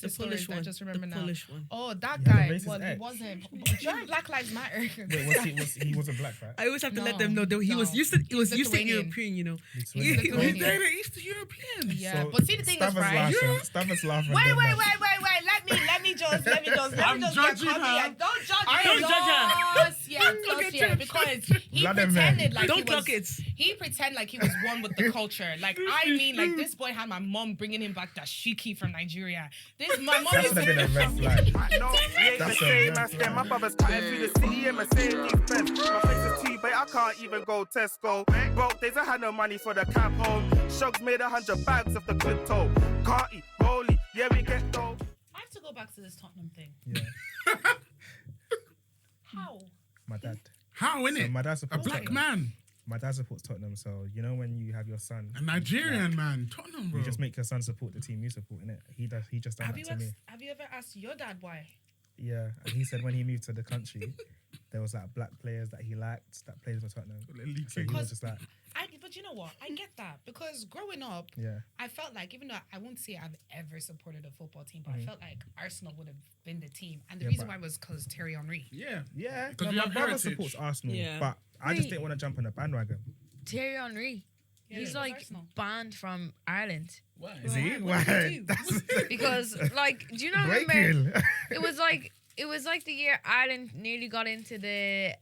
The Polish one. I just remember now. Polish one. Oh, that Yeah, guy. the racist Well, he ex. wasn't. During Black Lives Matter. Wait, he wasn't black, right? I always have to let No, them know that he was no. used to. He was He's used to Lithuanian. European, you know. Lithuanian. He was Lithuanian. there. Eastern European. Yeah, but see the thing is, right? Stavros laughing. Wait. Let me just I'm get judging cocky. her. Don't judge I me. don't judge her. Yeah, because he Vladimir. pretended like Don't he clock was. it. He pretended like he was one with the culture. Like I mean, like this boy had my mom bringing him back dashiki from Nigeria. My mom That is would have been a red flag. No, we ain't the That's a same red as them. flag. My brother's cutting through the city in Mercedes Benz. My face is T, but I can't even go Tesco. Broke days, I had no money for the cab home. Shugs made 100 bags of the crypto. Can't eat, rolly, yeah, we get dough. I have to go back to this Tottenham thing. Yeah, How? my dad. How, So innit? my dad A supports black Tottenham. man. My dad supports Tottenham, so you know when you have your son, A Nigerian man. Tottenham, bro. you just make your son support the team you support, innit? He just done Have that you to me. have you ever asked your dad why? Yeah, and he said when he moved to the country, there was like black players that he liked that played for Tottenham. So he was just like, But you know what? I get that because growing up, yeah, I felt like even though I won't say I've ever supported a football team, but I felt like Arsenal would have been the team, and the Yeah, reason but- why was because Thierry Henry. Yeah. yeah. Because No, you my have brother heritage. supports Arsenal, Yeah. but I just Wait. didn't want to jump on the bandwagon. Thierry Henry. Yeah, He's it was like Arsenal. banned from Ireland Why? Is he? What did Why? he do? That's because, like, do you not remember? breaking. It was like the year Ireland nearly got into the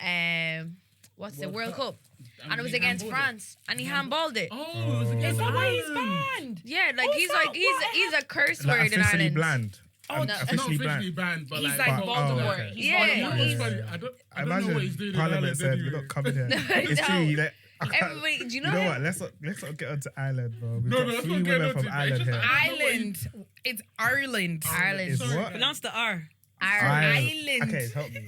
World Cup, and it was he against handballed France, and he handballed it. Oh, it was Oh. against Is that why he's Ireland. banned? Yeah, like Oh, so he's a curse Like word in officially Ireland. bland. Oh, I'm no. Not officially officially bland. banned, but He's like... like But- Voldemort. okay. He's Yeah, You know Voldemort. what's he's- funny? I don't know what he's doing in Parliament Ireland said anyway. you're not coming here. It's No. true. Like, Everybody, do you know? you know him? what? Let's not get onto Ireland, bro. We've No, got let's three not get women onto from it. It's Ireland just here. that- Ireland. It's Ireland. Ireland. Is Sorry. what? Pronounce the R. Ireland. Okay, help me.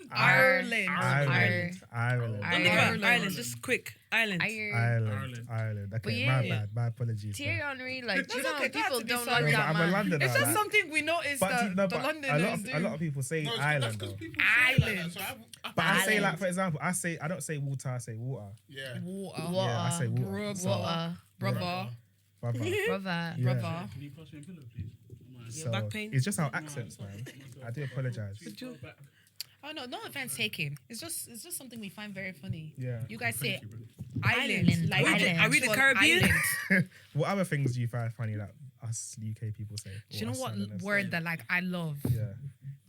Ireland. Ireland. Don't Ireland. think about Ireland. Ireland. Just quick. Ireland. Ireland. But Okay, yeah. my apologies. Thierry bro. Henry, like, That's you know, okay, people to be don't sorry. like No, but that I'm a man. Londoner. It's just like- something we noticed But that you know, the but Londoners do. a lot of people say No, Ireland that's though. because people say it like Ireland. that, so But I say Ireland. like, for example, I don't say water, I say water. Yeah. Water. Yeah, I say water. Brother. So, Water, Brother. brother. brother. Yeah. Brother. Can you pass me a pillow, please? So, back pain? it's just our accents, man. I do apologize. Oh no offense taken. It's just something we find very funny. Yeah. You guys say Island. island. Like Island. Are we the actual Caribbean? island. What other things do you find funny that us UK people say? Do you know Or us what Southerners? word that like I love? Yeah.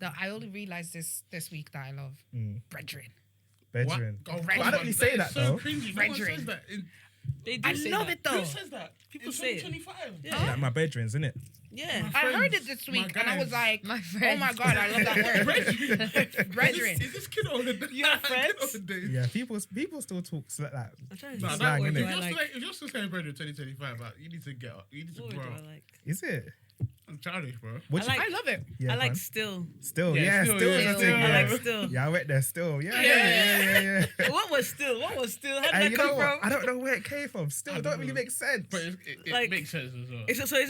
That I only realized this week that I love? Brethren. Bedroom. Oh, But I don't really say that though. So cringy. No one says that. They do I say love that. it though. Who says that? People In say it. 2025. Yeah. Like my bedrooms, innit? Yeah. I heard it this week and I was like, My oh friend. my god, I love that word. Brethren. Is this kid older than You have kid friends? older days? Yeah, people still talk like that. I'm trying to Nah, decide slang, what innit? do If I you're, like. if you're still saying brother in 2025, like, you need to get up. You need to What grow do up. I like? Is it? I'm childish, bro. What I you- like- I love it. yeah, I like man. still. Still, Yeah, yeah, still, still, yeah, is a still. thing, I yeah. like still. Yeah, I went there still. Yeah. What was still? What was still? How did And that you come know what? from? I don't know where it came from. Still, I don't don't really know. make sense. But it Like- makes sense as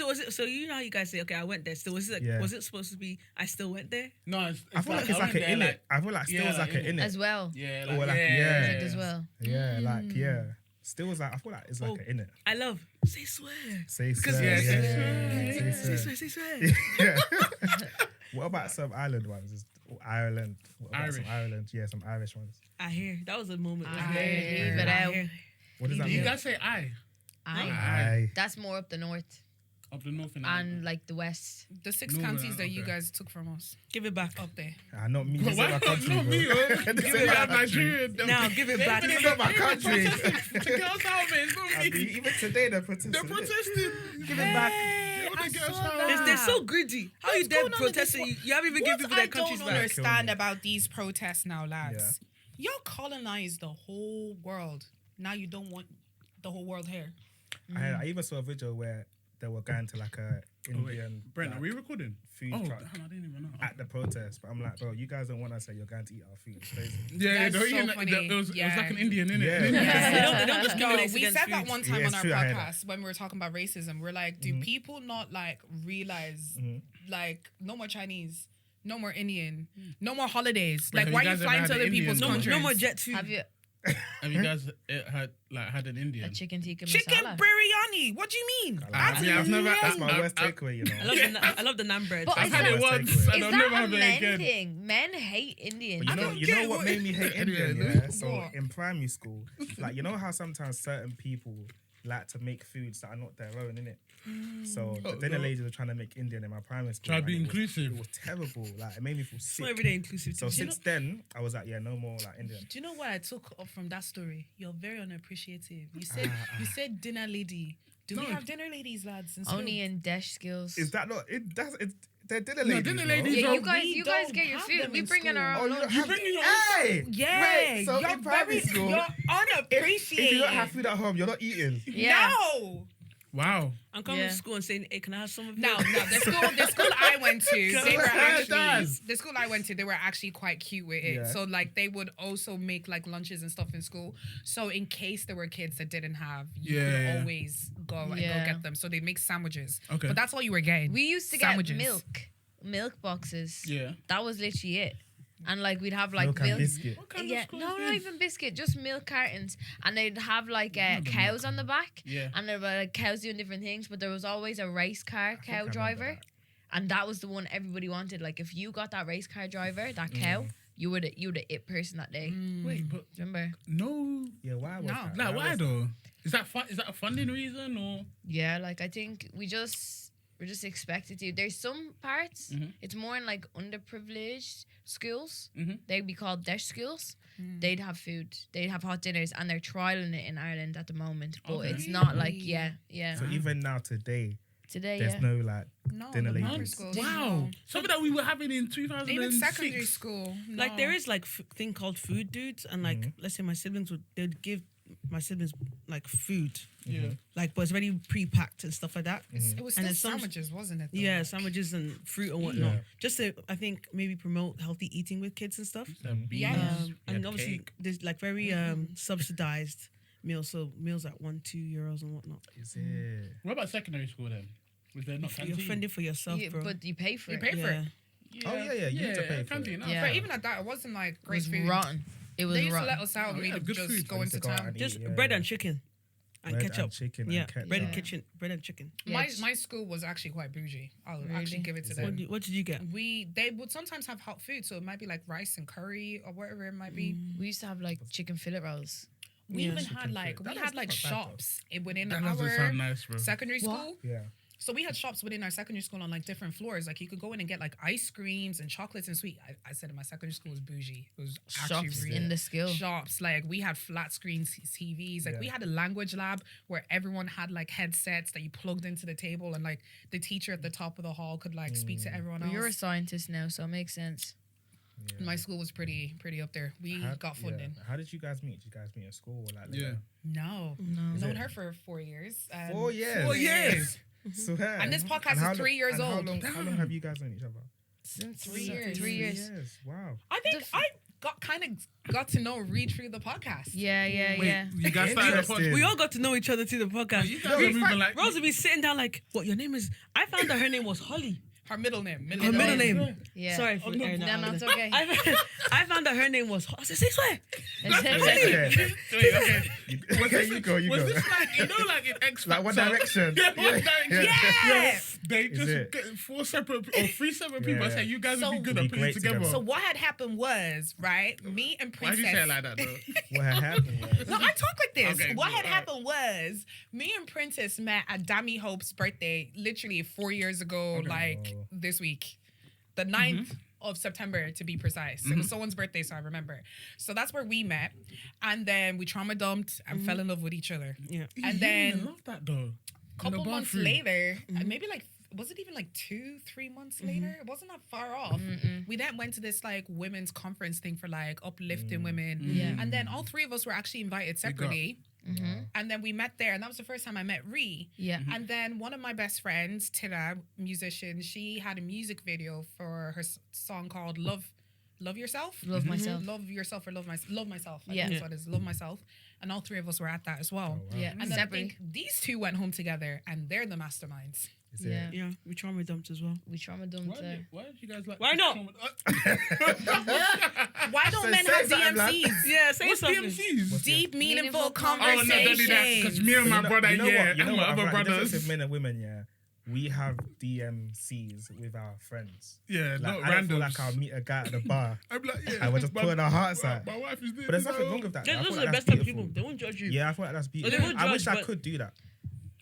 well. Was it? So you know how you guys say, okay, I went there. Still, was it like? Yeah. Was it supposed to be? I still went there. No, it's I feel like it's I like went an there, in it. I feel like still yeah, is like like an in it. as well. Yeah, Or like, like, yeah. yeah. Like as well. Yeah, like yeah. Still is like I feel like it's like Oh. an in it. I love. Say swear. Say Because swear. yeah, Yeah, say yeah, yeah. Say Say swear. swear. Say swear. Yeah. What about some island ones? Ireland. What about some Irish. Ireland? Yeah, some Irish ones. I hear. That was a moment. I where hear. But I hear. What does that You mean? guys say I. Aye. That's more up the north Up the north and and like the west. The 6 No, counties that okay. you guys took from us Give it back. up there. Not me. This is Why my country, not bro. me? This Give is it my back, country. Nigerian. Now give it back. This is not my country. The girls out, man. It's not I me. mean, even today they're protesting. They're protesting. Give it back. They want I to get us saw out. that. They're so greedy. How you What's dead going on with this protesting? one? You haven't even given people their countries I back. don't understand me. about these protests now, lads. Y'all colonized the whole world. Now you don't want the whole world here. I even saw a video where they were going to like a Indian Brent, like, are we recording? food Oh, truck damn, I didn't even know. at the protest. But I'm like, bro, you guys don't want us say you're going to eat our food. It's crazy. Yeah, That's no, so Ian, funny. it was Yeah. like an Indian, innit? Yeah. They don't No, discriminate we against said that food. one time Yeah, on it's our true, I heard podcast when we were talking about racism. We're like, do people not like realize like no more Chinese, no more Indian, no more holidays? Wait, Like so why you are you guys ever flying had to the other people's Indian- No countries? more jet food. Have you? Have you guys had an A Indian? chicken tikka Chicken masala. biryani. What do you mean? That's, I've never. that's my worst takeaway, you know. I love the naan bread. But I've is had that- it once, Is and I'll never Is that a have it men again. thing? Men hate Indians. But don't you get know what what- made me hate Indian, Yeah, yeah? So what? in primary school, like, you know how sometimes certain people like to make foods that are not their own, innit? So the dinner ladies were trying to make Indian in my primary school. Try to and be it was- inclusive. It was terrible. Like, it made me feel It's not sick. everyday inclusive. So since then, I was like, yeah, no more like Indian. Do you know what I took up from that story? You're very unappreciative. You said dinner lady. Do we No. have dinner ladies, lads? In school? Only in Desh skills. Is that not? They're dinner No, ladies. dinner no? ladies Yeah, don't- you guys, we you guys don't get your have food. them We in bring in our Oh, own you don't lunch. have bring in your Hey! Yeah, Wait, so you're in primary very, school, you're if unappreciated. you don't have food at home, you're not eating. Yeah. No. Wow. I'm coming Yeah. to school and saying, "Hey, can I have some of No, yours?" the school I went to, they were actually Does. the school I went to, they were actually quite cute with it. Yeah. So like they would also make like lunches and stuff in school. So in case there were kids that didn't have, you Yeah, could yeah. always go and go Yeah. get them. So they make sandwiches. Okay. But that's all you were getting. We used to get Sandwiches. milk boxes. Yeah. That was literally it. And like we'd have like Milk and biscuit. What kind of Yeah, school no, is not this? even biscuit, just milk cartons, and they'd have like cows on the back, Yeah. and there were like cows doing different things, but there was always a race car cow remember driver, that. and that was the one everybody wanted. Like if you got that race car driver, that cow, you were the it person that day. Wait, but Remember? no. Yeah, why was No. that? Like, why was though? Is that a funding reason or? Yeah, like I think we're just expected to. There's some parts. It's more in like underprivileged schools. They'd be called Desh schools. They'd have food. They'd have hot dinners, and they're trialing it in Ireland at the moment. But Okay. it's not like yeah. So even now today, Today, there's yeah. no like No, dinner the primary ladies. schools. Wow. No. Something that we were having in 2006. Even secondary school. Like no. there is like thing called food dudes, and like let's say my siblings they'd give my siblings like food, Yeah. like but it's already pre-packed and stuff like that. It was And still then some- sandwiches, wasn't it? though? Yeah, Like, sandwiches and fruit and whatnot. Yeah. Just to I think maybe promote healthy eating with kids and stuff. Yes. And obviously there's like very subsidized meals, so meals at €1-2 and whatnot. Is it? What about secondary school then? Was there not You're canteen? offended for yourself, bro. But you pay for You it. pay for yeah. it. Oh, yeah, you need to pay for canteen. it. no, Yeah. But even at that, it wasn't like It great was food. rotten. It was They used to rotten. let us out and Oh, we yeah, could good just food. go I used into to go out town. and Just Yeah, bread yeah. and chicken and Bread ketchup. and chicken Yeah, and ketchup. bread Yeah. and kitchen, bread and chicken. Yeah, My school was actually quite bougie. I'll Really? actually give it to Is them. What did you get? They would sometimes have hot food, so it might be like rice and curry or whatever it might be. We used to have like chicken fillet rolls. We Yeah. even Chicken had like food. we That had was like not bad, though. shops within That doesn't our sound nice, bro. secondary What? school. Yeah. So we had shops within our secondary school on like different floors. Like you could go in and get like ice creams and chocolates and sweet. I said my secondary school was bougie. It was actually Shops really in the skill. shops. Like we had flat screen TVs. Like we Yeah. had a language lab where everyone had like headsets that you plugged into the table, and like the teacher at the top of the hall could like speak to everyone else. You're a scientist now, so it makes sense. My school was pretty up there. We got funding. How did you guys meet? Did you guys meet at school or like? Yeah. later? No, No. known her for 4 years. 4 years. 4 years. Swear. And this podcast And how is 3 years and old. How long have you guys known each other? Since 3 years. 3 years. Wow. I think I got to know Reed through the podcast. Yeah, yeah, Wait, yeah. you guys started a Interesting. podcast. We all got to know each other through the podcast. You guys are moving like Rose would be sitting down like, what, your name is? I found that her name was Holly. Her middle name. Her middle name. Yeah. Sorry for airing that No, out it's there. okay. I found that her name was I said, say swear. Okay. Wait, okay. Okay, you go. Was this like like in X Factor? Like One Direction? Yeah, One Direction. Yeah. They just it? get 4 separate or 3 separate people and Yeah. say you guys would be So- good Be at putting great together. together. So what had happened was, right? Me and Why Princess. do you say it like that though? What had happened was No, I talk like this. Okay, What cool, had alright. happened was me and Princess met at Dami Hope's birthday, literally 4 years ago, like Oh. this week, the 9th of September to be precise. It was someone's birthday, so I remember. So that's where we met, and then we trauma dumped and fell in love with each other. Yeah. And I then love that though. a couple the months bathroom. later, maybe like. Was it even like 2-3 months later? It wasn't that far off. We then went to this like women's conference thing for like uplifting women. Yeah. And then all 3 of us were actually invited separately. And then we met there, and that was the first time I met Ree. Yeah. And then one of my best friends, Tira, musician, she had a music video for her song called Love Yourself. Love myself. Love yourself or love myself. I Yeah. think that's what it is. Love myself. And all 3 of us were at that as well. Yeah. And then I Separately. think these 2 went home together, and they're the masterminds. Is it? Yeah. Yeah, we trauma dumped as well. We trauma dumped. Why did you guys like? Why not? Why don't So men say have something, lad. DMCs? Yeah, say What's something. DMCs? Deep, meaningful Meaningful Oh no, don't do that. Because conversations. me and my brother, you know yeah, what? You know and what? my I'm other right. The difference brothers. with men and women, yeah. We have DMCs with our friends. Yeah, Like, not I don't feel randoms. like I'll meet a guy at the bar. I'm like, yeah. And we're just putting our hearts out. My wife is doing But there's this, nothing oh. wrong with that. They're I just feel the like best that's type of people. beautiful. They won't judge you. Yeah, I feel like that's beautiful. They won't I wish judge, I but- could do that.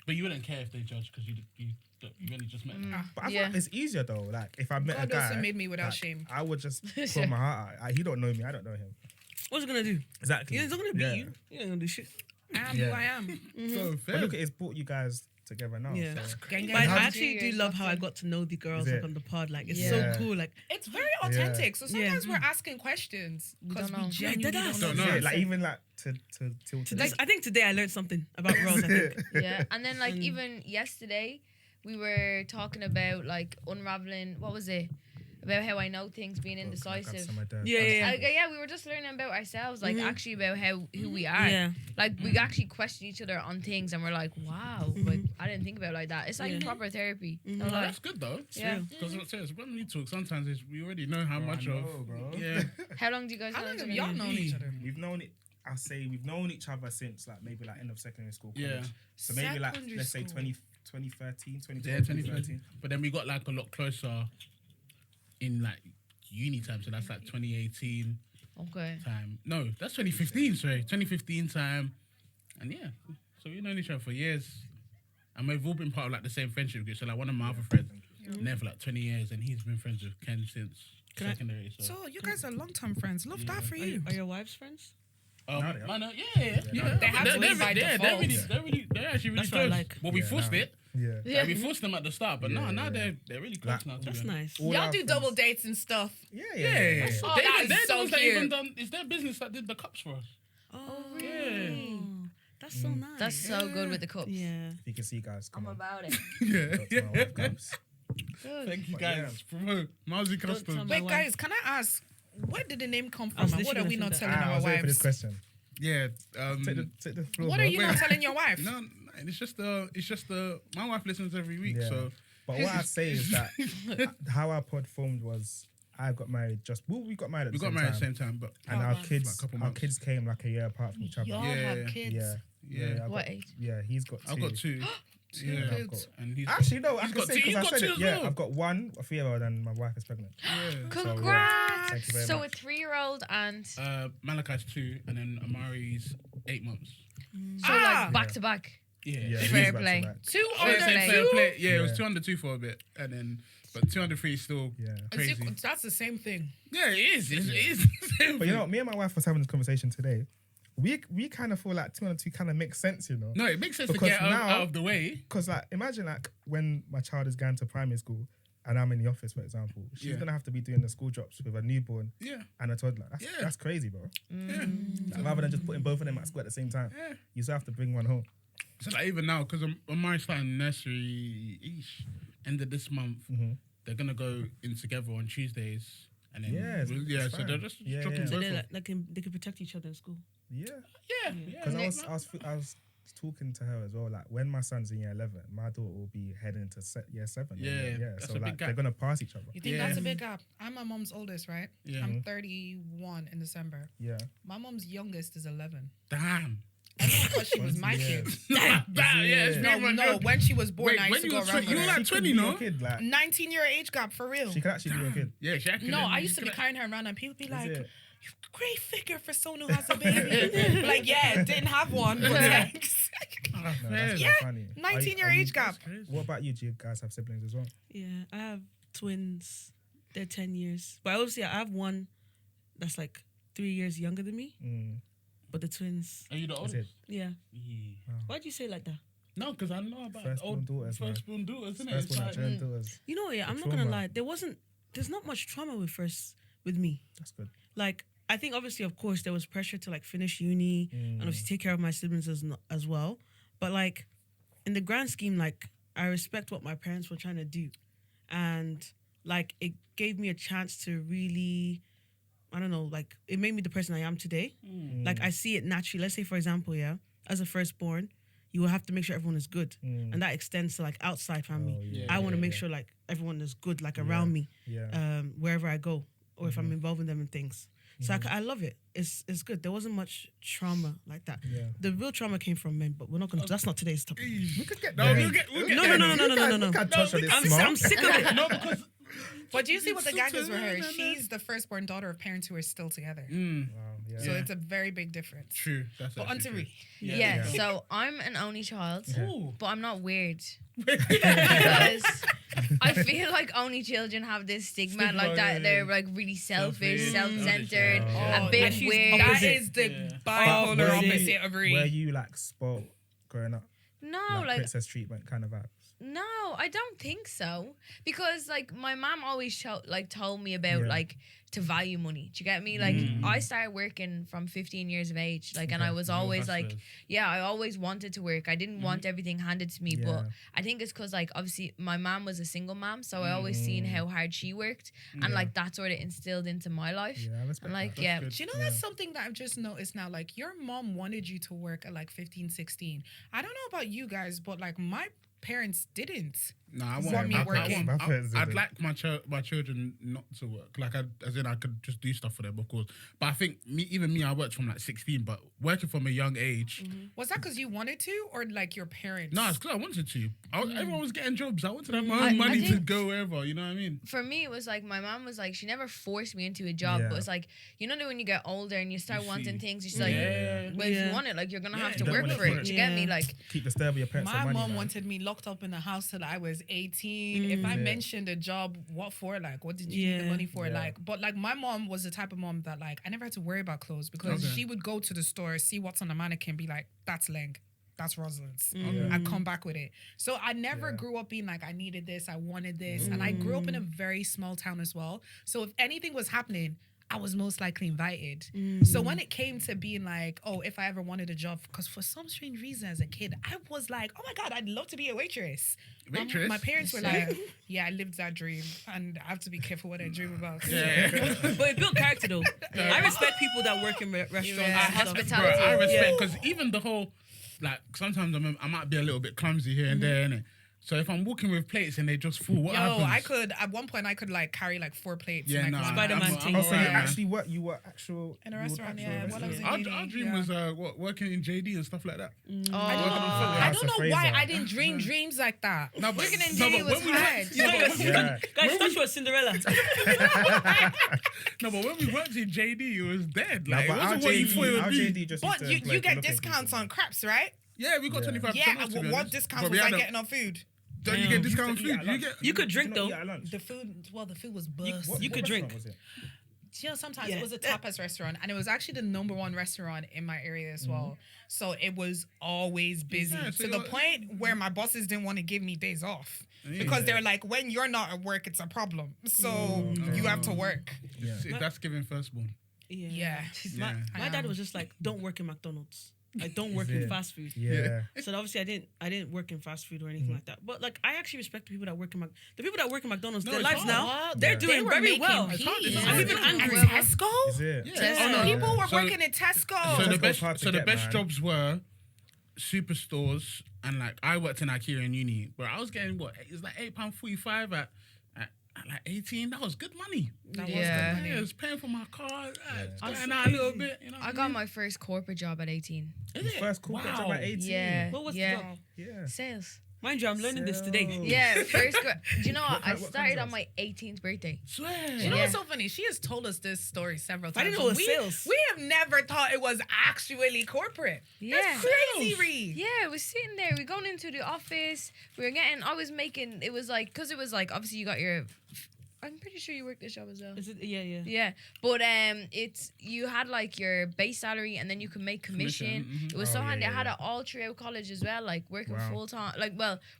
But you wouldn't care if they judge because you really just met them. But I feel Yeah. like it's easier though. Like if I met a God guy, also made me without like, shame. I would just pour my heart out. He don't know me. I don't know him. What's he gonna do? Exactly. He's not gonna beat Yeah. you. He ain't gonna do shit. I am Yeah. who I am. So But fair. look, it's brought you guys together now. Yeah. So. Gang, But gang. I how- actually do 2 years love how I after. got to know the girls Is like it? on the pod. Like it's Yeah. so cool. Like It's very authentic. So sometimes we're asking questions because don't we know. genuinely deadass. don't know. Don't know. Yeah, like even like till today. I think today I learned something about Rose. I think. Yeah, and then like even yesterday, we were talking about like unraveling. What was it? About how I know things, being indecisive. Yeah, we were just learning about ourselves, like actually about who we are. Yeah. Like we actually question each other on things, and we're like, wow, like I didn't think about it like that. It's like Yeah. proper therapy. Mhm. No Oh, lie. that's good though. Yeah. Because what it says when we talk, sometimes we already know how much know, of. bro. Yeah. How long do you guys How know long each have other? y'all known each other? We've known it. I'll say we've known each other since like maybe like end of secondary school. College. Yeah. So maybe like Secondary let's say school. 2013, Yeah, 2012, 2013. But then we got like a lot closer in like uni time. So that's like 2018 Okay. time. No, that's 2015. Sorry, 2015 time. And yeah, so we've known each other for years. And we've all been part of like the same friendship group. So like one of my other friends, there for like 20 years, and he's been friends with Ken since Can I- secondary. So, So you guys are long-term friends. Love that for Are, you. are your wives friends? No, they are. man, yeah. They have to be by default. They're actually really That's what I close. like. Well, we Yeah, forced no. it. Yeah. Yeah. Like, we forced them at the start, but Yeah, now yeah. they're really close Like, now. to That's be honest. nice. All Y'all our do friends- double dates and stuff. Yeah. Yeah. Oh, They're that is the so ones that even cute. done. It's their business that did the cups for us. Oh, really? That's so nice. That's so good with the cups. Yeah. You can see guys. Come I'm on. about it. Yeah. Talk to my wife, guys. Good. Thank you But guys. Promote Mousy tell Customs. me- Wait, wife. guys, can I ask, where did the name come I was from? And what are literally we gonna not say telling I our was waiting for this wives? question. Yeah. Take the floor. What bro. are you not telling your wife? No, it's just my wife listens every week, Yeah. so But what I'd say is that how our pod formed was I got married we got married at we the got same married at time. the same time. But And our like a kids, couple our months. kids came like a year apart from each other. Y'all Yeah. have kids. Yeah. I've What got- age? Yeah, he's got two. I've got two. And Yeah. I've got- And he's Actually, no, I he's can got say two. because You've I got said two it. as Yeah, well. I've got one, a 3-year-old, and my wife is pregnant. Yeah. Congrats. Thank you very So much. a 3-year-old and Malachi's 2, and then Amari's 8 months. so like back to back. Yeah. Yeah, Fair he's back to play. back. 2 Fair under play. 2? Yeah, it was Yeah. 2 under 2 for a bit, and then but 2 under 3 is still Yeah. crazy. That's the same thing. Yeah, it is. It is. the same But you thing. know, me and my wife was having this conversation today. We kind of feel like 2 under 2 kind of makes sense, you know. No, it makes sense to Because get now- out of the way. Because like, imagine like when my child is going to primary school and I'm in the office, for example, she's Yeah. gonna have to be doing the school drops with a newborn Yeah. and a toddler. That's, Yeah. that's crazy, bro. Yeah. Like, rather than just putting both of them at school at the same time, Yeah. you still have to bring one home. So like even now, because Amari's starting nursery end of this month, they're gonna go in together on Tuesdays, and then Yeah, it's so they're fine. just Yeah, dropping yeah. So both they off. like they can protect each other in school. Yeah. Yeah, Because I was talking to her as well. Like when my son's in year 11, my daughter will be heading into year 7. Yeah, yeah. that's So a big like gap. they're gonna pass each other. You think Yeah. that's a big gap? I'm my mom's oldest, right? Yeah. I'm 31 in December. Yeah. My mom's youngest is 11. Damn. I thought she was 20 my years. kid. Yeah, it's Yeah. been No, when she was born, Wait, I when used to you go was around 20, you with were her. like She could 20, be no? your kid, like 19-year age gap, for real. she could actually be your kid. Yeah, she actually. No, I used to be carrying her around and people be Is like, it? great figure for someone who has a baby. Like, yeah, didn't have one, but thanks. No, that's Yeah, not funny. 19-year Are you- age gap. What about you? Do you guys have siblings as well? Yeah, I have twins. They're 10 years. But obviously, I have one that's like 3 years younger than me. But the twins, Are you the Is oldest? it yeah. Yeah. Why'd you say like that? No, because I know about Firstborn daughters, man. firstborn daughters, isn't it? First It's one, like, children, daughters. You know, yeah, I'm The not gonna trauma. lie. There's not much trauma with me. That's good. Like, I think obviously, of course, there was pressure to like finish uni and obviously take care of my siblings as well. But like, in the grand scheme, like, I respect what my parents were trying to do. And like, it gave me a chance to really, I don't know, like, it made me the person I am today. Like, I see it naturally. Let's say, for example, yeah, as a firstborn, you will have to make sure everyone is good, and that extends to like outside family. I want to make sure like everyone is good, like around me, wherever I go, or if I'm involving them in things. So I love it. It's good. There wasn't much trauma like that. Yeah. The real trauma came from men, but we're not gonna. That's not today's topic. We could get No. No. I'm sick of it. No, because. But do you see what the gag is with her? She's the firstborn daughter of parents who are still together. Wow, So it's a very big difference. True. That's But on to true. Ree. Yeah. So I'm an only child, but I'm not weird. Yeah. Because I feel like only children have this stigma, like that yeah. they're like really selfish, self-centered, Oh. a bit she's weird. That Opposite. is the Yeah. bipolar Were you- opposite of Ree. Were you like spoiled growing up? No, Like princess treatment kind of vibes? no, I don't think so. Because like my mom always told me about like to value money. Do you get me? Like I started working from 15 years of age. Like and I was always like, I always wanted to work. I didn't want everything handed to me. But I think it's because like obviously my mom was a single mom, so I always seen how hard she worked, and like that sort of instilled into my life. Yeah, I respect And like that. yeah, Do you know that's something that I've just noticed now? Like your mom wanted you to work at like 15, 16. I don't know about you guys, but like my parents didn't. No, I Want me working. I'd like my children not to work. Like, as in, I could just do stuff for them, of course. But I think I worked from like 16, but working from a young age. Was that because you wanted to, or like your parents? No, it's because I wanted to. Everyone was getting jobs. I wanted to have my own money to go wherever. You know what I mean? for me, it was like my mom was like, she never forced me into a job, but it's like, you know, that when you get older and you start wanting things, she's like, well, if you want it, like, you're gonna have to You don't work want for it it. Do you get me? Like, Keep disturbing your parents. My for money, mom man. wanted me locked up in the house till I was 18. If I mentioned a job, what for? Like, what did you need the money for? Like, but like my mom was the type of mom that like I never had to worry about clothes because she would go to the store, see what's on the mannequin, be like, that's Leng, that's Rosalind's. I'd come back with it. So I never grew up being like, I needed this, I wanted this. And I grew up in a very small town as well. So if anything was happening, I was most likely invited. So when it came to being like, oh, if I ever wanted a job, because for some strange reason as a kid, I was like, oh my God, I'd love to be a waitress. Waitress? My parents were like, yeah, I lived that dream and I have to be careful what I dream about. But it built character though. I respect people that work in restaurants. Yeah. and stuff. Hospitality. Bro, I respect, because even the whole, like, sometimes I might be a little bit clumsy here and there, innit? So if I'm walking with plates and they just fall, what happens? at one point I could like carry like 4 plates. Yeah, and, no. like, Spider-Man thing. Oh, so you alright, man. actually work? You were actual in a you were restaurant, actual yeah. While I was in Our uni, dream was working in JD and stuff like that. I House don't of know why Fraser. I didn't dream dreams like that. No, but, working in no, JD but was when we hard. Yeah. Guys, thought you were Cinderella. No, but when we worked in JD, it was dead. No, Like, but it our wasn't what you thought it JD, would our be. JD just But used to you employ get good-looking discounts people. on crepes, right? Yeah, we got 25%. Yeah, off, to be what honest. discounts But was we I had getting on food? Don't you get discount on You used to eat food? at You get. lunch. You could drink, Did you not though. eat at lunch? The food was bust. You could What drink. restaurant was it? You know, sometimes Yeah. it was a tapas restaurant, and it was actually the #1 restaurant in my area as well. So it was always busy Yeah, so to the you're- point where my bosses didn't want to give me days off because they're like, when you're not at work, it's a problem. So you have to work. Yeah. See, that's giving firstborn. Yeah. My dad was just like, don't work in McDonald's. Like, don't work it? in fast food. Yeah. So obviously I didn't work in fast food or anything like that. But like I actually respect the people that work in the people that work in McDonald's. No, their it's lives hard. now, they're Yeah. They doing were very making well. peas. I'm even angry. At Tesco? Is it? Tesco. People were So- working at Tesco. So the Tesco's best, hard to so the get, best man. jobs were superstores, and like I worked in IKEA in uni, where I was getting it was like £8.45 at like 18. That was good money. That was Yeah. good money. Yeah, I was paying for my car, going out a little bit. You know, I got my first corporate job at 18. Your first corporate job at 18. Yeah. What was the yeah. job? Yeah. Sales. Mind you, I'm learning this today. So- Yeah, first. Do you know what? I what started kind on of my 18th birthday. Swear. You know Yeah. what's so funny? She has told us this story several times. I didn't know it but was sales. We have never thought it was actually corporate. Yeah. That's crazy, Reed. Yeah, we're sitting there. We're going into the office. I was making, it was like, because it was like, obviously you got your, I'm pretty sure you worked this job as well. Is it? Yeah. Yeah, but it's you had like your base salary and then you could make commission. It was so Oh, handy. yeah, I had yeah. it all throughout college as well, like working Wow. full time,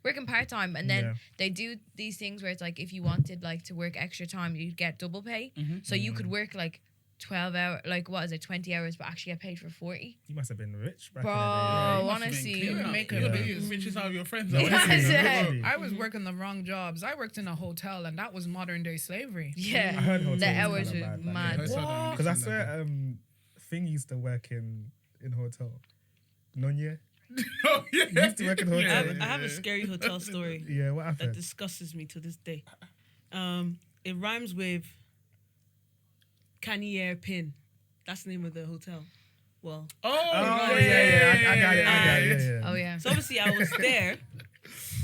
working part time, and then Yeah. they do these things where it's like if you wanted like to work extra time, you'd get double pay. So you could work like 12 hours, like what is it, 20 hours, but actually get paid for 40. You must have been rich back Bro, in the day. You must have been honestly, clear out. make You're a the move. richest out of your friends. No, Like, honestly, Yeah. really. I was working the wrong jobs. I worked in a hotel, and that was modern day slavery. I yeah, heard hotels the was hours kinda were bad back mad. then. What? Because I swear, Thing used to work in hotel. Nonye. Oh, yeah. You used to work in hotels. I have a scary hotel story Yeah, what that happened? disgusts me to this day. It rhymes with Kanye Pin. That's the name of the hotel. Well, Oh, yeah. I got it. Yeah. Oh yeah. so obviously I was there.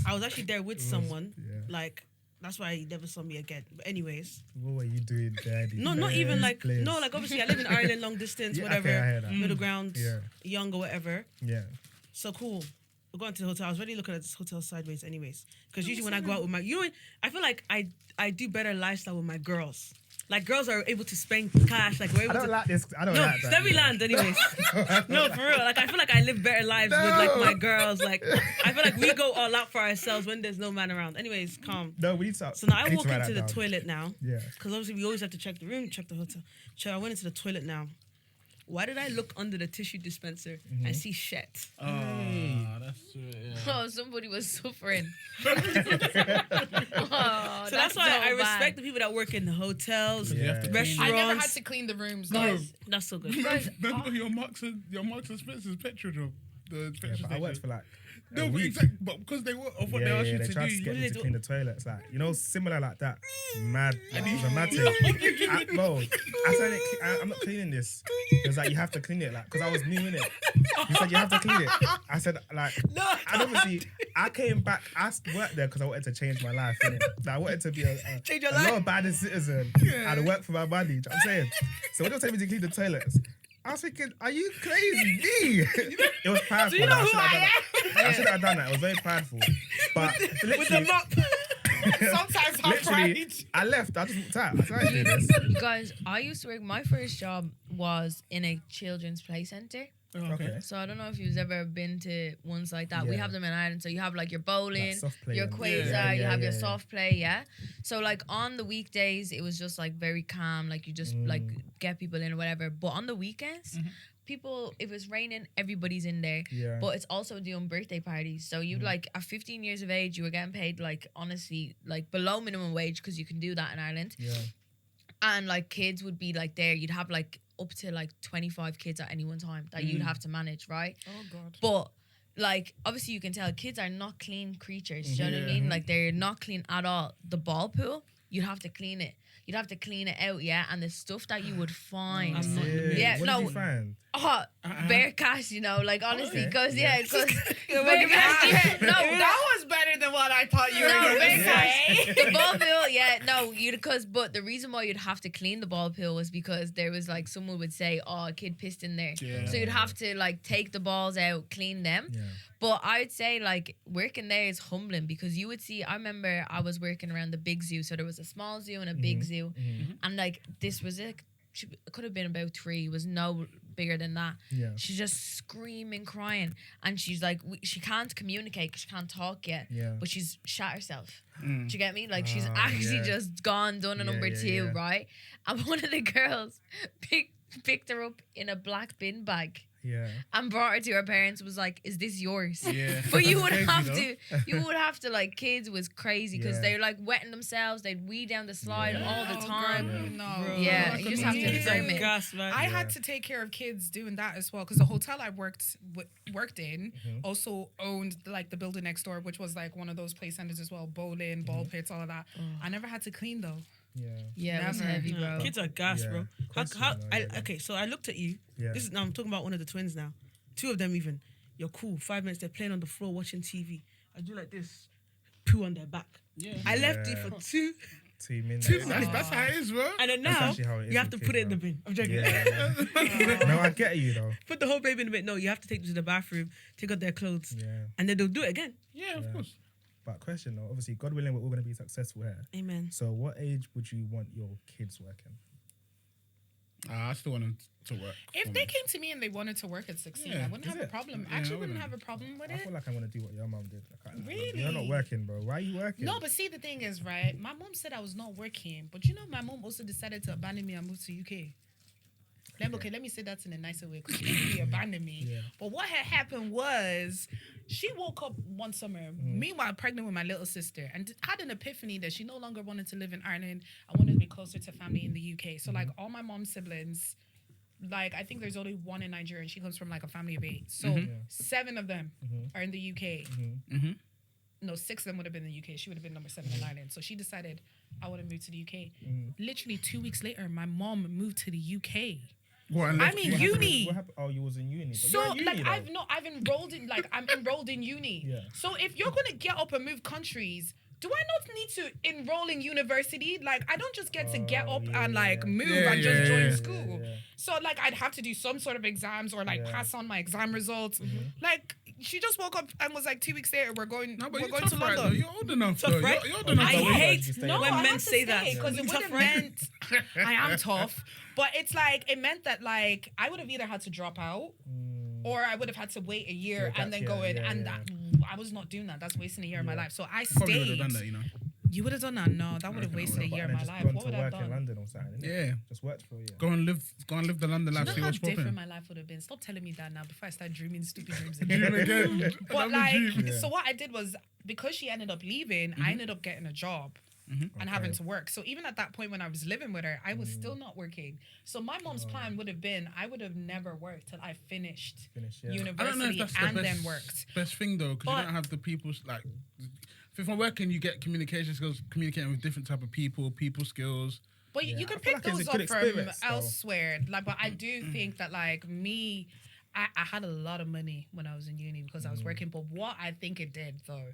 I was actually there with someone. Yeah. Like, that's why he never saw me again. But anyways, What were you doing, Daddy? no, not even like, no, like obviously I live in Ireland, long distance, Yeah, whatever, okay, I hear that. middle ground, Yeah. young or whatever. Yeah. So cool. We're going to the hotel. I was already looking at this hotel sideways anyways. Because usually when I go out with my, I feel like I do better lifestyle with my girls. Like, girls are able to spend cash. Like, we're able I don't to. like this. I don't No, like that. Stevie Land, anyways. No, for real. Like, I feel like I live better lives with, like, my girls. Like, I feel like we go all out for ourselves when there's no man around. Anyways, calm. No, we need to. So now I need walk to write into that the down. toilet now. Yeah. Because obviously we always have to check the room, check the hotel. So I went into the toilet now. Why did I look under the tissue dispenser and see shit? Oh, that's yeah. Oh, somebody was suffering. So that's why I respect the people that work in the hotels, Yeah. You have to restaurants. I never had to clean the rooms. No. Guys. That's so good. Remember your Marks and Spencer's petrol job? The Yeah, petrol but I worked station? for like. No, a but week. exactly, but because they were of what they asked you they to tried do. to get What me did to they clean the toilets, like similar like that. Mad, like, it was a mad thing. Bro, I said, I'm not cleaning this. He was like, you have to clean it, like, because I was new in it. He said, you have to clean it. I said, like, and obviously, I came back. I worked there because I wanted to change my life. Innit? Like, I wanted to be a law-abiding citizen and work for my money. Do you know what I'm saying? So when they were telling me to clean the toilets, I was thinking, are you crazy? Me? It was prideful. Do you know like, who I am? I should have done that. It was very prideful. But With the literally, mop. Sometimes I'm literally, pride. I left. I just walked out. I said, I ain't doing this. You guys, I used to work. My first job was in a children's play center. Okay. So I don't know if you've ever been to ones like that. We Yeah. have them in Ireland. So you have like your bowling, Like soft play your and- quasar, Yeah, you yeah, have your yeah. soft play, yeah. So like on the weekdays, it was just like very calm. Like you just like get people in or whatever. But on the weekends, people, if it's raining, everybody's in there. Yeah. But it's also doing birthday parties. So you like at 15 years of age, you were getting paid like honestly like below minimum wage because you can do that in Ireland. Yeah. And like kids would be like there. You'd have like up to like 25 kids at any one time that you'd have to manage, right? Oh God. But like obviously you can tell kids are not clean creatures. Do you know what I mean? Like they're not clean at all. The ball pool, you'd have to clean it. You'd have to clean it out, yeah. And the stuff that you would find, yeah, What no, did you find? oh, bear cash, you know, like honestly, Okay. because Yeah. because bear cash, yeah, no, That was better than what I thought you were no, going bear to cash. say. The ball pool, yeah, no, but the reason why you'd have to clean the ball pool was because there was like someone would say, oh, a kid pissed in there, Yeah. so you'd have to like take the balls out, clean them. Yeah. But I'd say like working there is humbling because you would see. I remember I was working around the big zoo, so there was a small zoo and a big zoo, and like this was it. It could have been about 3. It was no bigger than that. Yeah. She's just screaming, crying, and she's like, she can't communicate because she can't talk yet. Yeah. But she's shot herself. Do you get me? Like she's Ah, actually yeah. just gone, done a Yeah, number yeah, 2, yeah. right? And one of the girls picked her up in a black bin bag Yeah. and brought her to her parents. Was like, "Is this yours?" Yeah. But you That's would crazy, have though. to, you would have to like. Kids was crazy because Yeah. they're like wetting themselves. They'd wee down the slide Yeah. all the Oh, time. girl, Yeah. no. Yeah, I you couldn't just have to do Kids it. are film it. gas, man. I Yeah. had to take care of kids doing that as well because the hotel I worked in also owned like the building next door, which was like one of those play centers as well, bowling, ball pits, all of that. I never had to clean though. Yeah. Yeah, it was Never. heavy, bro. Kids are gas, Yeah. bro. Constantly, yeah. Okay, so I looked at you. Yeah. This is now I'm talking about one of the twins now. 2 of them even. You're cool. 5 minutes, they're playing on the floor watching TV. I do like this, poo on their back. Yeah. I left it Yeah. for 2, 2 minutes. That's how it is, bro. and then That's now actually how it is you have to with put it in kids, the bro. bin. I'm joking. Yeah. No, I get you though. Put the whole baby in the bin. No, you have to take them to the bathroom, take out their clothes, Yeah. and then they'll do it again. Yeah, of course. But question though, obviously, God willing, we're all going to be successful here. Amen. So, what age would you want your kids working? I still want them to work. If for they me. came to me and they wanted to work and succeed, Yeah. I wouldn't Is have a it? problem. Yeah, I actually I wouldn't wouldn't. have a problem with I it. feel like I want to do what your mum did. Really? You're not working, bro. Why are you working? No, but see, the thing is, right? My mom said I was not working, but you know, my mom also decided to abandon me and move to UK. Okay, let me say that in a nicer way because she didn't really abandon me. Yeah. But what had happened was she woke up one summer, meanwhile pregnant with my little sister, and had an epiphany that she no longer wanted to live in Ireland. I wanted to be closer to family in the UK. So like all my mom's siblings like, I think there's only one in Nigeria, and she comes from like a family of 8. So 7 of them are in the UK. No, 6 of them would have been in the UK. She would have been number 7 in Ireland. So she decided, I want to move to the UK. Literally 2 weeks later, my mom moved to the UK. I'm in uni. What happened? Oh, you was in uni. But So you're in uni, like though. I'm enrolled in I'm enrolled in uni. Yeah. So if you're gonna get up and move countries, do I not need to enroll in university? Like, I don't just get to get up and like move and just join school. Yeah. So like I'd have to do some sort of exams or like pass on my exam results. Like she just woke up and was like 2 weeks later, we're going to London. Though. You're old enough, though. right? You're old enough. I though. hate No, when I men have to say that. because it would have meant I am tough, but it's like it meant that like I would have either had to drop out or I would have had to wait a year and then go in, and that I was not doing that. That's wasting a year of my life. So I Probably would stayed. have done that, you know. You would have done that? No, that would have wasted a year of my life. What would I have in done? London or something. Yeah. Just worked for a year. Go and live the London life. You See know how what's different popping. my life would have been. Stop telling me that now before I start dreaming stupid dreams Dream again. again. But Another like, dream. so what I did was, because she ended up leaving, I ended up getting a job and having to work. So even at that point when I was living with her, I was still not working. So my mom's plan would have been, I would have never worked till I finished I don't know if university that's and the then worked. best thing though, because you don't have the people like. If I'm working, you get communication skills, communicating with different type of people skills. But you I can feel pick like it's those a good up from experience, though. elsewhere. Like, but I do think that like me, I had a lot of money when I was in uni because I was working. But what I think it did though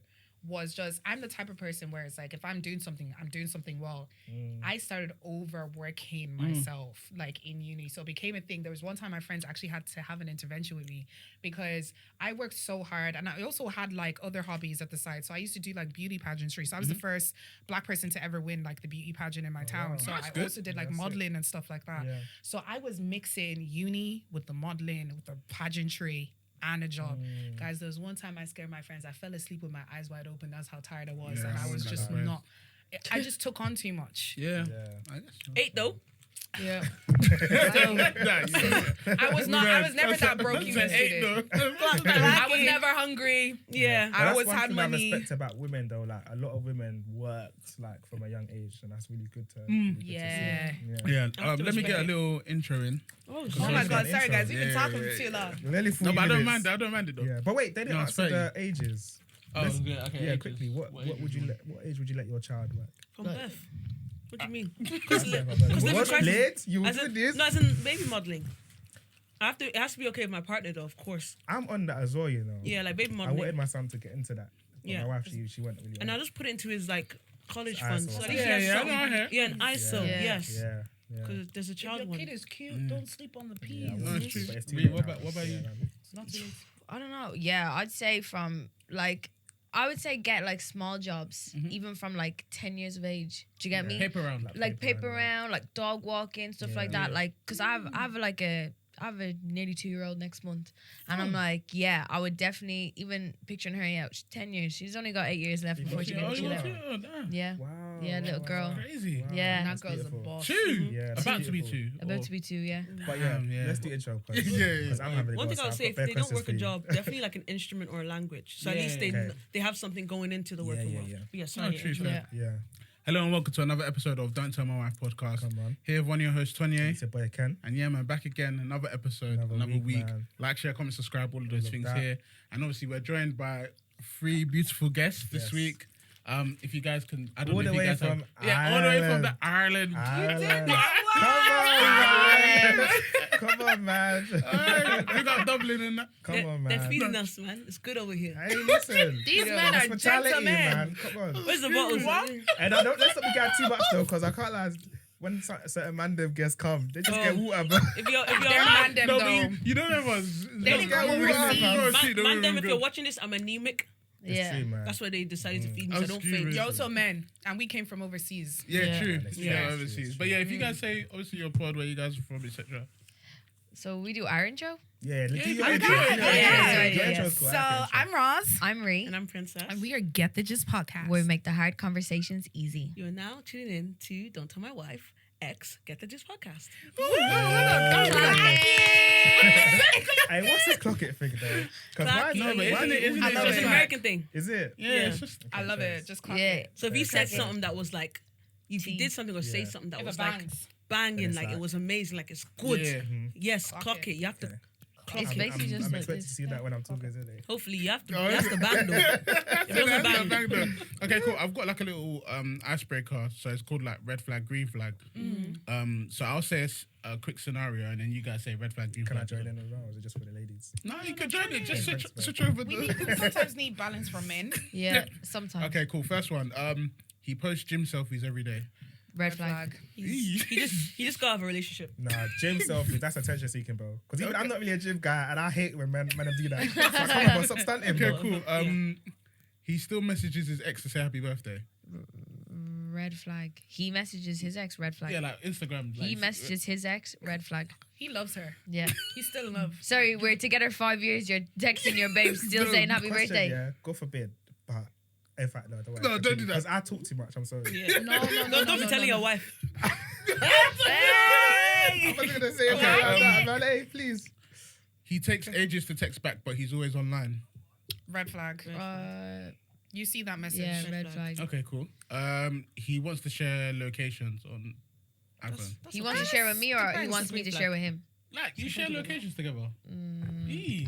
was just, I'm the type of person where it's like, if I'm doing something well. I started overworking myself like in uni. So it became a thing. There was one time my friends actually had to have an intervention with me because I worked so hard, and I also had like other hobbies at the side. So I used to do like beauty pageantry. So I was the first Black person to ever win like the beauty pageant in my town. wow. So That's I good. also did like modeling and stuff like that. Yeah. So I was mixing uni with the modeling, with the pageantry, and a job. Guys, there was one time I scared my friends. I fell asleep with my eyes wide open. That's how tired I was. Yeah, And I was that's just right. not, I just took on too much. Yeah. Yeah. I guess so. 8 though. Yeah. Nah, I was never that broke uni student. I was never hungry. Yeah. I always one had thing I money. respect about women though. Like a lot of women worked like from a young age, and that's really good to. Really good to see. Yeah. Yeah. I have to Let me get a respect it. little intro in. Oh, Oh my Sorry, God, sorry guys, intro. we've been Yeah, talking yeah, for too long. Nearly 40 No, but I don't minutes. mind it. I don't mind it though. Yeah, but wait, they didn't No, it's answer the 30. ages. Oh, Let's- yeah, okay. Yeah, ages. quickly. What would you let? What age would you let your child work? From birth. What do you mean? Because living late, you As do in, this. no, as in baby modeling. It has to be okay with my partner though, of course. I'm on that as well, you know. Yeah, like baby I modeling. wanted my son to get into that. But Yeah. my wife, she went really. And on I just put it into his like college ISO. fund. So at least Yeah, he has yeah, something. I know, I hear. Yeah, an ISO. Yeah. Yes. Yeah, yeah. Because there's a If child your one. kid is cute, don't sleep on the peas. Yeah, No, it's true. but it's too Ree, late what now. about you? It's not too late. I don't know. Yeah, I'd say from like, I would say get like small jobs, even from like 10 years of age. Do you get me? Paper round. Like paper round, like dog walking, stuff like that. Like, cause I have a nearly 2-year-old next month, and I'm like, yeah, I would definitely, even picturing her out. She's 10 years. She's only got 8 years left before she got gets two? out. Oh, Yeah, Wow. yeah, little girl. Crazy. Wow, Yeah. That that's girl's a beautiful. boss. 2. Yeah, that's About to be beautiful. 2. About to be 2, yeah. But yeah, Yeah. let's do intro. Yeah, yeah. Because I'm having to One go, thing so I would I've say, got if bare they don't questions work for a you. job, definitely like an instrument or a language. So at Yeah. least Okay. they have something going into the working yeah, world. yeah. But yeah, No, sorry. true, intro. fair. Yeah. Yeah, Hello and welcome to another episode of Don't Tell My Wife podcast. come on. Here with one of your hosts, Tonye. It's your boy Ken. And yeah, man, back again, another episode, Another another week. week, man. Like, share, comment, subscribe, all of those All of things that. here. And obviously, we're joined by 3 beautiful guests this Yes. week. If you guys can, I don't All know the if you way guys from have, yeah, all the way from the Ireland. Ireland. Come on, man. We got Dublin in that. Come on, man. They're feeding us, man. It's good over here. Hey, listen. These men are Hospitality, gentlemen. man. Come on. Where's the bottles? And I don't let's not be getting too much though, because I can't lie. When certain man them guests come, they just get water, bro. If you're They're a man them No, though. but you don't ever. They didn't go overseas. man, them, if you're watching this, I'm anemic. It's Yeah. true, man. That's why they decided to feed me. So Oh, I don't screw faint. it. You're also men, and we came from overseas. Yeah, Yeah. true. That's Yeah, true, overseas. that's But true. yeah, if you guys say, obviously, your pod, where you guys are from, etc. So we do our intro. Yeah, let's do your Yeah, intro. yeah, Yeah, yeah, yeah, yeah. your intro's cool. So I like your I'm Roz, I'm Ree. And I'm Princess. and we are Get the Gist podcast. Where we make the hard conversations easy. You are now tuning in to Don't Tell My Wife, X Get the Gist podcast. Hey, what's this clock it thing though? Because Clock No, but it. isn't it? Isn't I it love It's just an it. like, American thing. is it? yeah, Yeah. it's just. I love it. Just clap Yeah. it. So if you Okay. said something that was like if you did something or say something that If was it like bangs. banging, it's like it like- was amazing, like it's good. Yeah. Yes, clock it. You have to. Okay. It's basically just I'm like expected to this. see that when I'm talking today. Hopefully, you have to. You have to bang though. If it doesn't bang, Okay, cool. I've got like a little icebreaker, so it's called like red flag, green flag. So I'll say a quick scenario, and then you guys say red flag, green Can I flag. join in as well, or is it just for the ladies? No, you can join it. Just Thanks, switch over We the. sometimes need balance from men. Yeah, sometimes. Okay, cool. First one. He posts gym selfies every day. Red flag. he just got out of a relationship. Nah, gym selfie, that's attention seeking, bro. Because even I'm not really a gym guy, and I hate when men do that. So come on, stop stunting, Okay, bro. cool. He still messages his ex to say happy birthday. Red flag. He messages his ex. Red flag. Yeah, like Instagram. He messages his ex. Red flag. He loves her. Yeah. He's still in love. Sorry, we're together 5 years. You're texting your babe, still No, saying happy question, birthday. Yeah, God forbid. But in fact, no, don't worry. No, don't do that. Because I talk too much. I'm sorry. Yeah. No, don't be telling your wife. I was gonna say, hey, please. He takes ages to text back, but he's always online. Red flag. You see that message. Yeah, red flag. Okay, cool. He wants to share locations on iPhone. He wants to share with me, or he Depends. wants me to share with him. Like, you share locations together.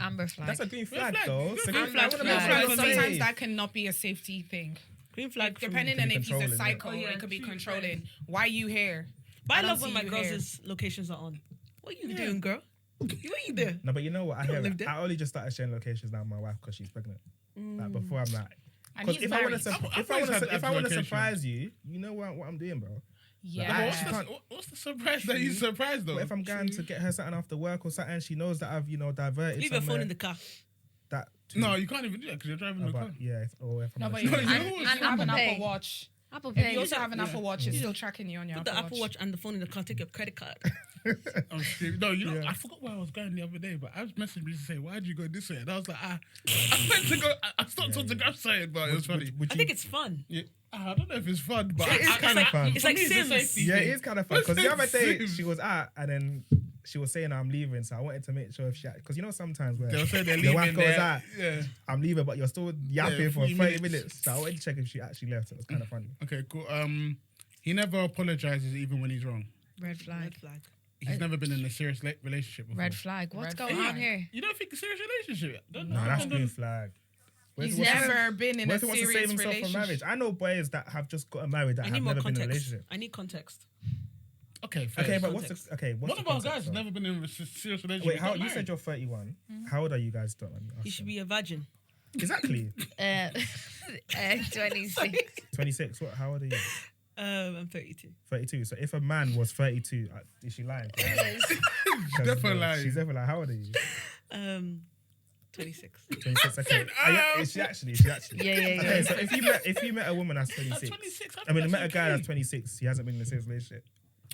Amber flag. That's a green flag, flag. though. Good So flag. green flag. Flag. What am I Flag. supposed to Sometimes say? that cannot be a safety thing. Green flag. for me. Depending on if he's a controlling, yeah. psycho, Oh, yeah, it could be true. controlling. Why you here? But I I don't love when see my you girls' here. locations are on. What you doing, girl? What you doing? No, but you know what? I don't hear live it. there. I only just started sharing locations now with my wife because she's pregnant. Like before, I'm like, And because he's if I want married. to, I've always had if I want to location. surprise you, you know what I'm doing, bro. Yeah. What's the surprise that he's surprised though? But if I'm going to get her something after work or something, she knows that I've diverted. Leave your phone somewhere, in the car. that. No, you can't even do that because you're driving the car. But yeah, or if I'm No, on but a you train. have And an Apple Pay. Apple Watch. Apple If Pay. you also have an Apple Watch, it's still tracking you on your Put the Apple Apple Watch and the phone in the car. Take your credit card. I'm serious. No, you know, Yeah. I forgot where I was going the other day, but I was messaging me to say, why'd you go this way? And I was like, I meant to go, I stopped on the grab side, but it was funny. Would I you- think it's fun. Yeah, I don't know if it's fun, but It is kind of fun. It's like for me, Sims. a safety Yeah, it thing. is kind of fun because the other day Sims. she was out and then she was saying I'm leaving, so I wanted to make sure if she, because you know sometimes where They'll say they're the wife leaving goes there. out, Yeah. I'm leaving, but you're still yapping Yeah, for 40 30 minutes. minutes. So I wanted to check if she actually left. It was kind of funny. Okay, cool. He never apologizes even when he's wrong. Red flag. Red flag. He's never been in a serious relationship before. Red flag. What's Red going flag. on here? You don't think a serious relationship? No, that's green flag. He's What if- never been in what a if he wants to save serious himself from marriage? relationship. I know boys that have just gotten married that I have need more never been in a context. relationship. I need context. Okay, fair. Okay, but Context. what's the One of our context, guys has though? never been in a serious relationship. Wait, He how got you married. said you're 31? How old are you guys? Don't let me ask He should them. be a virgin. Exactly 26. 26. What? How old are you? I'm 32. 32. So if a man was 32, is she lying? Definitely lying. She's definitely lying. How old are you? 26. 26. Okay. Is she actually? Is she actually? Yeah. Okay, so if you met a woman that's 26, 26, I mean, you met a that's guy okay. that's 26, he hasn't been in a serious relationship.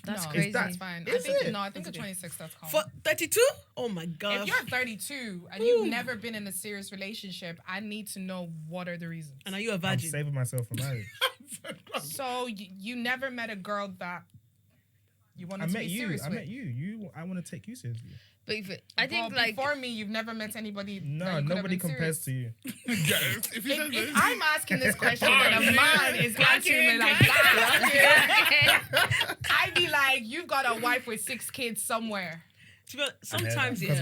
That's No, crazy. That's fine. Is it? I think a 26 that's calm. For 32? Oh my god. If you're 32 and you've never been in a serious relationship, I need to know what are the reasons. And are you a I'm virgin? saving myself for marriage. So you never met a girl that you wanted I to met be you. serious I with. met you. I want to take you seriously. But I think Well, like before me, you've never met anybody. No, that you could have nobody been compares serious. to you. If he says If this- I'm asking this question and a man is answering me like that, I'd be like, you've got a wife with 6 kids somewhere. Sometimes, Because yeah.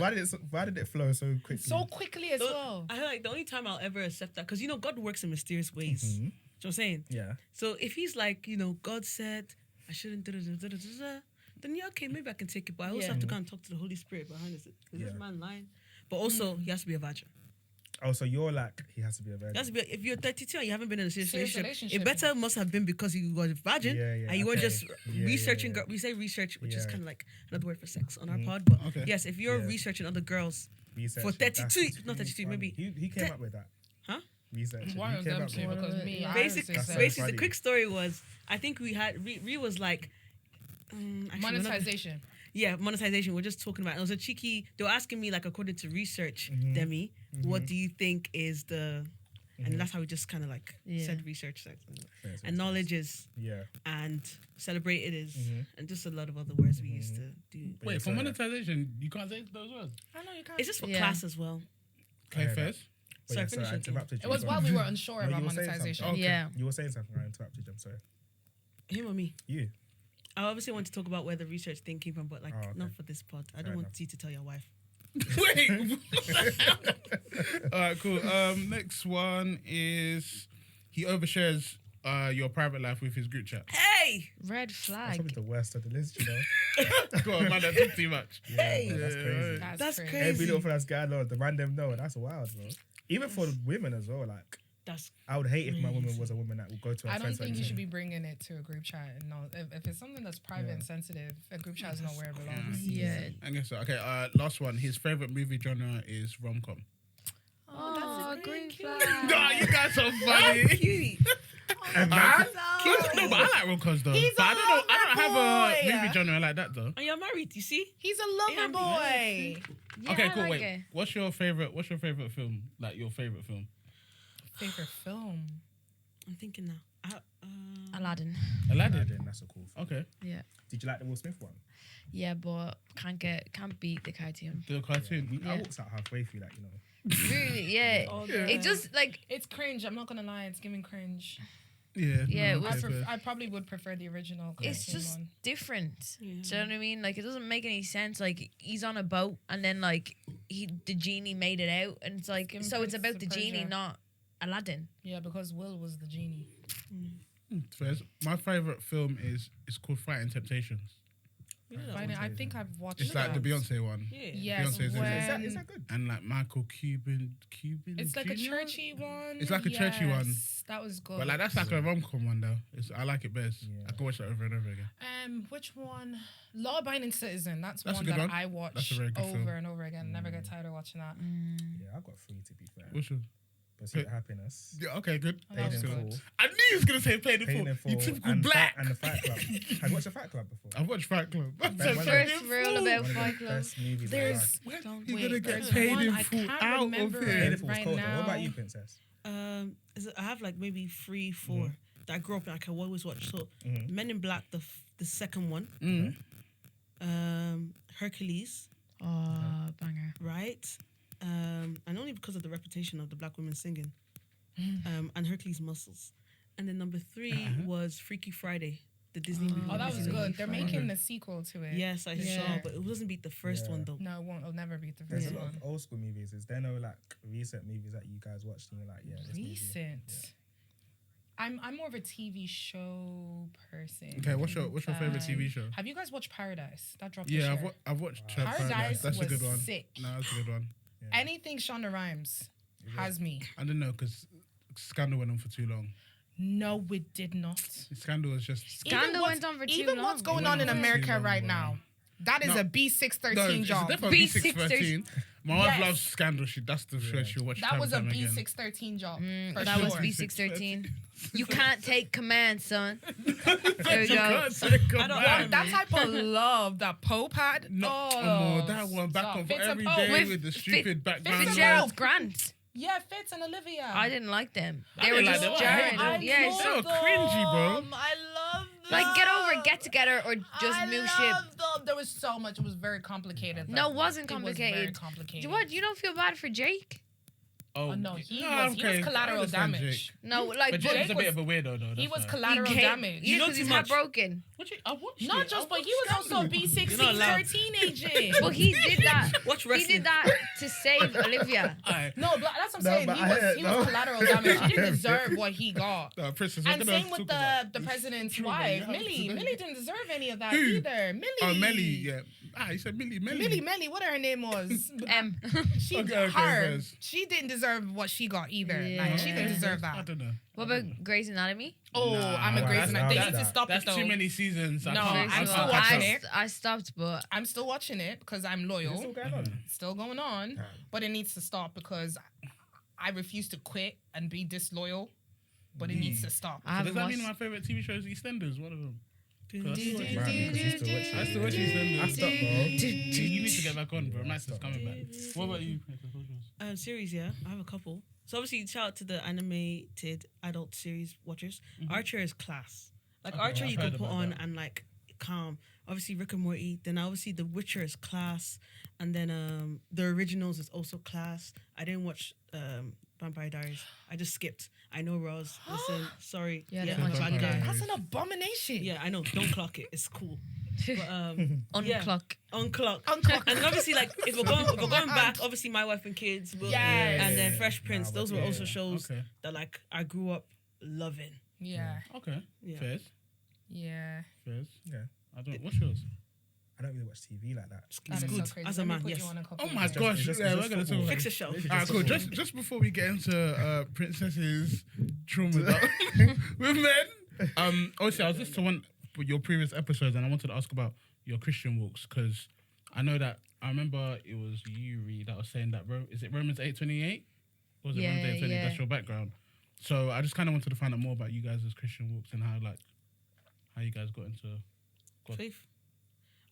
why did it flow so quickly? So quickly as well. I feel like the only time I'll ever accept that, because you know God works in mysterious ways. Mhm. Do you know what I'm saying? Yeah. So if he's like, you know, God said I shouldn't then yeah, okay, maybe I can take it. But I also have to go and talk to the Holy Spirit behind this. Is this Yeah. man lying? But also he has to be a virgin. Oh, so you're like, he has to be a virgin. He has to be, if you're 32 and you haven't been in a serious Serious relationship, relationship. it better must have been because you were a virgin Yeah, and you weren't okay. just Yeah, researching. yeah, yeah. We say research, which is Yeah. kind of like another word for sex on our pod. But Okay. yes, if you're Yeah. researching other girls, Research. for 32, That's not 32, funny. maybe. He came up with that. Huh? Research. Why He was came them up two? with that. Because me, I Basically, was so basically funny. the quick story was, I think we had Ree was like, actually, we're not- monetization. Yeah, monetization. We're just talking about it. It was a cheeky. They were asking me like, according to research, Mm-hmm. Demi, what do you think is the? And that's how we just kind of like Yeah. said research, sex, Yes, and knowledge is, Yeah. and celebrated is, Mm-hmm. and just a lot of other words we used to do. Wait, for monetization, you can't say those words. I know you can't. It's just for Yeah. class as well. Okay, Yeah, first. But Sorry, yeah, finish I it. interrupted you. It was Sorry. while we were unsure No, about you were saying monetization. something. Okay. yeah. You were saying something. I interrupted you. I'm sorry. Him or me? You. I obviously want to talk about where the research thing came from, but like Oh, okay. not for this pod. I Fair don't want enough. you to tell your wife. Wait. All right, cool. Next one is he overshares your private life with his group chat. Hey! Red That's flag. probably the worst of the list, you know. Go on, man, that took too much. Hey! Bro, that's crazy. That's Every crazy. little thing that's going on, the random no, that's wild, bro. Even for the women as well, like That's I would hate if my woman was a woman that would go to her I don't friends. think and you say, should be bringing it to a group chat. And no, if it's something that's private and sensitive, a group chat is not where it belongs. Yeah. I guess so. Okay, last one. His favorite movie genre is rom-com. Oh, green No, flag. you guys are funny. cute. And man, No, but I like rom-coms though. He's But a I don't have a lover movie boy. genre like that though. And you're married, you see? He's a lover Yeah, boy. Yeah, Okay, I cool. like Wait, it. what's your favorite film? Like your favorite film? Favorite film? I'm thinking now. Aladdin. Aladdin. that's a cool film. Okay. Yeah. Did you like the Will Smith one? Yeah, but can't beat the cartoon. The cartoon. I Yeah. walked out halfway through, like, you know. Really, yeah. It just like It's cringe. I'm not gonna lie. It's giving cringe. Yeah. Yeah, no, it was- okay, fair. I probably would prefer the original. it's cartoon just one. different. Yeah. Do you know what I mean? Like it doesn't make any sense. Like he's on a boat and then like the genie made it out and it's like Give him so it's Prince about of the genie, Persia. not Aladdin. Yeah, because Will was the genie. Fair. My favorite film is called Fighting Temptations. I think I've watched. It's like the Beyonce one. Yeah. Yes, Beyonce's in it. when Is that good? And like Michael Cuban. it's like a Jr.? churchy one. It's like a churchy one. Yes, that was good. But like that's like a rom-com one though. I like it best. Yeah. I can watch that over and over again. Which one? Law Abiding Citizen. That's That's a one good that one. I That's watch a very good film. over and over again. Never get tired of watching that. Yeah, I've got 3 to be fair. What's your? Pursuit of Happiness. Yeah, okay, good. Oh, that Paid was in good. Full. I knew he was gonna say Paid in Paid Full. in Full. You typical and black. And the Fight Club. Have you watched the Fight Club before? I've watched Fight Club. One First of rule One about of the Fight Club. best movies There's You're wait, gonna get there's paid one in I full can't out of remember it. Paid in it Full was right cold. Though. now. What about you, Princess? I have like maybe 3, 4 that I grew up in. I can always watch. So Men in Black, the second one. Hercules, Oh, banger. right? And only because of the reputation of the black women singing. And Hercules Muscles. And then number 3 was Freaky Friday, the Disney movie. Oh, that was Disney good. movie. They're making the sequel to it. Yes, I Yeah. saw, but it doesn't beat the first Yeah. one though. No, it won't. It'll never beat the There's first a lot one. of old school movies. Is there no like recent movies that you guys watched and you're like, yeah, this movie- Recent. I'm more of a TV show person. Okay, what's your favorite TV show? Have you guys watched Paradise? That dropped Yeah, this year. I've watched Paradise That's a was good one. sick. No, that's a good one. Anything Shonda Rhimes has me. I don't know because Scandal went on for too long. No, we did not. Scandal was just Scandal went on for too Even long. what's going It on went in on for too America long, right bro. now, that is No. a B613 no, it's job. definitely B613. B613. My wife Yes. loves Scandal. That's the show she'll watch. That time was a and time again. B613 job. For That was sure. B613. You can't take command, son. There we You go. can't say come don't back. know. That type of love that Pope had. No, that one back stop. on Fitz and every Pope. day With with the Fit- stupid background. Fitzgerald's Grant. Yeah, Fitz and Olivia. I didn't like them. I They were didn't like just them. I jarring. hated them. Yes. They were cringy, bro. I love them. Like get over it, get together, or just I move love ship. them. There was so much. It was very complicated. No, it wasn't It was very complicated. complicated. What? You don't feel bad for Jake? Oh, no, he No, was okay, I collateral understand damage. Jake. No, like But but Jake's a Jake bit of a weirdo though. He that's was why. collateral he damage. Yeah, know because too he's much. heartbroken. I watched Not it. just, I but he watched was also Scandal. B16. You're not allowed. 13 aging. Well, he did that. Watch He wrestling. did that to save Olivia. Alright. No, but that's what I'm No, saying. but He I was heard- no. collateral damage. He didn't deserve what he got. No, Princess, we're And gonna same with talk about- the president's True, wife, man. Millie. Millie didn't deserve any of that Who? either. Millie. Oh, Melly, yeah. He said Millie. Millie, what her name was? She, Okay, her, yes. she didn't deserve what she got either. Yeah. Like, she didn't deserve I that. don't know. What about Grey's Anatomy? Oh, Nah, I'm a wow, Grey's that's- Anatomy. They that's need to that. stop That's it though. too many seasons. I No, can't- I'm I still can't watching catch up. it. I stopped, but I'm still watching it because I'm Is it loyal. still going on? Still going on, but it needs to stop because I refuse to quit and be disloyal. But it needs to stop. I So haven't does that watched. mean my favorite TV show is EastEnders? One of them. Man, because you still watch it. I still watch EastEnders. I stopped, bro. You need to get back on, bro. Max is coming back. What about you? Princess? What's yours? Series, yeah. I have a couple. So obviously, shout out to the animated adult series watchers. Archer is class. Like Archer, I've you can heard put about on that. and like calm. Obviously, Rick and Morty. Then obviously, The Witcher is class. And then the originals is also class. I didn't watch Vampire Diaries. I just skipped. I know, Rose. Listen, sorry. Yeah, Yeah, don't clock watch it. it. That's an abomination. Yeah, I know. Don't clock it. It's cool. But Unclock. Unclock. Unclock. And obviously, like if we're going back, obviously My Wife and Kids, and then Fresh Prince. Those were also shows that like I grew up loving. Yeah. Okay. Yeah. Fairs. Yeah. Fairs. Yeah. I don't. What's yours? I don't really watch TV like that. It's That is good so crazy. as a Let me man. put Yes. you on a couple Oh my of things. gosh! It's Yeah, just we're gonna football. talk. Fix a show. Alright, cool. Just before we get into Princess's trauma with men, obviously I was listening to one of your previous episodes, and I wanted to ask about your Christian walks because I know that I remember it was you, Reed, that was saying that is it Romans 8:28? Or was it Romans 8:28? Yeah. That's your background. So I just kind of wanted to find out more about you guys' Christian walks and how you guys got into God. Faith.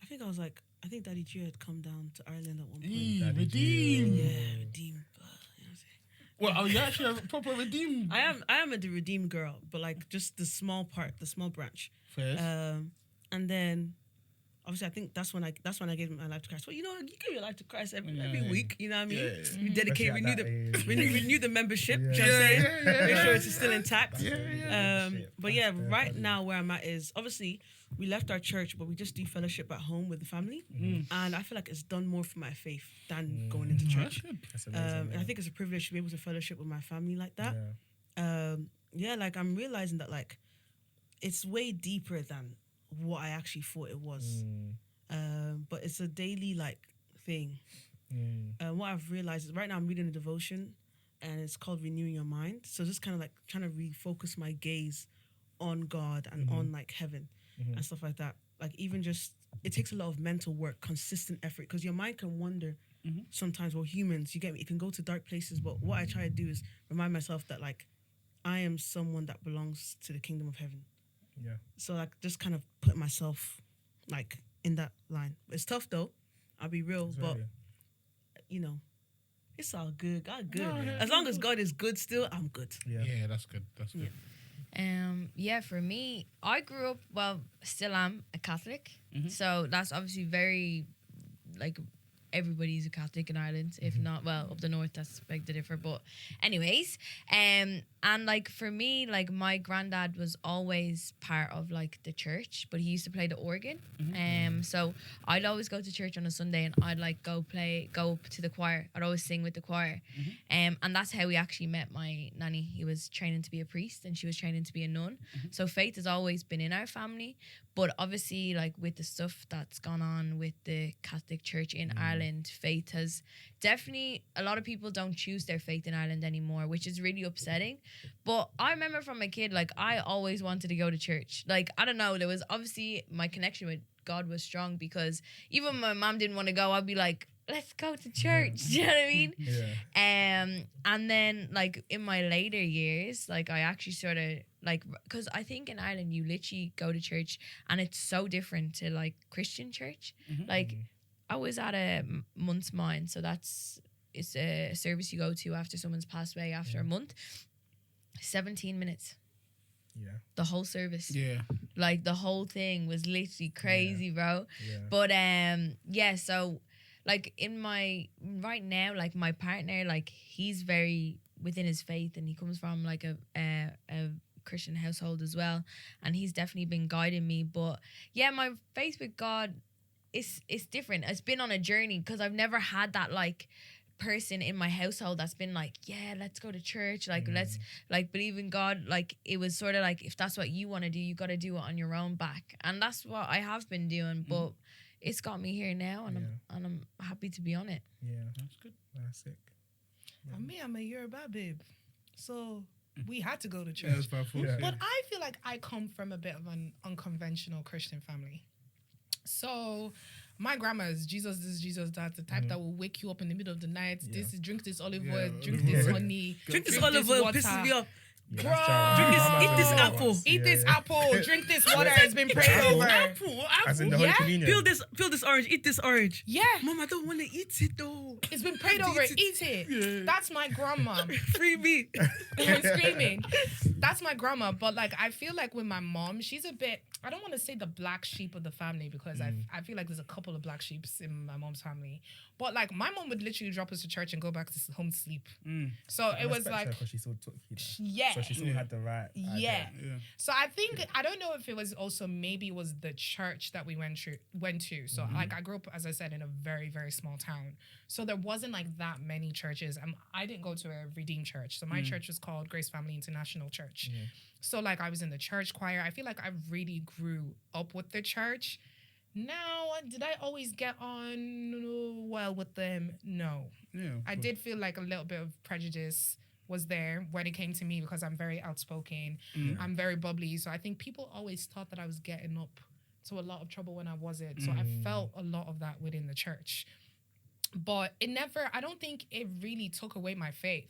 I think Daddy G had come down to Ireland at one point. Redeem. Yeah, redeemed. You know what I'm saying? Well, are you actually a proper redeem? I am a redeemed girl, but like just the small part, the small branch. Fairs. And then obviously I think that's when I gave my life to Christ. Well, you know, you give your life to Christ every week, you know what I mean? Yeah. You dedicate, Especially at that age. renew the membership, Yeah. you know what I'm saying? Yeah. Make sure it's still intact. Yeah. But yeah, right now where I'm at is obviously we left our church, but we just do fellowship at home with the family. And I feel like it's done more for my faith than going into church. That's amazing. And I think it's a privilege to be able to fellowship with my family like that. Yeah. Like I'm realizing that like it's way deeper than what I actually thought it was. But it's a daily like thing. What I've realized is right now I'm reading a devotion and it's called Renewing Your Mind. So just kind of like trying to refocus my gaze on God and on like heaven and stuff like that. Like even just, it takes a lot of mental work, consistent effort, because your mind can wander sometimes. We're humans, you get me? It can go to dark places, but what I try to do is remind myself that like I am someone that belongs to the kingdom of heaven. Yeah. So like just kind of put myself like in that line. It's tough though, I'll be real, but you know, it's all good. God good. As long as God is good still, I'm good. Yeah, that's good. That's good. Yeah, for me, I grew up, well, still am a Catholic. So that's obviously very, like, everybody's a Catholic in Ireland. If not, well, up the north, that's big to differ. But anyways, and like for me, like my granddad was always part of like the church, but he used to play the organ. So I'd always go to church on a Sunday and I'd like go up to the choir. I'd always sing with the choir. And that's how we actually met my nanny. He was training to be a priest and she was training to be a nun. So faith has always been in our family. But obviously, like with the stuff that's gone on with the Catholic Church in Ireland, faith has definitely, a lot of people don't choose their faith in Ireland anymore, which is really upsetting. But I remember from a kid, like I always wanted to go to church. Like, I don't know, there was obviously my connection with God was strong because even when my mom didn't want to go, I'd be like, let's go to church. Do you know what I mean? And then like in my later years, like I actually sort of like, because I think in Ireland you literally go to church and it's so different to like Christian church. Like I was at a month's mind, so it's a service you go to after someone's passed away after a month. 17 minutes. Yeah. The whole service. Yeah. Like the whole thing was literally crazy, bro. Yeah. But yeah, so like in my right now, like my partner, like he's very within his faith and he comes from like a Christian household as well, and he's definitely been guiding me. But yeah, my faith with God is different. It's been on a journey because I've never had that like person in my household that's been like, yeah, let's go to church, like let's like believe in God. Like it was sort of like, if that's what you want to do, you got to do it on your own back, and that's what I have been doing. But it's got me here now, and I'm happy to be on it. Yeah, That's good. that's sick. Me, I'm a Yoruba babe, so we had to go to church. Yeah, that's by force. Yeah. But I feel like I come from a bit of an unconventional Christian family. So my grandma is Jesus this, Jesus that, the type that will wake you up in the middle of the night. Drink this olive oil, drink this honey, Drink this olive oil, water. pisses me off. Yeah, Bro. that's Jara. Drink this, Mama's eat this doing that apple. once. Eat this Yeah. apple, drink this water. It's been prayed Apple. over. Apple. As in the Holy Yeah? Communion. Peel this orange. Eat this orange. Yeah, Mom, I don't want to eat it though. it's been prayed over. Eat it. That's my grandma. Free me. I'm screaming. That's my grandma. But like, I feel like with my mom, she's a bit, I don't want to say the black sheep of the family because I feel like there's a couple of black sheeps in my mom's family. But like, my mom would literally drop us to church and go back to home to sleep. So it was like, because she still took you there. yeah. So she still had the right. Yeah. idea. So I think I don't know if it was also maybe it was the church that we went to. So like I grew up, as I said, in a very, very small town. So there wasn't like that many churches. I didn't go to a redeemed church. So my church was called Grace Family International Church. So like I was in the church choir. I feel like I really grew up with the church. Now, did I always get on well with them? No. Yeah. I did feel like a little bit of prejudice was there when it came to me because I'm very outspoken. I'm very bubbly. So I think people always thought that I was getting up to a lot of trouble when I wasn't. So I felt a lot of that within the church. But I don't think it really took away my faith.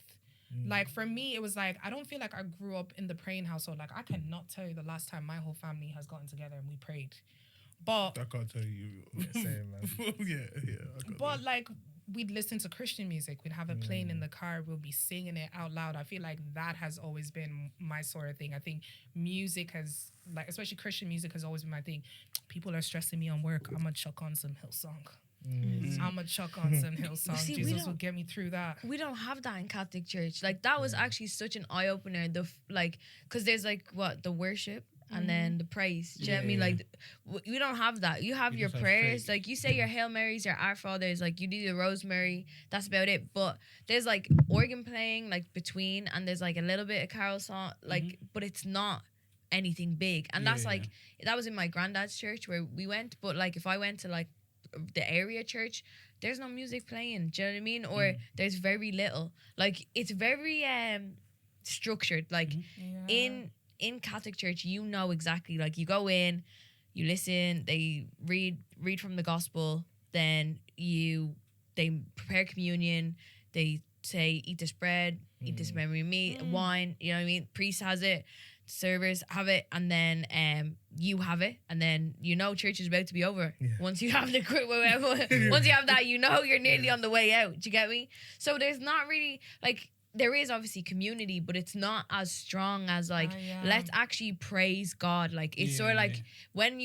Like for me, it was like, I don't feel like I grew up in the praying household. Like I cannot tell you the last time my whole family has gotten together and we prayed. But I can't tell you. Same, man. yeah. But like we'd listen to Christian music, we'd have it playing in the car, we'll be singing it out loud. I feel like that has always been my sort of thing. I think music has, like, especially Christian music has always been my thing. People are stressing me on work, I'm gonna chuck on some Hillsong. I'm gonna chuck on some Hillsong. See, we Jesus don't- will get me through that. We don't have that in Catholic Church. Like that was actually such an eye opener. Because there's like the worship and then the praise. Do you know what I mean? Like you don't have that. You have You your just have prayers. faith. Like you say your Hail Marys, your Our Fathers. Like you do the Rosemary. That's about it. But there's like organ playing like between, and there's like a little bit of carol song. Like, but it's not anything big. And that's like that was in my granddad's church where we went. But like if I went to like the area church, there's no music playing. Do you know what I mean? Or there's very little. Like it's very structured. Like in Catholic Church, you know exactly. Like you go in, you listen, they read from the gospel, then they prepare communion, they say eat this bread, eat this memory of me, wine. You know what I mean? Priest has it. Servers have it, and then you have it, and then you know church is about to be over. Once you have once you have that, you know you're nearly on the way out. Do you get me? So there's not really like there is obviously community, but it's not as strong as like let's actually praise God. Like it's sort of like when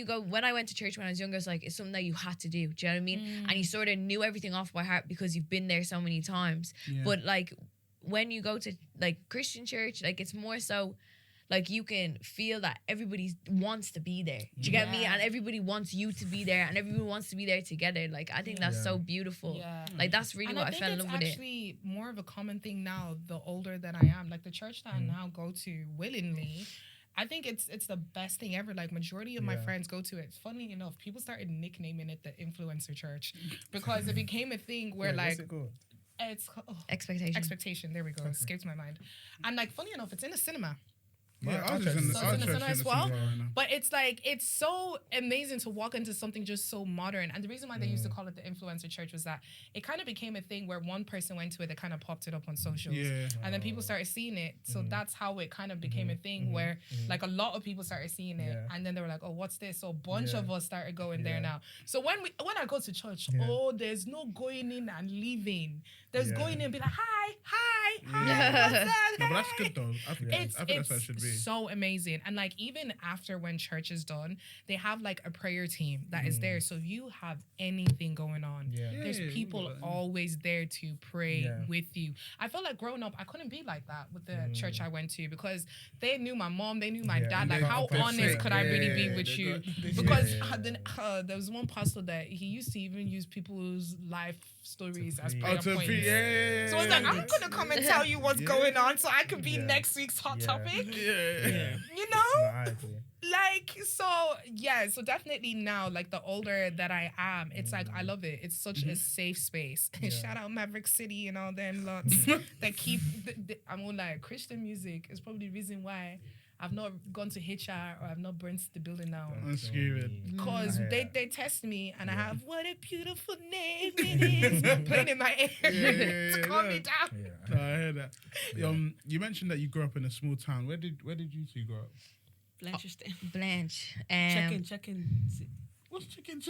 I went to church when I was younger, it's like it's something that you had to do. Do you know what I mean? And you sort of knew everything off by heart because you've been there so many times. But like when you go to like Christian church, like it's more so. Like you can feel that everybody wants to be there. Do you get me? And everybody wants you to be there, and everyone wants to be there together. Like I think that's so beautiful. Yeah. Like that's really what I fell in love with it's it. actually more of a common thing now, the older that I am. Like the church that I now go to willingly, I think it's the best thing ever. Like majority of my friends go to it. Funny enough, people started nicknaming it the influencer church because it became a thing where What's like it called? it's Expectation. There we go. Escaped my mind. And like funny enough, it's in a cinema. Yeah, I'll I was check just in this the out. So it's in a cinema as well. right now. But it's like, it's so amazing to walk into something just so modern. And the reason why they used to call it the influencer church was that it kind of became a thing where one person went to it, they kind of popped it up on socials. Yeah. And then people started seeing it. So that's how it kind of became a thing where like a lot of people started seeing it. And then they were like, oh, what's this? So a bunch of us started going there now. So when I go to church, there's no going in and leaving. There's going in and be like, hi, what's up? No, but that's good though. I think that's how it should be. So amazing. And like even after when church is done, they have like a prayer team that is there. So if you have anything going on, there's people always there to pray with you. I felt like growing up, I couldn't be like that with the church I went to because they knew my mom, they knew my dad. Like how honest could I really be with you? Because there was one pastor that he used to even use people's life stories as prayer points. So I was like, I'm gonna come and tell you what's going on so I could be next week's hot topic. You know? No, I agree. Like, so definitely now, like the older that I am, it's like, I love it. It's such a safe space. Shout out Maverick City and all them lots that keep, I'm all like, Christian music is probably the reason why I've not gone to HR, or I've not burnt the building down. I'm screaming. Because they test me, and I have what a beautiful name it is playing in my ear to calm me down. Yeah. No, I heard that. You mentioned that you grew up in a small town. Where did you two grow up? Blanche. Check in. What's chicken?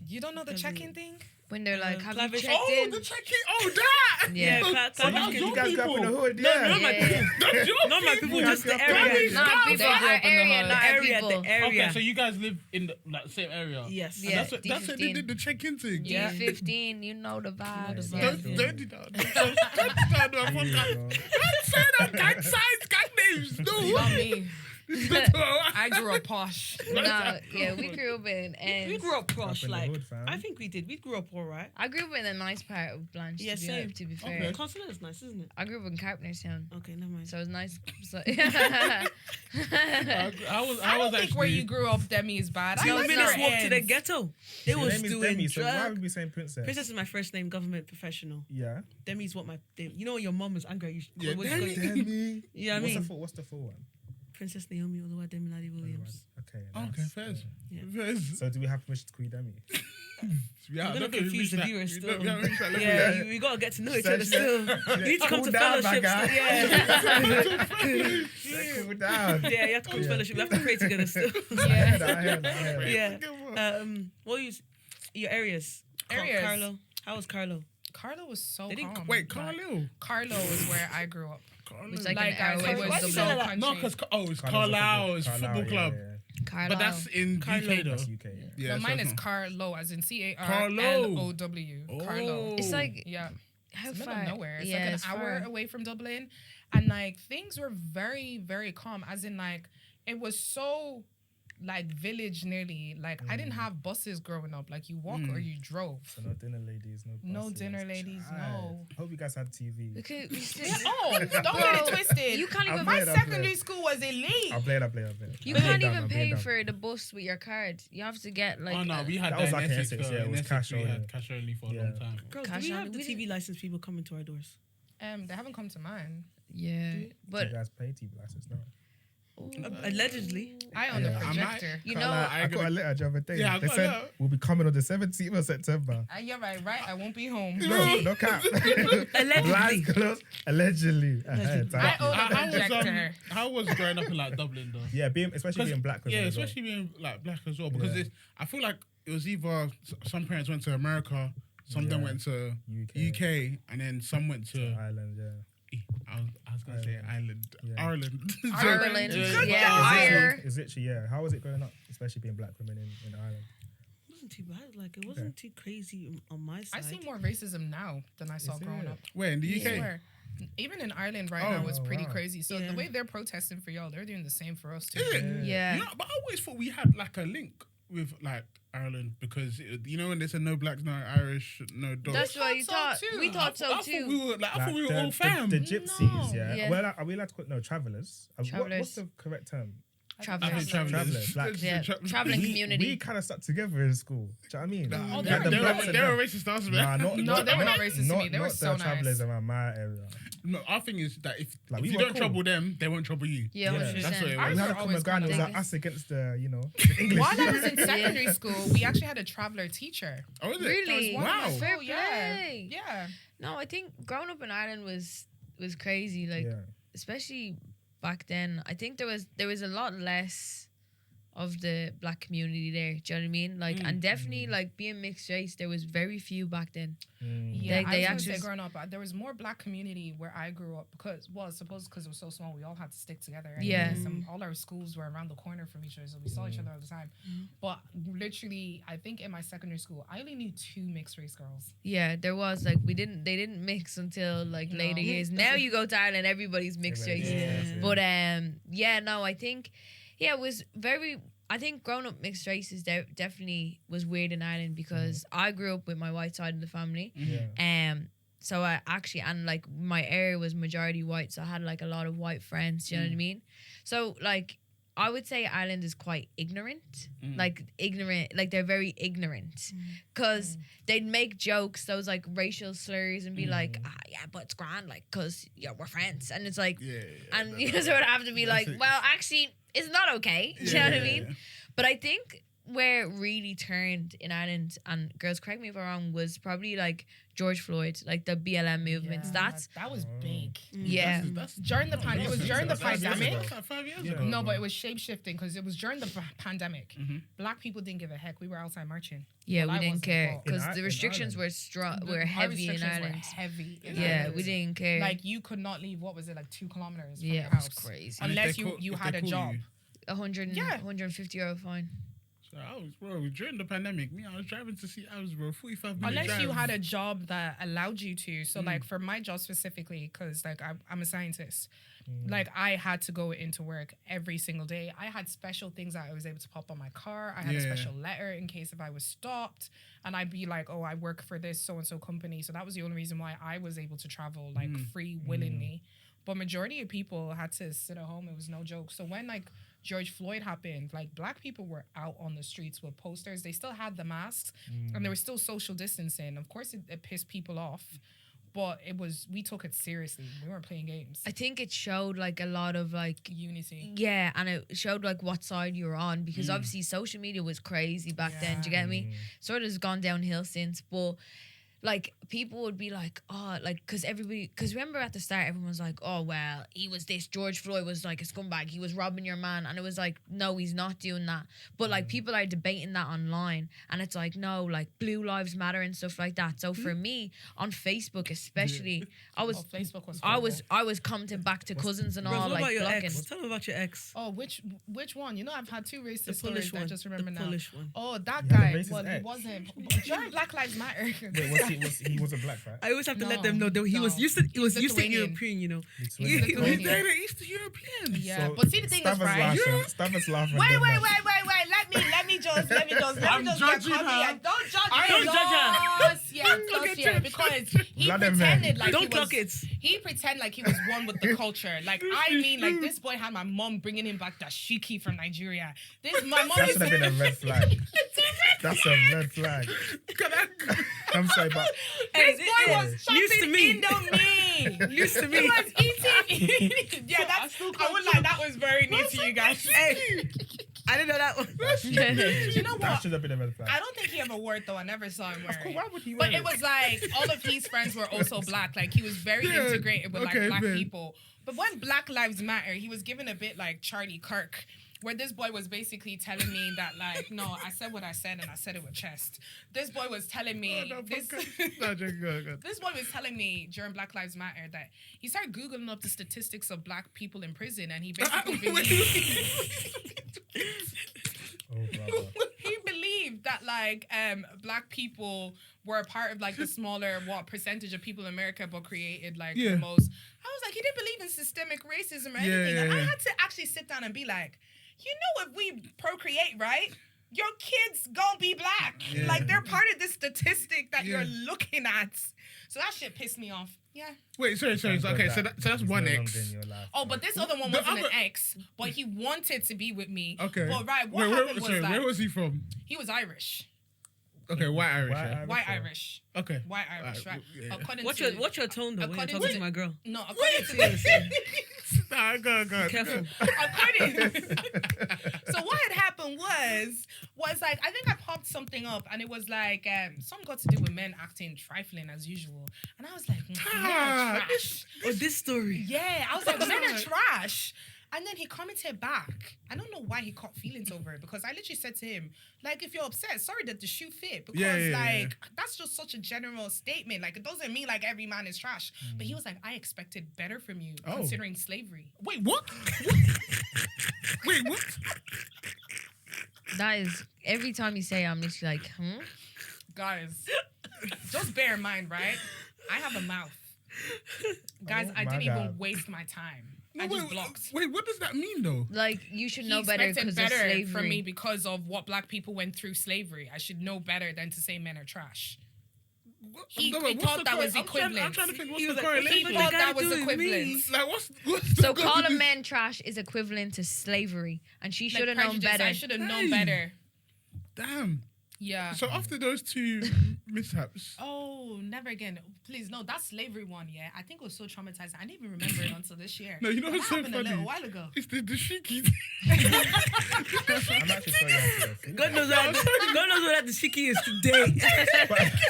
You don't know the check-in thing? When they're like, have you Clavish- checked in? the check-in. Oh, that. Yeah. So you guys grew up in the hood, yeah. Not my people. Not my people, just the area. Not people, our area, not our Area, people. the area. Okay, so you guys live in the same area. Yes. Yeah. That's what they did the check-in thing. Yeah. D15, you know the vibes. Yeah. Yeah. Don't do that. Don't do that. Gang signs, gang names. No. Not me. I grew up posh. No, yeah, we grew up in, and We grew up posh, in the like hood, fam. I think we did. We grew up all right. I grew up in a nice part of Blanche. Yeah, same. To be fair, Okay. Consulate is nice, isn't it? I grew up in Carpenterstown, Okay, never mind. so it was nice. So, I was I don't think actually where you grew up, Demi, is bad. I 2 like minutes your walk to the ends. ghetto. They Your was name is doing Demi, so why drug. would we saying princess? Princess is my first name, government professional. Yeah. Demi's what my name. You know when your mum is angry, you Yeah, what you Demi. call it? Demi. You know what I mean? What's the full one? Princess Naomi Oluwa Demi Ladi Williams. Okay. Okay, nice. fairs. Yeah. Fairs. So do we have permission to call you Demi? Yeah, We're gonna confuse the viewers still. Yeah, Yeah, we gotta get to know each other still. You need to come to Cool down, my fellowship. guy. Yeah. Cool down. Yeah, you have to come to fellowship. We have to pray together still. I hear that. Yeah. What you your areas? Areas. Carlo. How was Carlo? Carlo was so They didn't- calm. Wait, Like, Carlo. Carlo is where I grew up. it's like Like an hour I away said, from was you the say Dublin. that? country. No, because it's Carlisle's a Carlisle, it's Carlisle, football club. Yeah. Carlisle. But that's in Carlo. UK though. That's UK, yeah. Yeah, No, so mine it's is not- Carlo, as in Carlo. Carlow. Carlo. It's like Yeah. how It's middle far? of nowhere. It's yeah, like an it's hour far. away from Dublin. And like things were very, very calm. As in like it was so like village nearly. Like I didn't have buses growing up. Like you walk or you drove. So no dinner ladies, no No buses. dinner ladies, no. Hope you guys had TV. We could, we still, Oh, don't get it twisted. you can't even. I've My played. secondary school was elite. I'll play it. You can't even pay for the bus with your card. You have to get like. Oh no, we had That that was in like in Essex. Essex, though. yeah, it In was Essex, cash we only. had cash only for a Yeah. long time. Girls, Cash do we on- have the we TV licensed people coming to our doors? They haven't come to mine. Yeah, You but guys pay TV license now. Allegedly. I own the Yeah. projector. you Can't know, lie, I got a letter the other day. Yeah, I They got a said letter. we'll be coming on the 17th of September. You're right. I won't be home. No cap. Allegedly. Lies closed. Allegedly. I own a How was projector. how was growing up in like Dublin though? Yeah, especially being black. Yeah, as well. especially being like black as well. Because Yeah. I feel like it was either some parents went to America, some of them Yeah. went to UK. UK, and then some went to. Ireland, yeah. I was gonna say Ireland, Yeah. Ireland. Ireland. Good Yeah, job. Ire. Is it? Yeah. How was it growing up, especially being black women in Ireland? It wasn't too bad. Like it wasn't too crazy on my side. I see more racism now than I saw Is growing it? up. Where in the I UK? swear. Even in Ireland right Oh. now, it's pretty wow. crazy. So Yeah. the way they're protesting for y'all, they're doing the same for us too. Is it? Yeah. You know, but I always thought we had like a link with like Ireland because you know when they said no blacks, no Irish, no dogs. That's what you thought thought. so too. We thought I so thought too. we were like, I thought we were the, all fam. The gypsies, No. yeah. Yeah. Well, are we allowed to call travellers? Travellers. What's the correct term? I Travelers. think travellers. Travellers, like- Yeah, travelling community. We kind of stuck together in school. Do you know what I mean? Oh, Like the blacks and they were them. racist to us, man. Nah, No, they were not racist to me. They were not so the travellers nice. around my area. No, our thing is that if We you were don't cool. trouble them, they won't trouble you. Yeah, Yeah. 100%. That's what it Ours was. We had were a common always ground. It was kinda like us against the, the English. While I was in secondary school, we actually had a traveler teacher. Oh, is it? Really? One Wow. of my Fair school, yeah. play. Yeah. No, I think growing up in Ireland was crazy. Like Yeah. especially back then. I think there was a lot less of the black community there. Do you know what I mean? Like, and definitely like being mixed race, there was very few back then. Yeah, They I was actually- gonna say growing up, there was more black community where I grew up because it was so small, we all had to stick together. And Yeah. all our schools were around the corner from each other, so we saw each other all the time. But literally, I think in my secondary school, I only knew 2 mixed race girls. Yeah, there was like they didn't mix until like No. later years. Now you go to Ireland, everybody's mixed race. Yeah. But no, I think it was very. I think growing up mixed races definitely was weird in Ireland because I grew up with my white side of the family. Yeah. So I actually and like my area was majority white, so I had like a lot of white friends. Do you know what I mean? So like I would say Ireland is quite ignorant. Like they're very ignorant. Because they'd make jokes, those like racial slurs, and be like, yeah, but it's grand, like, because we're friends. And it's like, and you sort of have to be like, well, actually, it's not okay. Do you know what I mean? But I think where it really turned in Ireland, and girls, correct me if I'm wrong, was probably like George Floyd, like the BLM movements. That was big. Yeah. That's During the pandemic. It was during the pandemic. Like 5 years ago. No, but it was shape shifting because it was during the pandemic. Black people didn't give a heck. We were outside marching. Yeah, Well, we I didn't wasn't care involved. because In the restrictions were heavy in Ireland. Heavy. In Yeah, Ireland. we didn't care. Like you could not leave. What was it, like 2 kilometers from Yeah, your it was house? crazy. And if Unless they call- you if had they a call job. you- 150 euro fine. So during the pandemic, I was driving to see hours, bro. 45 minutes. Unless you drive. had a job that allowed you to. So like for my job specifically, because like I'm a scientist, like I had to go into work every single day. I had special things that I was able to pop on my car. I had a special letter in case if I was stopped, and I'd be like, oh, I work for this so-and-so company. So that was the only reason why I was able to travel like free willingly. But majority of people had to sit at home. It was no joke. So when like George Floyd happened, like black people were out on the streets with posters. They still had the masks and there was still social distancing. Of course, it pissed people off, but we took it seriously. We weren't playing games. I think it showed like a lot of like Unity. Yeah, and it showed like what side you're on, because obviously social media was crazy back then. Do you get me? Sort of has gone downhill since, but like people would be like, oh, like, because remember at the start everyone was like, oh well, he was this, George Floyd was like a scumbag, he was robbing your man, and it was like, no, he's not doing that. But like people are debating that online, and it's like, no, like Blue Lives Matter and stuff like that. So for me on Facebook especially, Facebook was I was commenting back to cousins and all, What like about your blocking. ex? Tell me about your ex. Oh, which one? You know, I've had 2 racist The stories Polish that I one. just remember The now. Polish one. Oh, that You had a guy. racist Well, he ex? wasn't. During Black Lives Matter. Wait, he wasn't black, right? I always have to let No, them know that he was no. used to Eastern Lithuanian. European, you know. Lithuanian. He- Lithuanian. he- They're Eastern Europeans. Yeah, but see the thing is, Staff right? is laughing. Wait. Let me just I'm get judging coffee her. and don't judge Don't me. judge her. Yeah, because he Blood and pretended like Don't he was. clock it. He pretended like he was one with the culture. Like I mean, like this boy had my mom bringing him back dashiki from Nigeria. My mom That used should have been a red flag. That's a red flag. I'm sorry, but This boy was Used to shopping me. Indomie. Used to me. He was eating. Yeah, I would like that was very new to you guys. Hey, I didn't know that one. You know that what? should have been a red flag. I don't think he ever wore it though. I never saw him wear it. Why would he But wear it was like all of his friends were also black. Like he was very integrated with like black people. But when Black Lives Matter, he was given a bit like Charlie Kirk, where this boy was basically telling me that like, no, I said what I said and I said it with chest. This boy was telling me this boy was telling me during Black Lives Matter that he started Googling up the statistics of black people in prison, and he basically believed Oh, brother. he believed that like black people were a part of like the smaller percentage of people in America, but created like the most. I was like, he didn't believe in systemic racism or anything. And I had to actually sit down and be like, you know, if we procreate, right? Your kids gonna be black. Like they're part of this statistic that you're looking at. So that shit pissed me off. Yeah. Wait, sorry. Okay, so that's He's one no ex. longer in your life, Oh, man. but this other one The wasn't other- an ex, but he wanted to be with me. Okay. But right, what Wait, happened was like where was he from? he was Irish. Okay, white Irish. White yeah? Irish. White or- Irish. Okay. White Irish, right? Yeah. According What's to your tone though when you're according talking to- to my girl? No, according to Nah, go. Careful. according. So what had happened was like I think I popped something up and it was like something got to do with men acting trifling as usual, and I was like, men are trash. Oh, this story. Yeah, I was like, men are trash. And then he commented back. I don't know why he caught feelings over it, because I literally said to him, like, if you're upset, sorry that the shoe fit. Because, that's just such a general statement. Like, it doesn't mean, like, every man is trash. But he was like, I expected better from you, considering slavery. Wait, what? Wait, what? That is, every time you say it, I'm literally like, Guys, just bear in mind, right? I have a mouth. Guys, I my didn't God. even waste my time. I just blocked. Wait, what does that mean though? Like, you should He know better expected because of better slavery. from me because of what black people went through slavery. I should know better than to say men are trash. He thought that was equivalent. I'm trying to think what's He the was like, correlation. He thought that was doing equivalent. Like what's So the calling men trash is equivalent to slavery, and she should have known better. I should have known better. Damn. Yeah. So after those two mishaps, Oh, never again. Please, no, that slavery one, yeah. I think it was so traumatizing. I didn't even remember it until this year. no, you know That what's so happened a funny? little while ago. It's the shiki. I'm actually sorry. God knows what the shiki is today.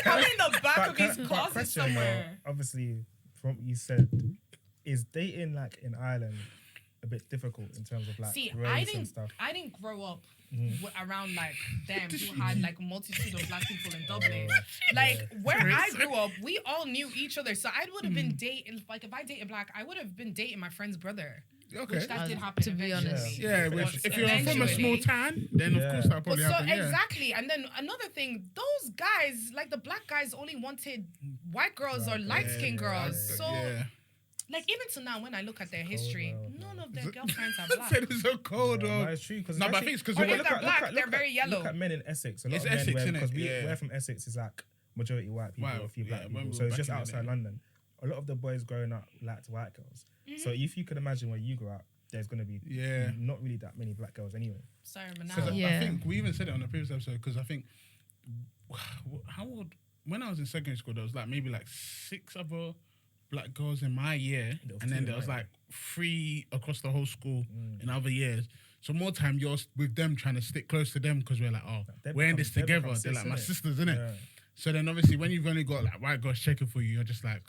I'm in the back of his But closet question, somewhere. obviously, from what you said, is dating like in Ireland a bit difficult in terms of like See, race and stuff? I didn't grow up around like them who had like a multitude of black people in Dublin. Like where I grew up, we all knew each other. So I would have been dating, like if I dated black, I would have been dating my friend's brother. Okay. Which that did happen. To be eventually. honest. Yeah, which if you're from a small Eventually. town, then of course that But probably so happen. Yeah. exactly, and then another thing, those guys, like the black guys, only wanted white girls or light skinned girls. So, like even to now, when I look at their history, none of their girlfriends are black. Said it's so cold, Yeah, though. no, it's true. No, but I think it's because Or if they're black, they're very yellow. Look at men in Essex. A lot It's of men, Essex, innit? because Yeah. we're from Essex, is like majority white people, Wow. a few black Yeah, people. when we So were it's just back in the outside day. London. A lot of the boys growing up liked white girls. So if you could imagine where you grew up, there's going to be not really that many black girls anyway. Sorry, but Because now. Yeah. I think we even said it on the previous episode. Because I think how old when I was in secondary school, there was like maybe like 6 other black girls in my year, There was and then 2 there in was mine. like 3 across the whole school in other years. So more time you're with them trying to stick close to them because we're like, oh, They we're in become- this they together. become They're like my sis, innit? sisters, innit? Yeah. So then obviously when you've only got like white girls checking for you, you're just like,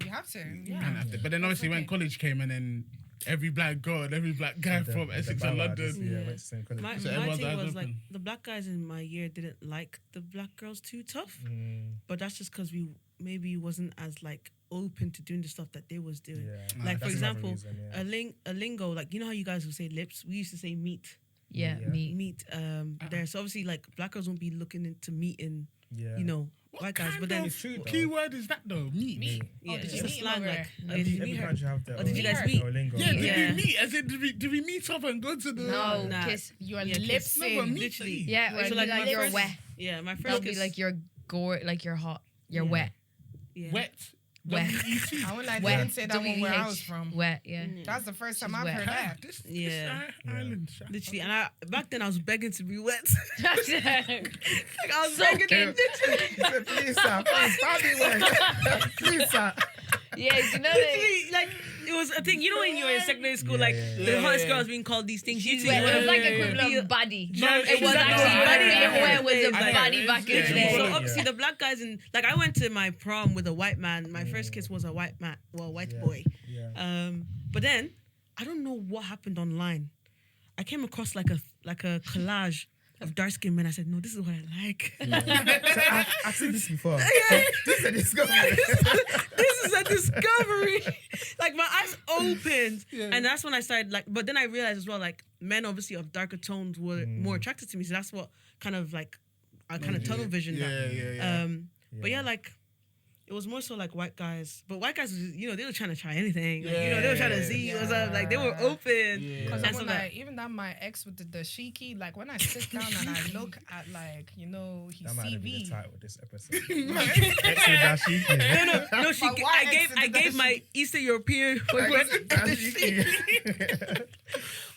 You have to. you Yeah. can't have to. But then obviously when okay. college came and then every black girl and every black guy The- from the Essex and ballad London. is- Yeah. went to same college. My So everyone's thing eyes was like open. the black guys in my year didn't like the black girls too tough, Mm, but that's just because we maybe wasn't as like open to doing the stuff that they was doing. yeah. Like for That's another example, reason, yeah. a lingo, like you know how you guys would say lips, we used to say meat. Yeah, Yeah. me. There. So obviously like black girls won't be looking into meat in Yeah. you know What white guys, kind but then of It's true, though. keyword is that though? Meat. Me. yeah, Oh, it's did just you a meet slang over like there? did you Every meet her? country have their Or did you own- guys meet? own lingo. Yeah, Yeah. did we meet? As in, did we meet up and go to the? No, Nah. kiss. Your Yeah, lips No, but in. meat. Literally. Yeah, So or like like my you're first- wet. Yeah, my That'll first be kiss. like you're gore, like you're hot. You're Yeah. wet. Yeah. Wet. Wet. W-E-T. I wouldn't Wet. didn't say that one where I was from. Wet, yeah. That's the first time She's I've wet. heard that. This Yeah. island. Literally, and back then I was begging to be wet. yeah. Like I was begging. Please, sir. Please, stop me wet. Please, sir. You know that. Literally, like it was a thing. You know when you were in secondary school, Yeah, like yeah, the yeah. hottest girls being called these things. She's You wet. two, It was like yeah. equivalent of body. No, It was exactly. actually Body, body. yeah. Where was a Like, body back in the day? So Yeah. obviously the black guys in like I went to my prom with a white man. My first kiss was a white man, white Yeah. boy. Yeah. But then I don't know what happened online. I came across like a collage of dark skinned men. I said, no, this is what I like. So I've seen this before. This is a discovery. This is a discovery. Like my eyes opened, and that's when I started like. But then I realized as well, like men obviously of darker tones were more attracted to me. So that's what kind of like I kind of tunnel vision that. Yeah. But yeah, like it was more so like white guys. But white guys, they were trying to try anything. Like, Yeah. they were trying to see what's up. Like they were open. Because And so that, even that my ex with the dashiki, like when I sit down and I look at like, his That might have been the CV. title of this episode. Dashiki. no, But why I gave my Eastern European boyfriend.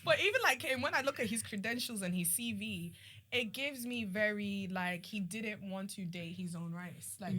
But even like when I look at his credentials and his CV, it gives me very like he didn't want to date his own race. Like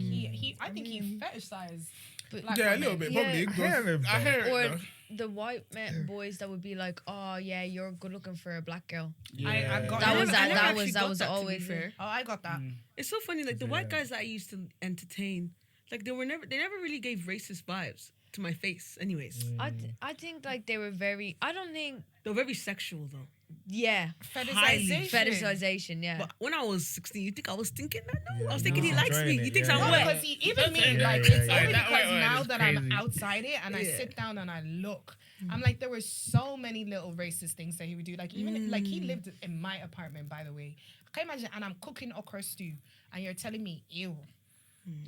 I think he fetishized. Black Yeah, a women. little bit. Yeah. Probably. It goes- I hear him, I hear it. Or though. the white men boys that would be like, oh yeah, you're good looking for a black girl. I got That was I never that actually was got was that, to be always fair. Oh, I got that. It's so funny, like the white guys that I used to entertain, like they never really gave racist vibes to my face. Anyways, I think like they were very. I don't think. they were very sexual though. Yeah, Fetishization. fetishization. Yeah. But when I was 16, you think I was thinking that? No, Yeah, I was you thinking he was likes me. enjoying He it, thinks yeah. I'm No, wet. because even me, Yeah, like, yeah, it's yeah. only That because white now is that crazy. I'm outside it and I Yeah. sit down and I look, I'm like, there were so many little racist things that he would do. Like, even, like, he lived in my apartment, by the way. Can you imagine? And I'm cooking okra stew, and you're telling me, ew.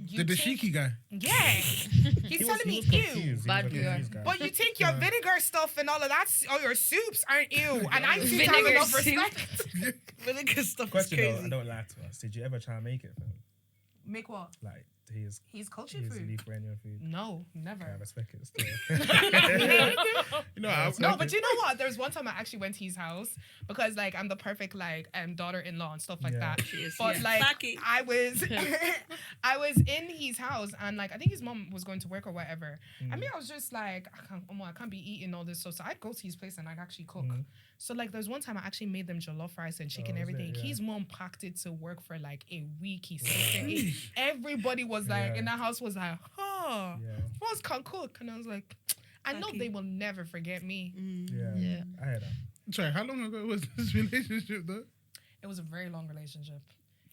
You The take- dashiki guy. Yeah. He's telling me, ew. Bad PR. But you take your vinegar stuff and all of that, or your soups aren't ew. And I seem to have Vinegar enough soup. respect. Vinegar stuff is Question though, I crazy. don't lie to us. Did you ever try and make it? Fam? Make what? Like He's cultured he's food. Lithuanian food. No, never. I respect it still. You know, No, but you know what? There was one time I actually went to his house because like I'm the perfect like daughter-in-law and stuff like Yeah. that. She is, But yeah. like Saki. I was I was in his house and like I think his mom was going to work or whatever. I mean I was just like I can't be eating all this stuff. So I'd go to his place and I'd actually cook. So like there's one time I actually made them jollof rice and chicken and everything. Yeah. His mom packed it to work for like a week. He sat there. Everybody was like in that house was like, oh, Ross can't cook. And I was like, I know they will never forget me. Yeah. I heard that. Sorry, how long ago was this relationship though? It was a very long relationship.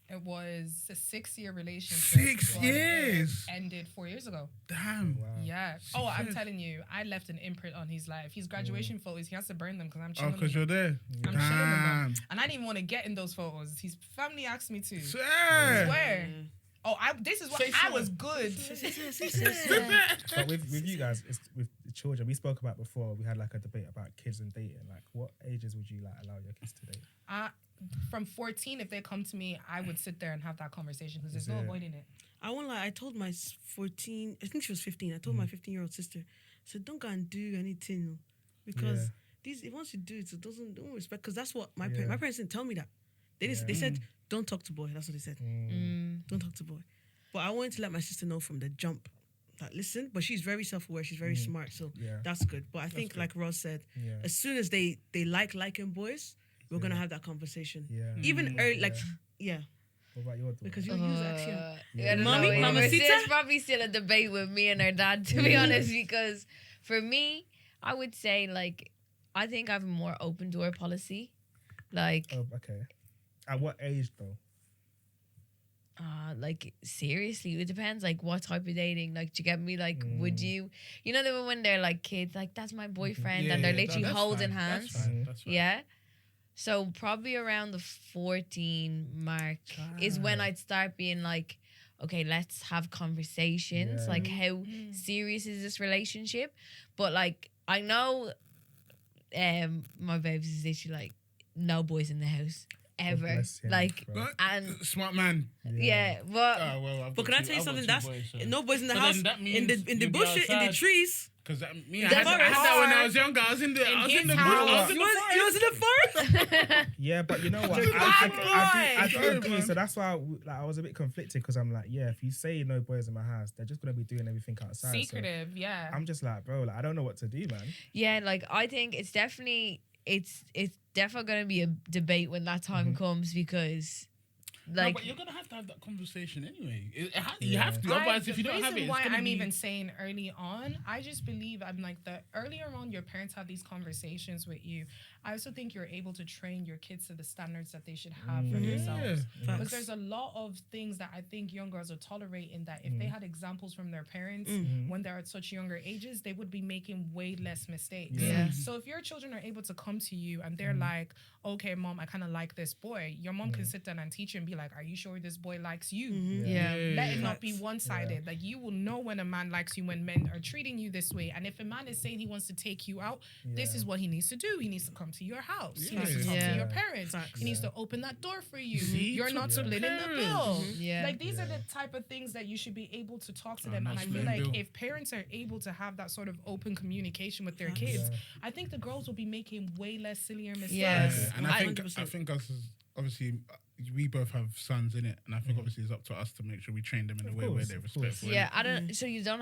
It was a 6-year relationship. 6 but years? it ended 4 years ago. Damn. Wow. Yeah. Oh, I'm telling you, I left an imprint on his life. His graduation photos, he has to burn them because I'm chilling. Oh, because you're there. I'm chilling with them. Damn. And I didn't even want to get in those photos. His family asked me to. Swear. Swear. Oh, this is what I was good. But with you guys, it's with the children, we spoke about before, we had like a debate about kids and dating. Like, what ages would you like allow your kids to date? From 14, if they come to me, I would sit there and have that conversation because there's no it? avoiding it. I won't lie. I told my 14, I think she was 15. I told my 15-year-old sister, I said, don't go and do anything because once you do it, it don't respect. Because that's what my parents didn't tell me that. They said, don't talk to boy. That's what they said. Don't talk to boy. But I wanted to let my sister know from the jump that listen. But she's very self-aware. She's very smart. So that's good. But I think, like Ross said, as soon as they liking boys, we're gonna have that conversation. Yeah. Even early, like What about your daughter? because you use actually. I don't Mommy, know. Mamacita? It's probably still a debate with me and her dad, to be honest, because for me, I would say, like, I think I have a more open door policy. Like, Oh, okay. At what age though? like, seriously, it depends, like, what type of dating. Like, do you get me? Like, would you, you know, when they're, like, kids, like, that's my boyfriend, and they're literally holding hands. That's fine. Yeah. So probably around the 14 mark is when I'd start being like, okay, let's have conversations. Yeah. Like, how serious is this relationship? But like, I know my babes is literally like, no boys in the house ever. bless him, Like, bro. and Smart man. yeah, but Oh, well, But can I tell you something? That's no boys in the But house, then that in the means you'll be bush, in the outside. trees. Because I That's had that when I was younger. I was in the his bush. house. I was in You the was in the forest. Yeah, but you know what? I do agree. So that's why I was a bit conflicted because I'm like, yeah, if you say no boys in my house, they're just gonna be doing everything outside. Secretive, So yeah. I'm just like, bro, like I don't know what to do, man. yeah, like, I think it's definitely gonna be a debate when that time comes, because No, like, but you're gonna have to have that conversation anyway. You have to. Otherwise, if you don't have it, the reason it's why gonna I'm be... even saying early on, I just believe I'm like the earlier on your parents have these conversations with you. I also think you're able to train your kids to the standards that they should have for themselves. Because there's a lot of things that I think young girls are tolerating that if they had examples from their parents when they're at such younger ages, they would be making way less mistakes. Yeah. So if your children are able to come to you and they're like, okay, mom, I kind of like this boy, your mom can sit down and teach you and be like, are you sure this boy likes you? yeah. Let it not be one-sided. Like, you will know when a man likes you when men are treating you this way. And if a man is saying he wants to take you out, this is what he needs to do. He needs to come to your house. He needs to talk to your parents. Facts. He needs to open that door for you. See, You're to not the splitting the parents. bill. Yeah. Like, these are the type of things that you should be able to talk to them. not And I feel splitting like bill. if parents are able to have that sort of open communication with their kids, I think the girls will be making way less sillier mistakes. Yes. And I think 100%. us as, obviously we both have sons in it, and I think obviously it's up to us to make sure we train them in a way where they're respectful. Yeah, I don't. So you don't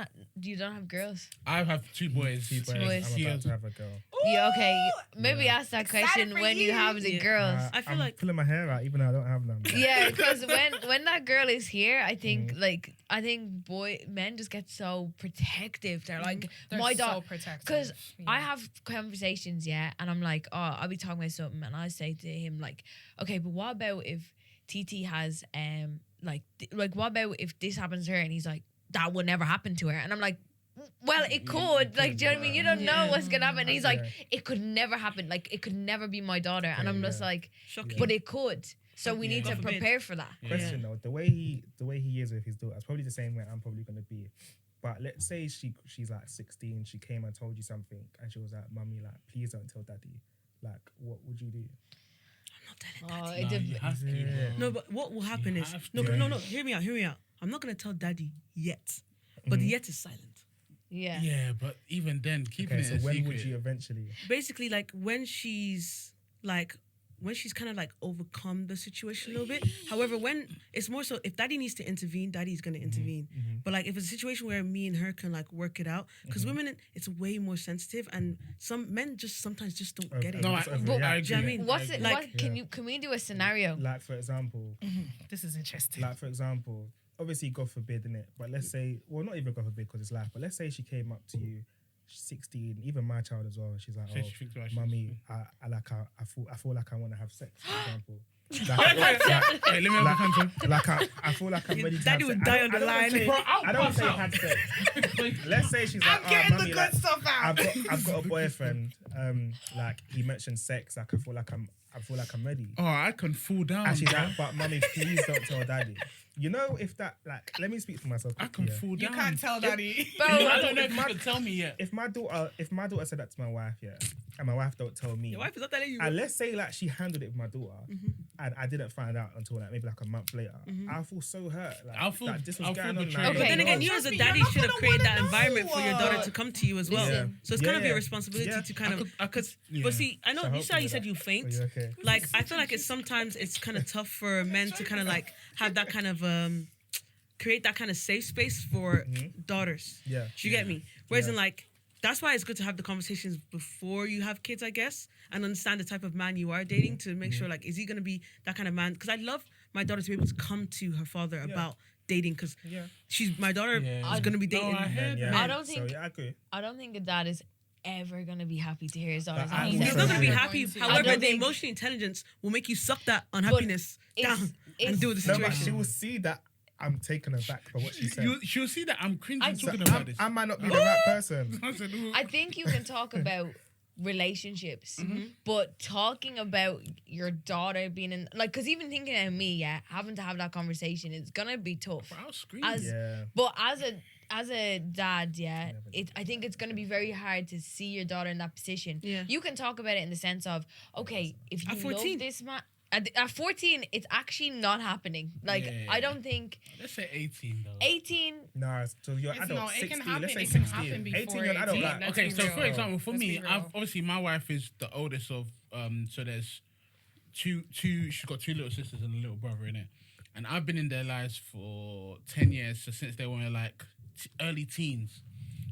have girls? I have two boys. Two boys. boys. I'm about to have a girl. Yeah. Okay. Maybe ask that question for when you you. have the girls. I feel I'm like pulling my hair out even though I don't have none. Yeah, because when that girl is here, I think men just get so protective. They're like, They're my so daughter, protective. because Yeah. I have conversations, and I'm like, oh, I'll be talking about something, and I say to him like, okay, but what about if TT has like what about if this happens to her, and he's like, that would never happen to her, and I'm like, well, it could. Like, do you know what I mean? You don't know what's gonna happen. And he's like, it could never happen. Like, it could never be my daughter. And I'm just like, shocking. but it could. So we need to God forbid. prepare for that. Question though, the way he is with his daughter, it's probably the same way I'm probably gonna be. But let's say she's like 16, she came and told you something, and she was like, "Mummy, like, please don't tell daddy." Like, what would you do? I'm not telling Oh, daddy. it No, you have to, bro. No, but what will happen You is have no, to. no. Hear me out. I'm not gonna tell daddy yet, but the yet is silent. Yeah. Yeah, but even then, keeping Okay, it so a when secret. would you eventually? Basically, like when she's kind of like overcome the situation a little bit. However, when it's more so if daddy needs to intervene, daddy's gonna intervene. But like if it's a situation where me and her can like work it out, because women, it's way more sensitive, and some men just sometimes just don't get it. No, I Just overreact. agree. Do you know what I mean? What's it like? Like- Can we do a scenario? Like for example, This is interesting. like for example, obviously God forbid, innit? But let's say, well, not even God forbid because it's life. But let's say she came up to you, 16, even my child as well. She's like, So she thinks about she's- mummy, I feel like I want to have sex, for example. Hey, let me have a content. Like I feel like I'm ready to Daddy have would sex. die on the line. I don't say had sex. Let's say she's like, I'm getting mummy, the like, good stuff out. I've got a boyfriend. Like he mentioned sex. Like I feel like I'm ready. Oh, I can fall down. And she's bro. like, but mummy, please don't tell daddy. You know, if that, like, let me speak for myself. I can quickly, yeah. fall You down. can't tell daddy. Bro, I don't know if you can tell me yet. If my daughter said that to my wife, yeah, and my wife don't tell me, Your wife is not telling you. and let's say like she handled it with my daughter, and I didn't find out until like maybe like a month later, I feel so hurt. Like, I'll feel- that this was I'll feel going on. betrayed. Like, Okay. But then No, again, you as trust a me, daddy you're not should have gonna created that wanna environment for your daughter know. to come to you as well. Listen. So it's Yeah, kind of your yeah. responsibility Yeah. to kind of, because, yeah. but see, I know So you said hopefully you that- faint. Are you okay? Like I feel like it's sometimes it's kind of tough for men to kind of like have that kind of create that kind of safe space for daughters. Yeah. Do you get me? Whereas Yeah. in like that's why it's good to have the conversations before you have kids, I guess, and understand the type of man you are dating to make sure like is he gonna be that kind of man? Because I love my daughter to be able to come to her father about dating because Yeah. my daughter Yeah. is gonna be dating. I heard Yeah. that. I don't think- So, yeah, I agree. I don't think a dad is ever gonna be happy to hear his daughter's But I having also He's sex. not gonna be Yeah. happy. I However, don't the think- emotional intelligence will make you suck that unhappiness It's- down it's- and deal with the No, but situation. she will see that I'm taken aback by what she said. She'll see that I'm cringing So talking about this. I might not be the right person. I said, "Ooh." I think you can talk about relationships, but talking about your daughter being in, like, because even thinking of me, having to have that conversation, it's gonna be tough. Bro, I'll scream. As Yeah. but as a dad, I think it's gonna be very hard to see your daughter in that position. Yeah. You can talk about it in the sense of, okay, if you At 14. love this man. At 14, it's actually not happening. Like, Yeah. I don't think Let's say 18 though. 18. Nah, so you're It's adult, not- it can 16. happen, Let's say it can 16. happen before 18, you're an adult. 18. Like, Let's Okay, be so real. for example, for Let's me, be real. obviously my wife is the oldest of so there's two she's got two little sisters and a little brother in it. And I've been in their lives for 10 years, so since they were like early teens.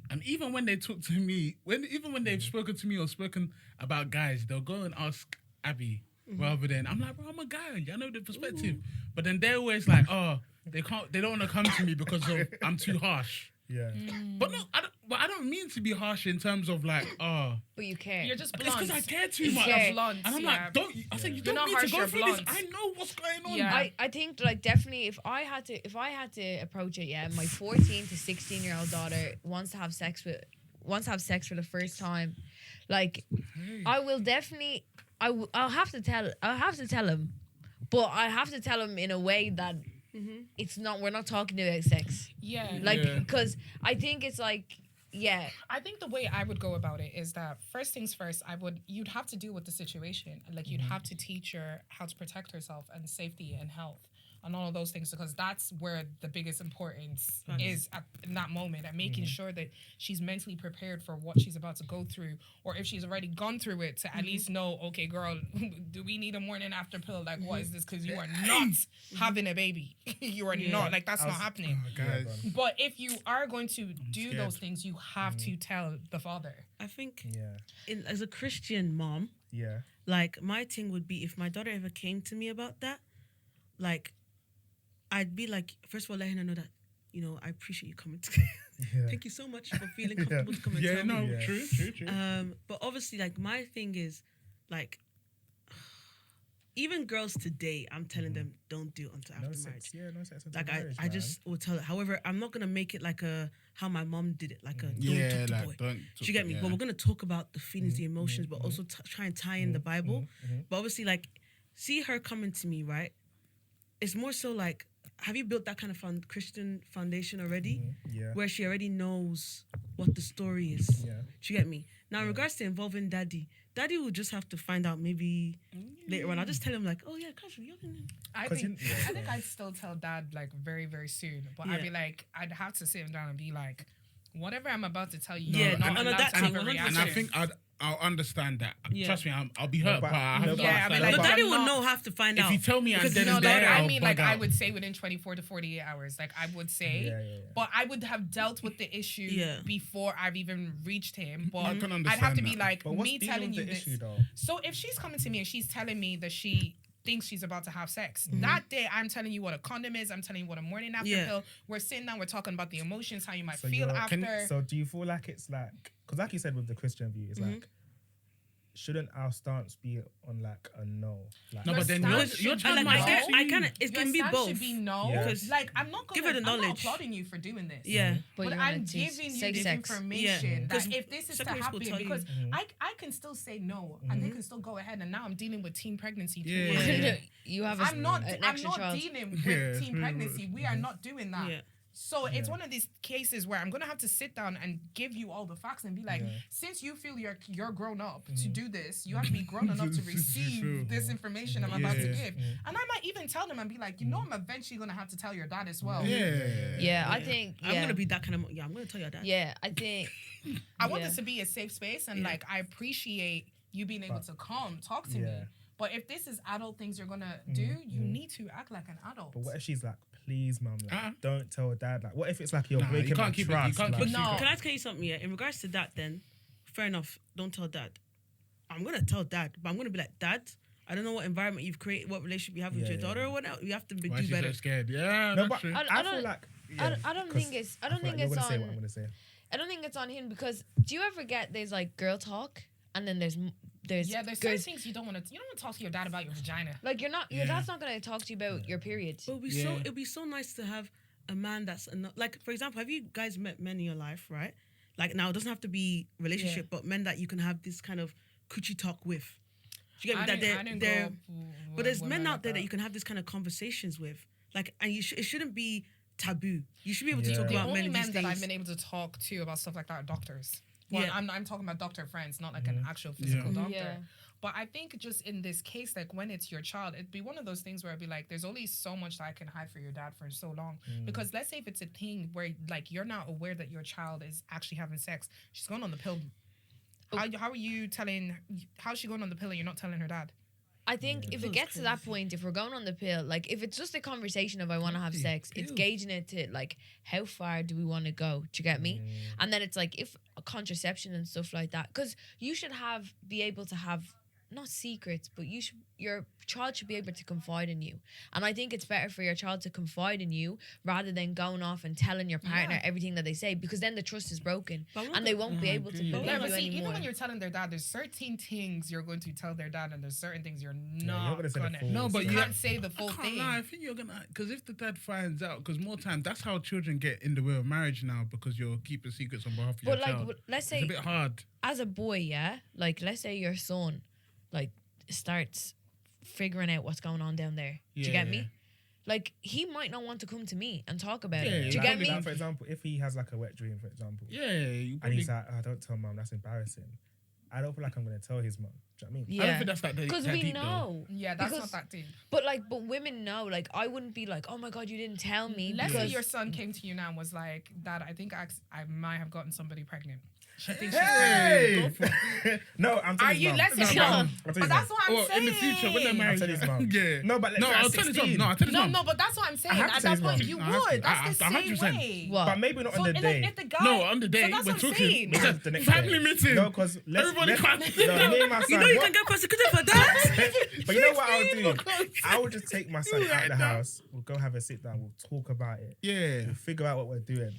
And even when they talk to me, even when they've spoken to me or spoken about guys, they'll go and ask Abby rather than I'm like, bro, I'm a guy, I know the perspective. But then they're always like, oh, they don't want to come to me because of I'm too harsh. yeah. But no, I don't mean to be harsh in terms of like, oh, But you care. You're just it's blunt. because I care too You much. care. Blunt, And I'm yeah. like, I said, you You're don't not need to harsh, go you're through this. blunt. I know what's going on. Yeah. I think like definitely if I had to approach it, my 14 to 16-year-old daughter wants to have sex for the first time, like I will definitely I'll have to tell him, but I have to tell him in a way that we're not talking about sex, Yeah. like Yeah. because I think it's like I think the way I would go about it is that first things first, you'd have to deal with the situation. Like you'd have to teach her how to protect herself and safety and health and all of those things, because that's where the biggest importance is in that moment, and making sure that she's mentally prepared for what she's about to go through, or if she's already gone through it, to at least know, okay, girl, do we need a morning after pill? Like, what is this? Because you are not having a baby. You are not. Like, that's not happening. Guys, But if you are going to do scared. those things, you have to tell the father. I think Yeah. as a Christian mom, Yeah. like my thing would be if my daughter ever came to me about that, like I'd be like, first of all, let her know that, you know, I appreciate you coming to Yeah. thank you so much for feeling comfortable to come and yeah, tell no, me. Yeah. true. But obviously, like my thing is, like, even girls today, I'm telling them don't do it until No after sex. marriage. Yeah, no sex. until Like marriage, I man. just will tell it. However, I'm not gonna make it like a how my mom did it, like a don't Yeah, talk to like boy. don't. Do you get me? But we're gonna talk about the feelings, the emotions, but also try and tie in the Bible. But obviously, like, see her coming to me, right? It's more so like have you built that kind of Christian foundation already? Yeah. Where she already knows what the story is. Yeah. Do you get me? Now, in regards to involving daddy will just have to find out maybe later on. I'll just tell him like, oh yeah, casually, you're gonna. I think I'd still tell dad like very, very soon. But I'd be like, I'd have to sit him down and be like, whatever I'm about to tell you, Yeah, you're not no, allowed that to have thing, a 100%. reaction. And I think I'll understand that. Yeah. Trust me, I'll be hurt, but I have to Yeah, I mean, understand. like, But daddy I'm will not- have to find out. If you tell me I'm Because dead No, and like, there, I I'll mean, bug like, I out. would say within 24 to 48 hours. Like, I would say, Yeah. but I would have dealt with the issue before I've even reached him. But I can I'd have to understand be that. like, But what's me dealing telling with you the this. issue though? So if she's coming to me and she's telling me that she thinks she's about to have sex, that day I'm telling you what a condom is, I'm telling you what a morning after pill. We're sitting down, we're talking about the emotions, how you might feel after. So do you feel like it's like, because like you said with the Christian view, it's like, shouldn't our stance be on like a no? Like, No, but then stance your should child be might no. get I kind of, it Your can be stance both. should be no. Yeah. Because Like, I'm not give gonna, her the I'm not knowledge. applauding you for doing this. Yeah. But But you I'm wanted to giving you say this sex. information that 'Cause if this is to secondary school happen, tell you. because I can still say no and they can still go ahead, and now I'm dealing with teen pregnancy too. Yeah. You have I'm not an I'm extra not child. dealing with Yeah, teen pregnancy. We are not doing that. Yeah. So it's one of these cases where I'm gonna have to sit down and give you all the facts and be like, since you feel you're grown up to do this, you have to be grown enough to receive this information I'm about to give. And I might even tell them and be like, you know, I'm eventually gonna have to tell your dad as well. Yeah, I think. Yeah. I'm gonna be that kind of. Yeah, I'm gonna tell your dad. Yeah, I think. I want this to be a safe space, and like I appreciate you being able to talk to me. But if this is adult things you're gonna do, you need to act like an adult. but what if she's like, please, mum, like, don't tell dad. Like, what if it's like you're Nah, breaking you can't my keep it- trust? you can't like, keep it Can I tell you something? Yeah, in regards to that, then fair enough. Don't tell dad. I'm gonna tell dad, but I'm gonna be like, Dad, I don't know what environment you've created, what relationship you have with your daughter or whatever. You have to Why do she's better. so scared? Yeah, No, that's but true. I feel like I don't think it's. I don't think you're it's gonna say on. what I'm gonna say. I don't think it's on him because do you ever get there's like girl talk and then there's yeah, there's certain girls, things you don't want to talk to your dad about your vagina. like your dad's not gonna talk to you about your period. But it'd be so nice to have a man that's like, for example, have you guys met men in your life, right? Like, now it doesn't have to be relationship, but men that you can have this kind of coochie talk with. Do you get me? I didn't go but there's with men women out there that you can have this kind of conversations with, like, and it shouldn't be taboo. You should be able to talk The about only men men these that days. I've been able to talk to about stuff like that are doctors. Well, Yeah. I'm talking about doctor friends, not like an actual physical doctor. Yeah. But I think just in this case, like when it's your child, it'd be one of those things where I'd be like, there's only so much that I can hide for your dad for so long. Because let's say if it's a thing where like you're not aware that your child is actually having sex, she's going on the pill. How are you telling? How's she going on the pill and you're not telling her dad? I think if it That's gets to that point, if we're going on the pill, like if it's just a conversation of I want to have sex, it's gauging it to like how far do we want to go? Do you get me? And then it's like if contraception and stuff like that, because you should be able to have not secrets, but your child should be able to confide in you. And I think it's better for your child to confide in you rather than going off and telling your partner everything that they say, because then the trust is broken and they won't be able to believe Yeah, you but see, anymore. even when you're telling their dad, there's certain things you're going to tell their dad, and there's certain things you're you're not gonna say the gonna. full No, but you you can't say the full I can't thing. lie, I think you're gonna, because if the dad finds out, because more time that's how children get in the way of marriage now, because you're keeping secrets on behalf of your But like, child. let's say It's a bit hard. as a boy, yeah, like let's say your son, like starts figuring out what's going on down there. Do you get Yeah. me? Like he might not want to come to me and talk about Yeah, it. Do you like, get me? Like, for example, if he has like a wet dream, for example, Yeah, you and probably, he's like, oh, don't tell mum, that's embarrassing. I don't feel like I'm gonna tell his mum. Do you know what I mean? I don't Yeah, think that's that because that we deep, though. know. Yeah, that's Because- not that deep. But women know. Like I wouldn't be like, oh my god, you didn't tell me. Let's say because your son came to you now and was like, Dad, I think I might have gotten somebody pregnant. She thinks Hey! No, I'm Are telling his you? mum. Let's say No. I'll tell But his that's mum. what I'm Well, saying. in the future when they're I'll married, tell his mum. yeah. No, but let's no, say at I'll tell his 16. mum. No, I'll tell his No, mum. no, but that's what I'm saying. have to At say that his point, mum. you I have to. would. That's the 100%. same way. What? But maybe not So on the and day. if the guy, No, on the day so that's we're what I'm talking. saying. It's a The next family day. meeting. No, because Everybody can't. No, me and my son. You know you what- can get prosecuted for that. But you know what I'll do? God. I will just take my son out Right the now. house. We'll go have a sit down. We'll talk about it. Yeah. We'll figure out what we're doing.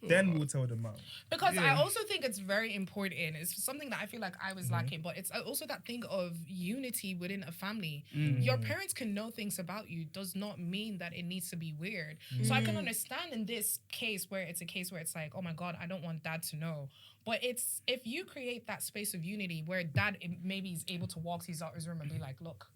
Then we'll tell the mum. Because I also think it's very important. It's something that I feel like I was lacking, but it's also that thing of unity within a family. Your parents can know things about you does not mean that it needs to be weird. So I can understand in this case where it's a case where it's like, oh my God, I don't want dad to know. But it's if you create that space of unity where dad maybe is able to walk to his daughter's room and be like, look,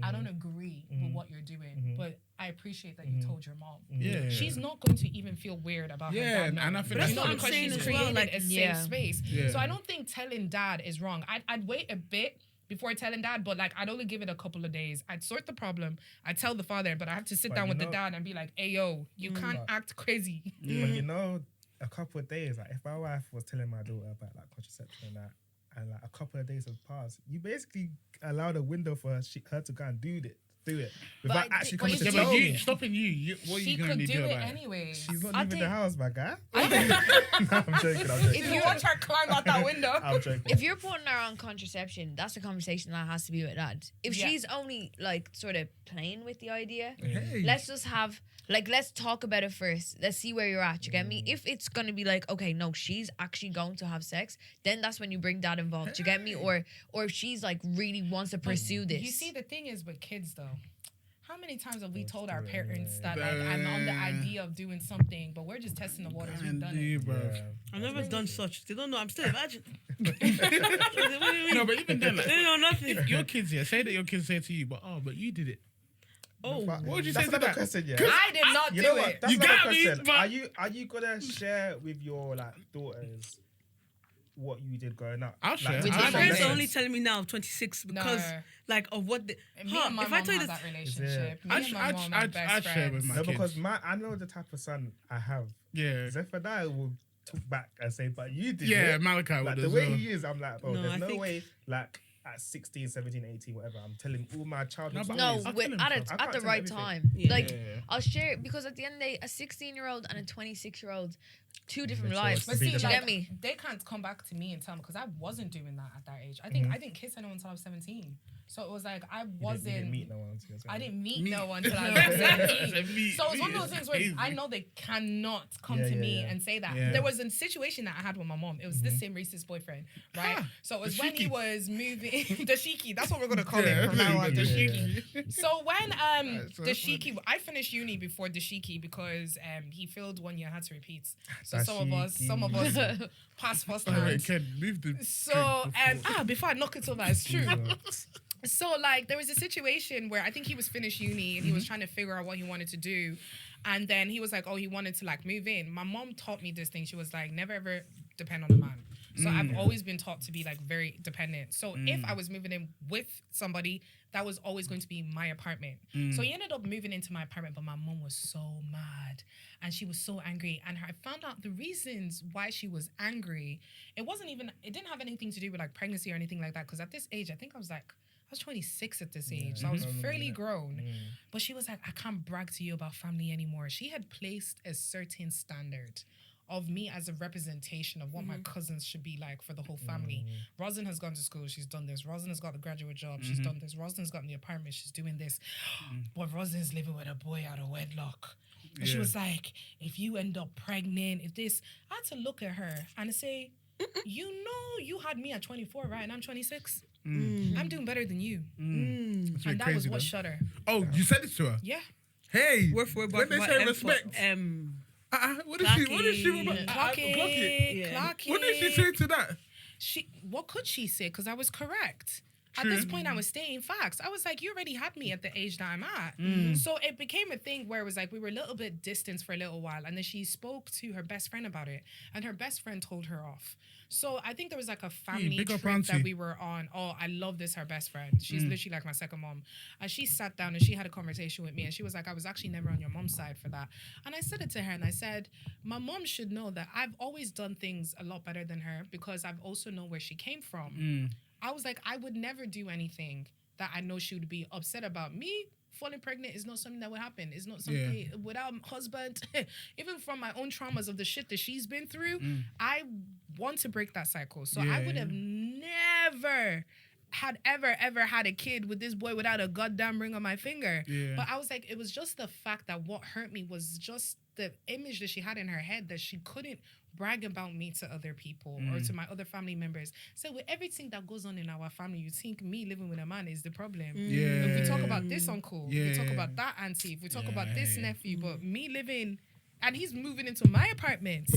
I don't agree with what you're doing, but I appreciate that you told your mom. Yeah. She's not going to even feel weird about her dad knowing. and I think that's You what know, I'm because saying she's as well, created like, a yeah. safe space. Yeah. So I don't think telling dad is wrong. I'd wait a bit before telling dad, but like I'd only give it a couple of days. I'd sort the problem. I'd tell the father, but I have to sit down with the dad and be like, "Hey yo, you can't act crazy." But you know, a couple of days, like if my wife was telling my daughter about like contraception and that, and like a couple of days have passed, you basically allowed a window for her to go and do it without But actually but coming you to see- tell me. Stopping you, what are She you going could to do do it about it? anyway. She's not I leaving the think- house, my guy. No, I'm joking. If you watch her climb out that window, I'm joking. If you're putting her on contraception, that's a conversation that has to be with dad. If Yeah. she's only like sort of playing with the idea, Hey. let's just have let's talk about it first. Let's see where you're at. You get me? If it's gonna be like, okay, no, she's actually going to have sex, then that's when you bring dad involved. You get me? Or if she's like really wants to pursue this. you see, the thing is with kids though. How many times have we told our parents that like I'm on the idea of doing something, but we're just testing the waters. We've done it. Bro. I've never done such. They don't know. I'm still a virgin. No, but even then, like, They know nothing. your kids here, say that your kids say to you, but you did it. Oh, But What would you that's say to another that? question, yeah. I did not You do know what? it. That's You another got me, question. but- Are you gonna share with your like daughters what you did growing up? I'll share. With my different parents are lessons. only telling me now, 26, because No. like of what. Me and my if I mom tell you had that, that relationship. Me and my mom are I'd best share with friends. my No, kids. because I know the type of son I have. Yeah. If I will talk back and say, but you did Yeah, it. Malachi Like would the as way well. he is, I'm like, bro, No, there's I no think- way, like at 16, 17, 18, whatever, I'm telling all my childhood No, stories. I'll with, tell him at, so. I at can't the tell right everything. time. Yeah. Like, Yeah. I'll share it because at the end of the day, a 16-year-old and a 26-year-old, two different Mature, lives. But Be see, the you like, get me? they can't come back to me and tell me because I wasn't doing that at that age. I didn't kiss anyone until I was 17. So it was like I You wasn't. didn't meet no one. I didn't meet Me- no one until I was 17. Me- So it's one of those me things where is I crazy. know they cannot come Yeah, to yeah, me yeah. and say that. Yeah. There was a situation that I had with my mom. It was this same racist boyfriend, right? Ah, So it was the when he Shiki. was moving the Shiki. That's what we're gonna call Yeah, him from now on. The yeah, Shiki. So when so the that's Shiki, I finished uni before the Shiki because he failed 1 year, had to repeat. So Dashiki. some of us passed first Oh, wait, hand. Ken, move the So drink before. before I knock it over, it's true. So like there was a situation where I think he was finished uni and he was trying to figure out what he wanted to do. And then he was like, oh, he wanted to like move in. My mom taught me this thing. She was like, never ever depend on a man. So I've always been taught to be like very dependent. So if I was moving in with somebody, that was always going to be my apartment. So he ended up moving into my apartment, but my mom was so mad and she was so angry. And I found out the reasons why she was angry. It didn't have anything to do with like pregnancy or anything like that. Because at this age, I think I was 26 at this age. So I was fairly grown. But she was like, I can't brag to you about family anymore. She had placed a certain standard of me as a representation of what my cousins should be like for the whole family. Rosin has gone to school, she's done this. Rosin has got the graduate job, she's done this. Rosin's got in the apartment, she's doing this. But Rosin's living with a boy out of wedlock. And she Yeah. was like, if you end up pregnant, if this, I had to look at her and say, you know, you had me at 24, right? And I'm 26. I'm doing better than you. It's very And that crazy, was what though. shut her. Oh, you said it to her? Yeah. Hey, word for word, when they say respect, what did she Clocky. clock it? Yeah. Clock it. What did she say to that? What could she say? Because I was correct. At this point, I was stating facts. I was like, you already had me at the age that I'm at. So it became a thing where it was like, we were a little bit distanced for a little while. And then she spoke to her best friend about it. And her best friend told her off. So I think there was like a family big up trip auntie. that we were on. Oh, I love this, her best friend. She's literally like my second mom. And she sat down and she had a conversation with me. And she was like, I was actually never on your mom's side for that. And I said it to her and I said, my mom should know that I've always done things a lot better than her because I've also known where she came from. I was like, I would never do anything that I know she would be upset about. Me falling pregnant is not something that would happen. It's not something without husband, even from my own traumas of the shit that she's been through, I want to break that cycle. So I would have never ever had a kid with this boy without a goddamn ring on my finger. But I was like, it was just the fact that what hurt me was just the image that she had in her head that she couldn't brag about me to other people or to my other family members. So with everything that goes on in our family, you think me living with a man is the problem. If we talk about this uncle, if we talk about that auntie, if we talk about this nephew, but me living, and he's moving into my apartment.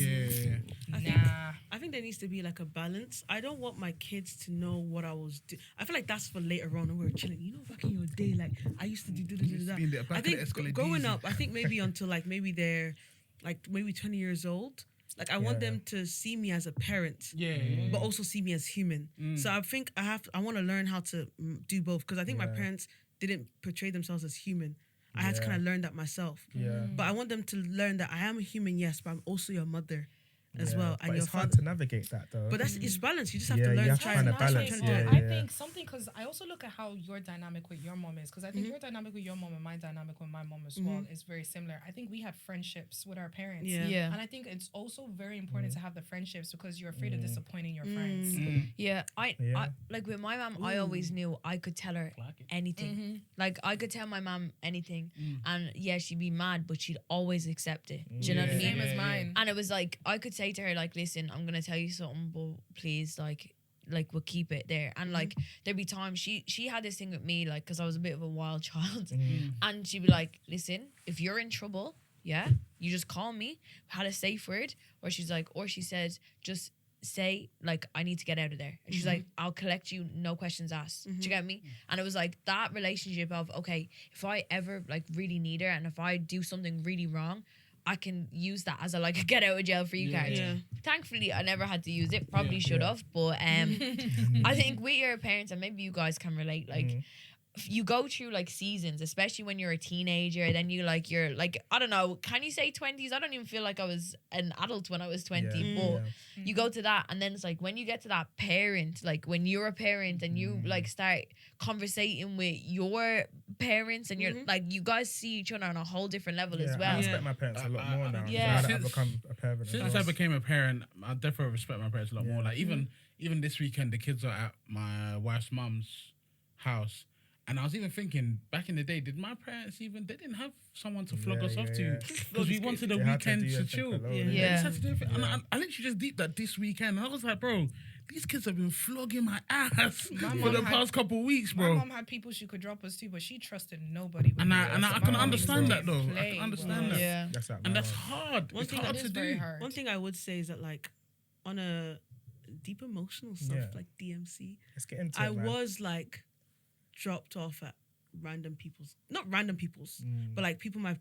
I think there needs to be like a balance. I don't want my kids to know what I was doing. I feel like that's for later on when we're chilling. You know, back in your day, like I used to do that. I think growing up, I think maybe until like maybe they're like maybe 20 years old. Like I want them to see me as a parent, but also see me as human. So I think I want to learn how to do both, because I think my parents didn't portray themselves as human. I had to kind of learn that myself. But I want them to learn that I am a human, yes, but I'm also your mother as well. But and it's hard to navigate that though. But it's balance. You just have to learn you to have to try find and a balance. I think something, because I also look at how your dynamic with your mom is, because I think your dynamic with your mom and my dynamic with my mom as well is very similar. I think we had friendships with our parents. And I think it's also very important to have the friendships, because you're afraid of disappointing your friends. I like with my mom, I always knew I could tell her anything. Like I could tell my mom anything, and she'd be mad, but she'd always accept it. Do you know what I mean? Same as mine. And it was like I could say to her like, listen, I'm gonna tell you something, but please, like we'll keep it there. And like there'd be times she had this thing with me, like, because I was a bit of a wild child, and she'd be like, listen, if you're in trouble, you just call me, had a safe word, or she said, just say like, I need to get out of there, and she's like, I'll collect you, no questions asked. Do you get me? And it was like that relationship of, okay, if I ever like really need her, and if I do something really wrong, I can use that as a like a get out of jail free card. Thankfully, I never had to use it. Probably should have, but I think with your parents, and maybe you guys can relate, like you go through like seasons, especially when you're a teenager. Then you're like I don't know, can you say 20s? I don't even feel like I was an adult when I was 20, but you go to that, and then it's like when you get to that parent, like when you're a parent and you like start conversating with your parents, and you're like, you guys see each other on a whole different level as well. I respect my parents a lot more now. Yeah. Now that I've become a parent. Since I became a parent, I definitely respect my parents a lot more. Like even this weekend, the kids are at my wife's mum's house. And I was even thinking, back in the day, did my parents they didn't have someone to flog us off to, because we wanted a weekend to chill. They just had to do it. And I literally just deeped that this weekend. And I was like, bro, these kids have been flogging my ass for the past couple of weeks, bro. My mom had people she could drop us to, but she trusted nobody. And I can understand that, though. I can understand that. Yeah. And that's hard. It's hard to do. One thing I would say is that, like, on a deep emotional stuff, like DMC, Let's get into I was like dropped off at not random people's, but like people my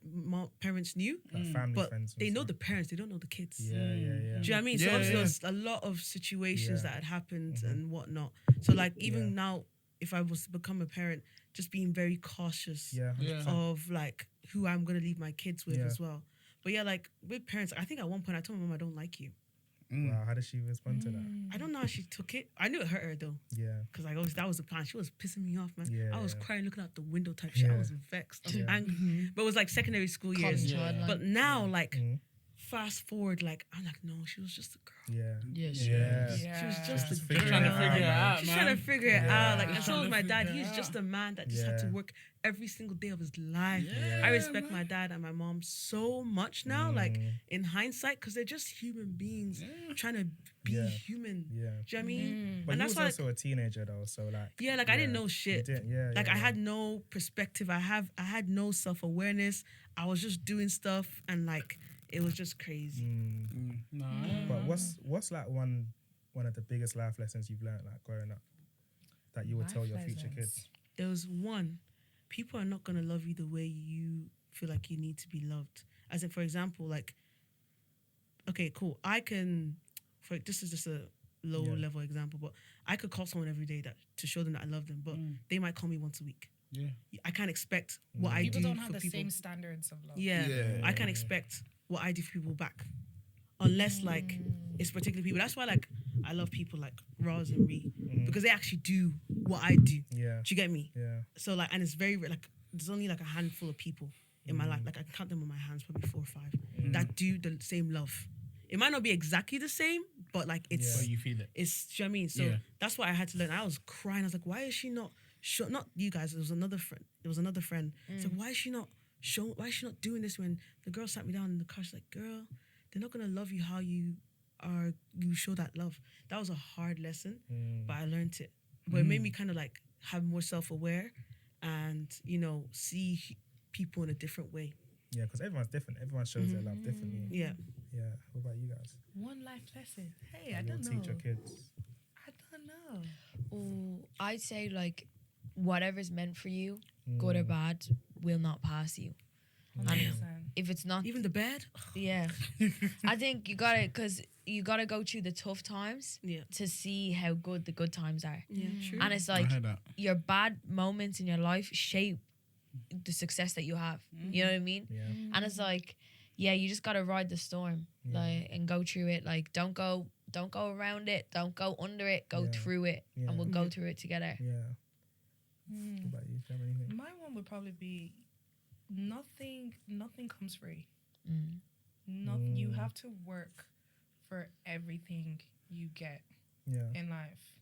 parents knew, like family, but friends they know the parents, they don't know the kids. Yeah. Do you know what I mean? So obviously there was a lot of situations that had happened and whatnot. So like even now, if I was to become a parent, just being very cautious of like who I'm gonna leave my kids with as well. But like with parents, I think at one point I told my mom I don't like you. Wow, how did she respond to that? I don't know how she took it. I knew it hurt her though. Yeah. Because like that was the plan. She was pissing me off, man. Yeah, I was crying, looking out the window type shit. I was vexed. I was angry. But it was like secondary school years. But now, like, fast forward, like, I'm like, no, she was just a girl. Yeah. She was just a girl. Trying to figure it out, She's trying to figure it out. Like, I told my dad, he's just a man that just had to work every single day of his life. I respect my dad and my mom so much now, like, in hindsight, because they're just human beings trying to be human. Do you know what I mean? But and you that's was also a teenager, though, so, like... I didn't know shit. I had no perspective. I had no self-awareness. I was just doing stuff, and, like, it was just crazy. But what's like one of the biggest life lessons you've learned, like, growing up, that you would tell your future kids? There was one. People are not going to love you the way you feel like you need to be loved. As in, for example, like, okay, cool. This is just a low-level example, but I could call someone every day to show them that I love them, but they might call me once a week. I can't expect what I do for people. People don't have the same standards of love. I can't expect what I do for people back. Unless, like, it's particular people. That's why, like, I love people like Roz and Ree. Because they actually do what I do. Do you get me? So, like, and it's very, like, there's only, like, a handful of people in my life. Like, I can count them on my hands, probably 4 or 5, that do the same love. It might not be exactly the same, but, like, it's... But you feel it. It's, do you know what I mean? So, that's what I had to learn. I was crying. I was like, why is she not... Not you guys. It was another friend. So, why is she not doing this when the girl sat me down in the car? She's like, girl, they're not going to love you how you show that love. That was a hard lesson, but I learned it. But it made me kind of like have more self-aware and, you know, see people in a different way. Yeah, because everyone's different. Everyone shows their love differently. Yeah. Yeah. What about you guys? One life lesson. Hey, I You'll don't know. teach your kids. I don't know. Ooh, I'd say like whatever's meant for you, good or bad, will not pass you. 100%. If it's not, Even the bad. yeah, I think you gotta go through the tough times Yeah. to see how good the good times are. Yeah. True. And it's I like heard that. your bad moments in your life shape the success that you have. You know what I mean? Yeah. And it's like, yeah, you just gotta ride the storm, like, and go through it. Like, don't go around it, don't go under it, go Yeah. through it, Yeah. and we'll go through it together. Yeah. What about you? Do you have anything? My one would probably be nothing comes free. You have to work for everything you get Yeah. in life,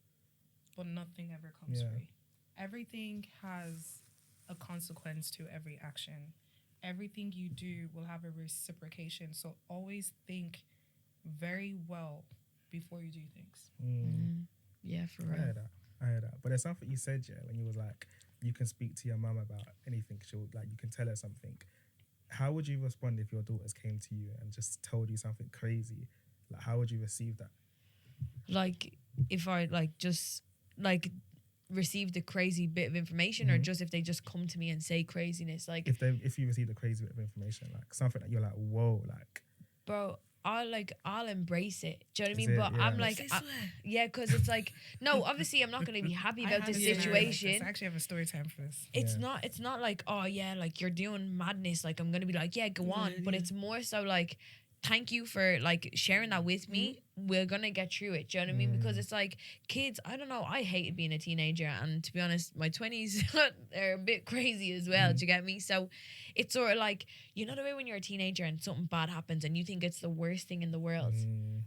but nothing ever comes Yeah. free. Everything has a consequence to every action. Everything you do will have a reciprocation. So always think very well before you do things. Yeah, for I real. heard that. But there's something you said, yeah, when you was like, you can speak to your mum about anything. She'll like, you can tell her something. How would you respond if your daughters came to you and just told you something crazy? Like, how would you receive that? Like, if I like just like received a crazy bit of information, or just if they just come to me and say craziness, like, If you received a crazy bit of information, like something that you're like, whoa, like, bro, I'll embrace it. Do you know what I Is mean? it? But Yeah. I'm like, yeah, because it's like, no, obviously I'm not gonna be happy about this situation. I actually have a story time for this. It's not like, oh yeah, like you're doing madness, like I'm gonna be like, yeah, go on. But it's more so like, thank you for like sharing that with me. We're gonna get through it. Do you know what I mean? Because it's like, kids, I don't know, I hated being a teenager, and to be honest, my 20s they're a bit crazy as well. Do you get me? So it's sort of like, you know the way when you're a teenager and something bad happens and you think it's the worst thing in the world.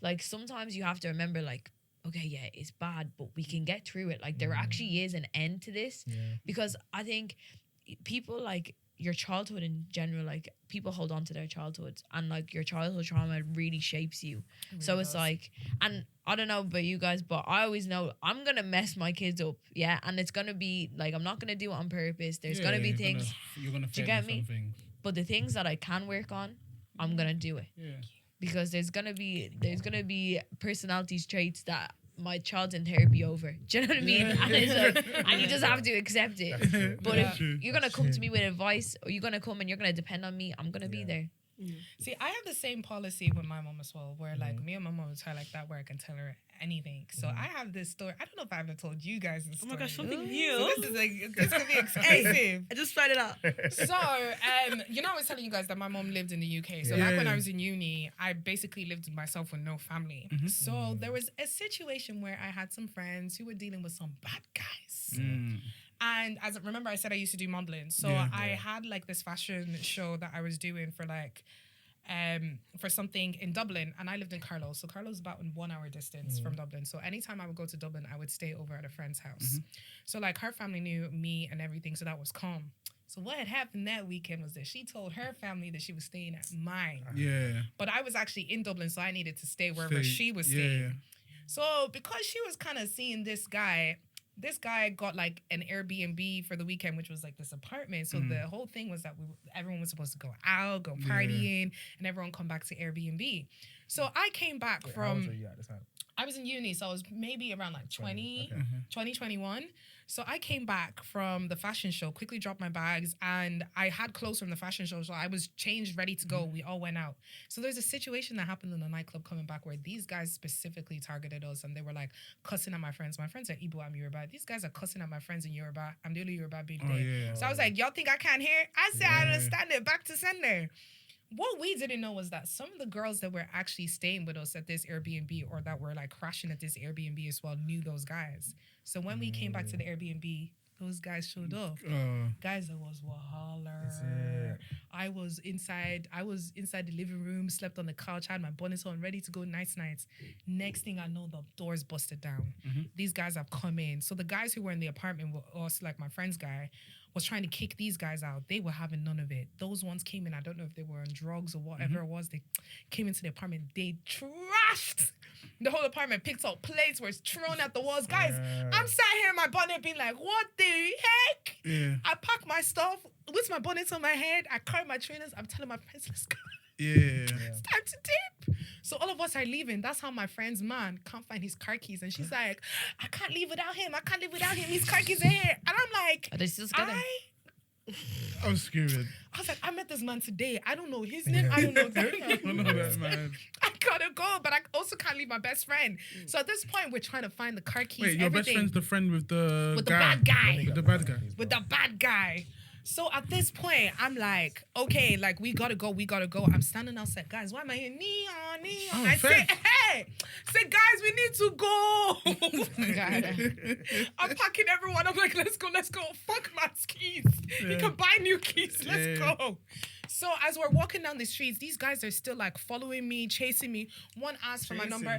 Like, sometimes you have to remember, like, okay, yeah, it's bad, but we can get through it. Like, there actually is an end to this. Because I think people, like, your childhood in general, like, people hold on to their childhoods, and like your childhood trauma really shapes you. So it's like, and I don't know about you guys, but I always know I'm gonna mess my kids up, yeah, and it's gonna be like, I'm not gonna do it on purpose. There's gonna be things, you're gonna do you fail get in me? some things. But the things that I can work on, I'm gonna do it, because there's gonna be personalities traits that my child's in therapy over. Do you know what I mean? And it's like, and you just have to accept it. But if you're gonna come to me with advice, or you're gonna come and you're gonna depend on me, I'm gonna be there. See, I have the same policy with my mom as well, where like me and my mom would try like that, where I can tell her anything. So I have this story. I don't know if I ever told you guys this Oh story. my gosh, something new. So this could be exclusive. I just found it out. So, you know, I was telling you guys that my mom lived in the UK. So back when I was in uni, I basically lived myself with no family. So there was a situation where I had some friends who were dealing with some bad guys. And as I remember, I said I used to do modeling. So I had like this fashion show that I was doing for like, for something in Dublin, and I lived in Carlow. So Carlow's about in 1 hour distance from Dublin. So anytime I would go to Dublin, I would stay over at a friend's house. So like her family knew me and everything, so that was calm. So what had happened that weekend was that she told her family that she was staying at mine. But I was actually in Dublin, so I needed to stay wherever she was staying. So because she was kind of seeing this guy got like an Airbnb for the weekend, which was like this apartment. So the whole thing was that everyone was supposed to go out, go partying, and everyone come back to Airbnb. So I came back How from... old were you at the time? I was in uni, so I was maybe around like 21. So I came back from the fashion show, quickly dropped my bags, and I had clothes from the fashion show, so I was changed, ready to go. We all went out. So there's a situation that happened in the nightclub coming back where these guys specifically targeted us, and they were like cussing at my friends. My friends are Igbo, I'm Yoruba. These guys are cussing at my friends in Yoruba. I'm the only Yoruba being there. So I was like, y'all think I can't hear? I said, I understand it. Back to sender. What we didn't know was that some of the girls that were actually staying with us at this Airbnb, or that were like crashing at this Airbnb as well, knew those guys. So when we came back to the Airbnb, those guys showed up. Guys, it was wahala. I was inside the living room, slept on the couch, had my bonnet on, ready to go nights. Next thing I know, the doors busted down. These guys have come in. So the guys who were in the apartment with us, like my friend's guy, was trying to kick these guys out. They were having none of it. Those ones came in, I don't know if they were on drugs or whatever it was. They came into the apartment. They trashed the whole apartment, picked up plates, were thrown at the walls. Guys, I'm sat here in my bonnet being like, what the heck? I packed my stuff with my bonnet on my head. I carried my trainers. I'm telling my friends, let's go. It's time to dip. So all of us are leaving. That's how my friend's man can't find his car keys. And she's like, I can't leave without him. I can't live without him. His car keys are here. And I'm like, Are they still together? I was screaming. I was like, I met this man today. I don't know his name. I don't know that. I don't know that man. I gotta go, but I also can't leave my best friend. So at this point, we're trying to find the car keys. Wait, your best everything. friend's the friend with the bad guy. With the bad guy. With the bad guy. So at this point, I'm like, okay, like we gotta go. I'm standing outside, guys. Why am I here? Neon. Oh, I fair. say, guys, we need to go. I'm packing everyone. I'm like, let's go. Fuck Matt's keys. He can buy new keys. Let's go. So as we're walking down the streets, these guys are still like following me, chasing me. One asked for my number.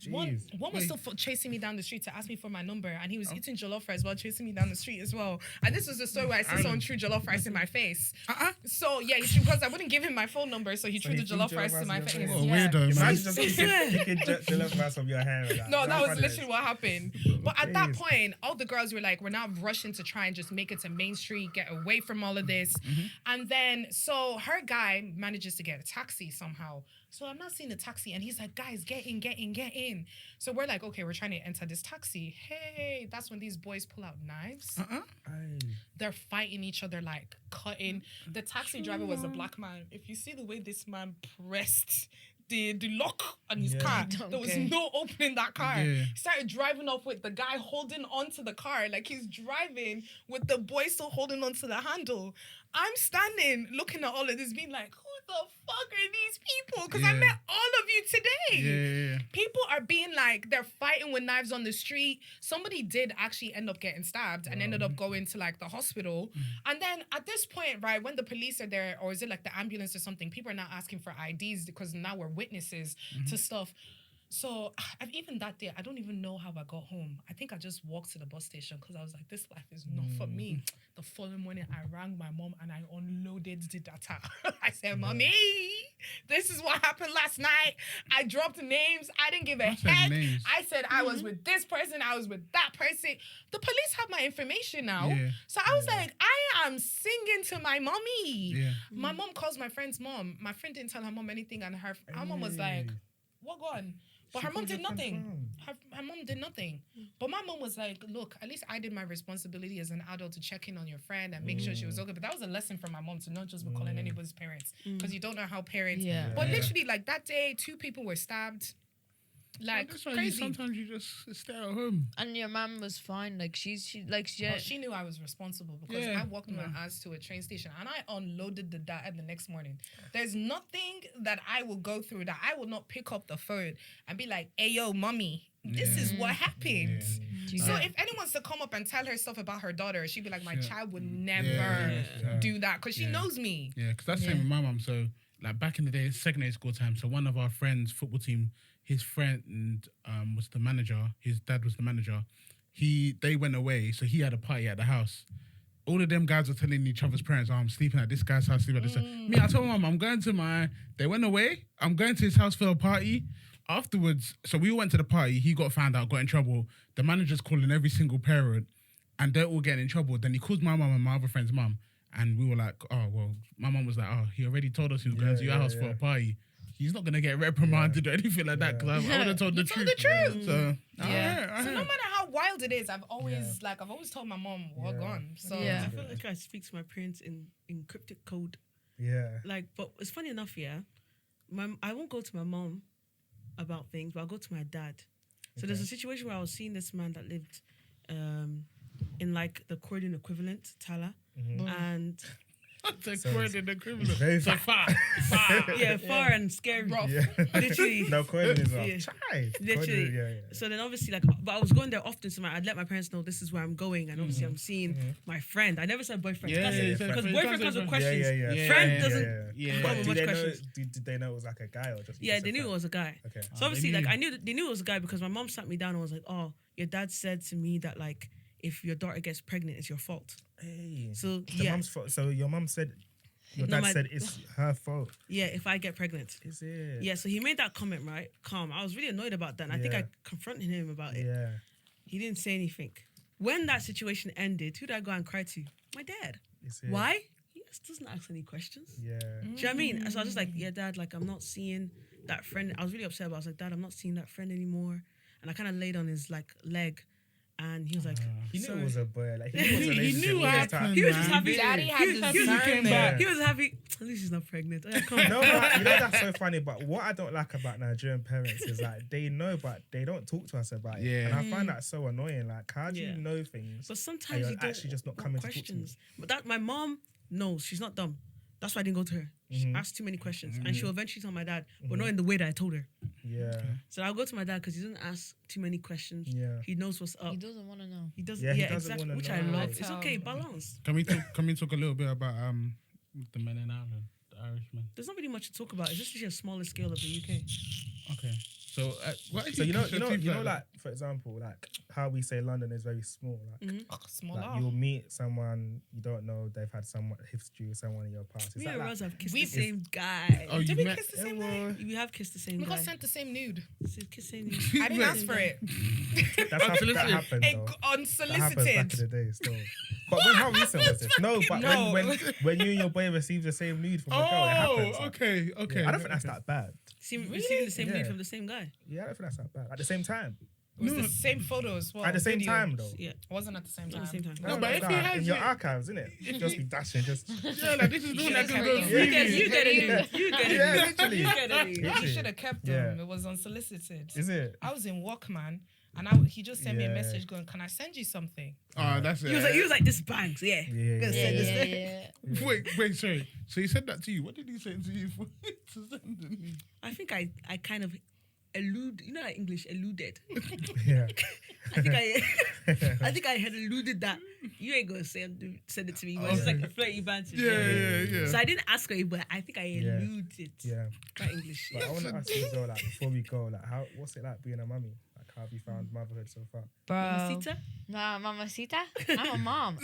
One was still chasing me down the street to ask me for my number, and he was eating jollof rice while chasing me down the street as well. And this was the story where I see someone threw jollof rice in my face. So yeah, because I wouldn't give him my phone number, so he threw the jollof rice in my face. Oh, weirdo, man. Imagine just picking jollof rice from your hair. No, that was literally what happened. But at that point, all the girls were like, we're now rushing to try and just make it to Main Street, get away from all of this. And then, so her guy manages to get a taxi somehow. So I'm not seeing the taxi, and he's like, guys, get in. So we're like, okay, we're trying to enter this taxi. Hey, that's when these boys pull out knives. They're fighting each other, like cutting. The taxi driver was a black man. If you see the way this man pressed the lock on his car, there was no opening that car. He started driving off with the guy holding onto the car, like he's driving with the boy still holding onto the handle. I'm standing looking at all of this, being like, who the fuck are these people? Because I met all of you today. People are being like, they're fighting with knives on the street. Somebody did actually end up getting stabbed and ended up going to like the hospital. And then at this point, right, when the police are there, or is it like the ambulance or something, people are now asking for IDs because now we're witnesses to stuff. So even that day, I don't even know how I got home. I think I just walked to the bus station because I was like, this life is not for me. The following morning, I rang my mom and I unloaded the data. I said, Mommy, this is what happened last night. I dropped names. I didn't give a heck. I said I was with this person. I was with that person. The police have my information now. So I was like, I am singing to my mommy. My mom calls my friend's mom. My friend didn't tell her mom anything, and her mom was like, what gone? But her mom did nothing. Her mom did nothing. But my mom was like, look, at least I did my responsibility as an adult to check in on your friend and make sure she was okay. But that was a lesson from my mom to not just be calling anybody's parents. Because you don't know how parents... But literally, like that day, 2 people were stabbed. Like, that's why crazy. Sometimes you just stay at home. And your mom was fine. Like she knew I was responsible because I walked my ass to a train station and I unloaded the data the next morning. There's nothing that I will go through that I will not pick up the phone and be like, hey, yo, mommy, this is what happened. So if anyone's to come up and tell her stuff about her daughter, she'd be like, my child would never do that because she knows me. Yeah, because that's the same with my mom. So like back in the day, secondary school time, so one of our friends' football team, his friend was the manager. His dad was the manager. They went away, so he had a party at the house. All of them guys were telling each other's parents, I'm sleeping at this guy's house, sleeping at this house. Me, I told my mom, I'm going to they went away. I'm going to his house for a party. Afterwards, so we all went to the party. He got found out, got in trouble. The manager's calling every single parent, and they're all getting in trouble. Then he calls my mom and my other friend's mom, and we were like, oh, well, my mom was like, oh, he already told us he was going to your house for a party. He's not going to get reprimanded or anything like that because I would have told the truth. So, so no matter how wild it is, I've always told my mom, we're gone. So I feel like I speak to my parents in cryptic code. Like, but it's funny enough, I won't go to my mom about things, but I'll go to my dad. So there's a situation where I was seeing this man that lived in like the Croydon equivalent, Tala, and... Croydon equivalent. Very far. Far and scary. Literally. No, Croydon is literally. So then obviously, like, but I was going there often, so I'd let my parents know this is where I'm going, and obviously I'm seeing my friend. I never said boyfriend. Because boyfriend comes with questions. Friend doesn't come with much questions. Did they know it was like a guy or just? Yeah, they knew it was a guy. Okay. So obviously, like, they knew it was a guy because my mom sat me down and was like, "Oh, your dad said to me that like if your daughter gets pregnant, it's your fault." Hey. So mom's fault. So your mom said, your dad said it's her fault. Yeah, if I get pregnant. Is it? Yeah. So he made that comment, right? Calm. I was really annoyed about that. And I think I confronted him about it. Yeah. He didn't say anything. When that situation ended, who did I go and cry to? My dad. Why? He just doesn't ask any questions. Yeah. Do you know what I mean? So I was just like, yeah, Dad, like I'm not seeing that friend. I was really upset, but I was like, Dad, I'm not seeing that friend anymore. And I kind of laid on his like leg, and he was like, He knew sorry. it was a boy. Like he was a He knew relationship all this time. He was just happy. Daddy had he was the happy. back. He was happy. At least she's not pregnant. Oh, yeah, come on. No, but you know that's so funny. But what I don't like about Nigerian parents is like they know, but they don't talk to us about it. Yeah. And I find that so annoying. Like, how do Yeah. you know things? But and sometimes you're you don't actually just not want coming to talk to me? questions. But that my mom knows she's not dumb. That's why I didn't go to her. She asked too many questions, and she'll eventually tell my dad, but not in the way that I told her. Yeah. So I'll go to my dad because he doesn't ask too many questions. Yeah. He knows what's up. He doesn't want to know. He doesn't. Yeah, Yeah, he doesn't exactly. wanna Which I know. love. I It's tell okay, him. balance. Can we talk a little bit about the men in Ireland, the Irishmen? There's not really much to talk about. It's just a smaller scale of the UK. Okay. So what is So you know, like like for example, like how we say London is very small. Like, Smaller. like you'll meet someone you don't know, they've had someone history with someone in your past. Is Me that and like, Roz have kissed we- the same guy. Oh, Did you we met? kiss the same guy? We have kissed the same We guy. got sent the same nude. Kiss the same. I didn't ask for it. that's how that Unsolicited. happened though. That happens back in Unsolicited. the day still. But how recent was this? No, but No. when you and your boy received the same nude from a girl, it Oh, happens. like. okay. Yeah, I don't think that's that bad. Receiving the same Yeah. lead from the same guy. Yeah, I don't think that's that bad. At the same time. It was the same photos. Well, At the same video. time though. Yeah, It wasn't at the same at time. the same time. No, but if he has in your it- archives, isn't it? Just be dashing, just Yeah, like this is the one that can go Yeah. free. You get a nude. You get a yeah, nude. literally. You get a nude. You Literally. should have kept Yeah. them. It was unsolicited. Is it? I was in Walkman, and he just sent me a Yeah. message going, "Can I send you something?" Oh, that's it. He was like this bangs. Yeah. Yeah, Gonna yeah, send Yeah, this. yeah, yeah. Wait, sorry. So he said that to you. What did he say to you for to send him? I think I kind of like English alluded. Yeah. I think I had alluded that you ain't gonna send it to me. But it's like a flirty banter. Yeah. So I didn't ask her, but I think I Yeah. alluded. Yeah. That English. But I want to ask you as well, like before we go, like what's it like being a mummy? Like how have you found motherhood so far? Bro. Mamacita? Nah, mamacita. I'm a mom.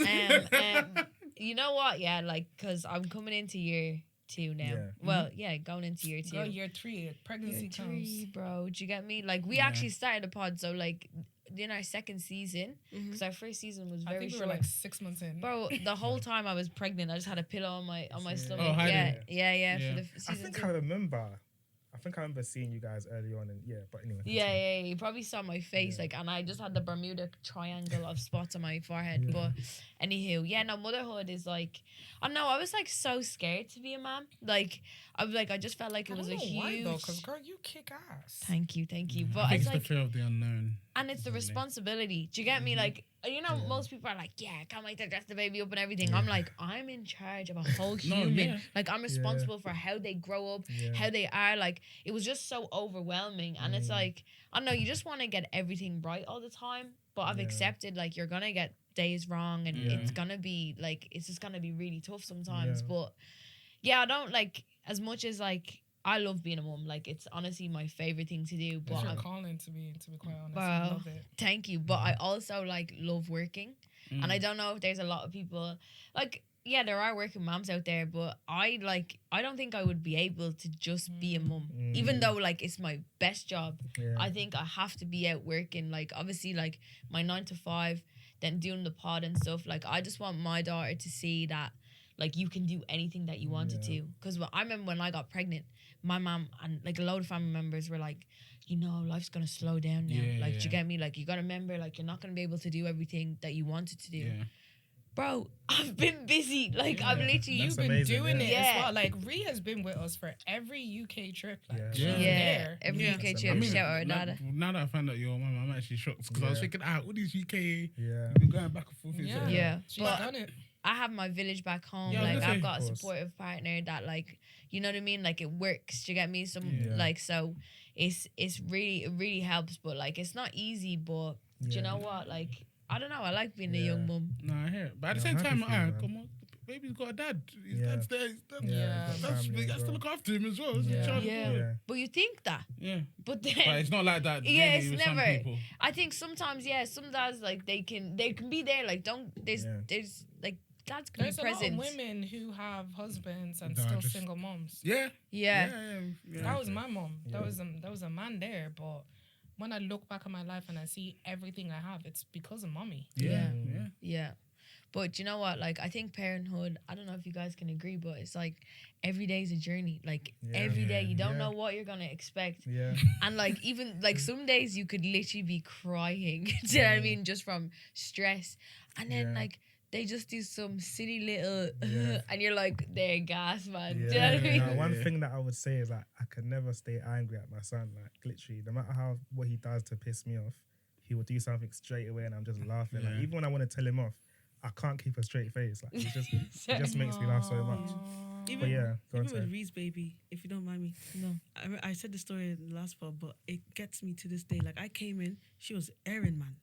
You know what? Yeah, like, because I'm coming into year 2 now. Yeah. Well, yeah, going into year 2. Girl, year 3, pregnancy Year comes. 3, bro. Do you get me? Like, we actually started the pod, so, like, in our second season, because our first season was I very think we short. were like 6 months in. Bro, the whole time I was pregnant, I just had a pillow on my stomach. Oh, had yeah, it? yeah, Yeah. for the I season think 2. I remember seeing you guys early on, and yeah. But anyway. Yeah. You probably saw my face, Yeah. like, and I just had the Bermuda triangle of spots on my forehead. But anywho, yeah, no, motherhood is like, I don't know, I was like so scared to be a mom. Like, I just felt like it was a huge. Why though? Because girl, you kick ass. Thank you. But I think it's it's like, the fear of the unknown. and it's the responsibility. Do you get me? Like, you know, most people are like, yeah, I can't wait to dress the baby up and everything. I'm like, I'm in charge of a whole human. yeah. Like, I'm responsible for how they grow up, how they are. Like, it was just so overwhelming. And it's like, I don't know, you just want to get everything right all the time. But I've accepted, like, you're going to get days wrong. And it's going to be, like, it's just going to be really tough sometimes. But, yeah, I don't, like, as much as, like, I love being a mum. Like, it's honestly my favorite thing to do. But It's your I'm, calling to be quite honest. Bro, I love it. thank you. But I also, like, love working. And I don't know if there's a lot of people, like, yeah, there are working moms out there, but I don't think I would be able to just be a mum. Even though, like, it's my best job. Yeah. I think I have to be out working, like, obviously, like, my 9 to 5, then doing the pod and stuff. Like, I just want my daughter to see that, like, you can do anything that you wanted to. Because I remember when I got pregnant, my mom and, like, a load of family members were like, you know, life's going to slow down now. Do you get me? Like, you got to remember, like, you're not going to be able to do everything that you wanted to do. Yeah. Bro, I've been busy. Like, I've literally... That's You've been amazing, doing it yeah. as well. Like, Ree has been with us for every UK trip. Like, Yeah. she's Yeah. there. every UK That's trip, amazing. shout out, like, Dada. now that I found out your mum, I'm actually shocked because I was thinking, all these UK, Yeah. we're going back and forth. Yeah. Yeah. She's But done it. I have my village back home. Yeah, I was like, gonna I've say. got a Of course. supportive partner that, like, you know what I mean? Like, it works. Do you get me? Yeah. Like, so it really helps. But, like, it's not easy. But do you know what? Like, I don't know. I like being a young mum. No, I hear it. But at the No, same I'm time, happy for you, man. come on. Baby's got a dad. His Yeah. dad's there. His dad, Yeah. he's got family he as has to well. look after him as well. It's Yeah. a child. Yeah. Yeah. But you think that. Yeah. But then... But it's not like that. Yeah, really it's with some never. people. I think sometimes, some dads, like, they can be there. Like, there's like, dads can There's be a lot of present. women who have husbands and No, still just- single moms. Yeah. Yeah. That was my mom. Yeah. That was a man there, but when I look back at my life and I see everything I have, it's because of mommy. Yeah. Mm. Yeah. Yeah. But you know what? Like, I think parenthood, I don't know if you guys can agree, but it's like every day is a journey. Like, every day you don't know what you're going to expect. Yeah. And like, even like some days you could literally be crying. Do you know what I mean? Just from stress. And then like, they just do some silly little, and you're like, they're gas, man. Yeah. Do you know what I mean? One thing that I would say is like, I could never stay angry at my son. Like, literally, no matter what he does to piss me off, he will do something straight away and I'm just laughing. Like, even when I want to tell him off, I can't keep a straight face. Like, it just makes me laugh so much. Even, go on, even with Ree's baby, if you don't mind me. No. I said the story in the last part, but it gets me to this day. Like, I came in, she was airing, man.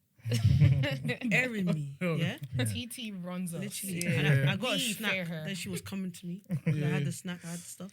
Airing me, yeah? TT runs us. Literally. And I got a snack. Then she was coming to me. I had the snack, I had the stuff.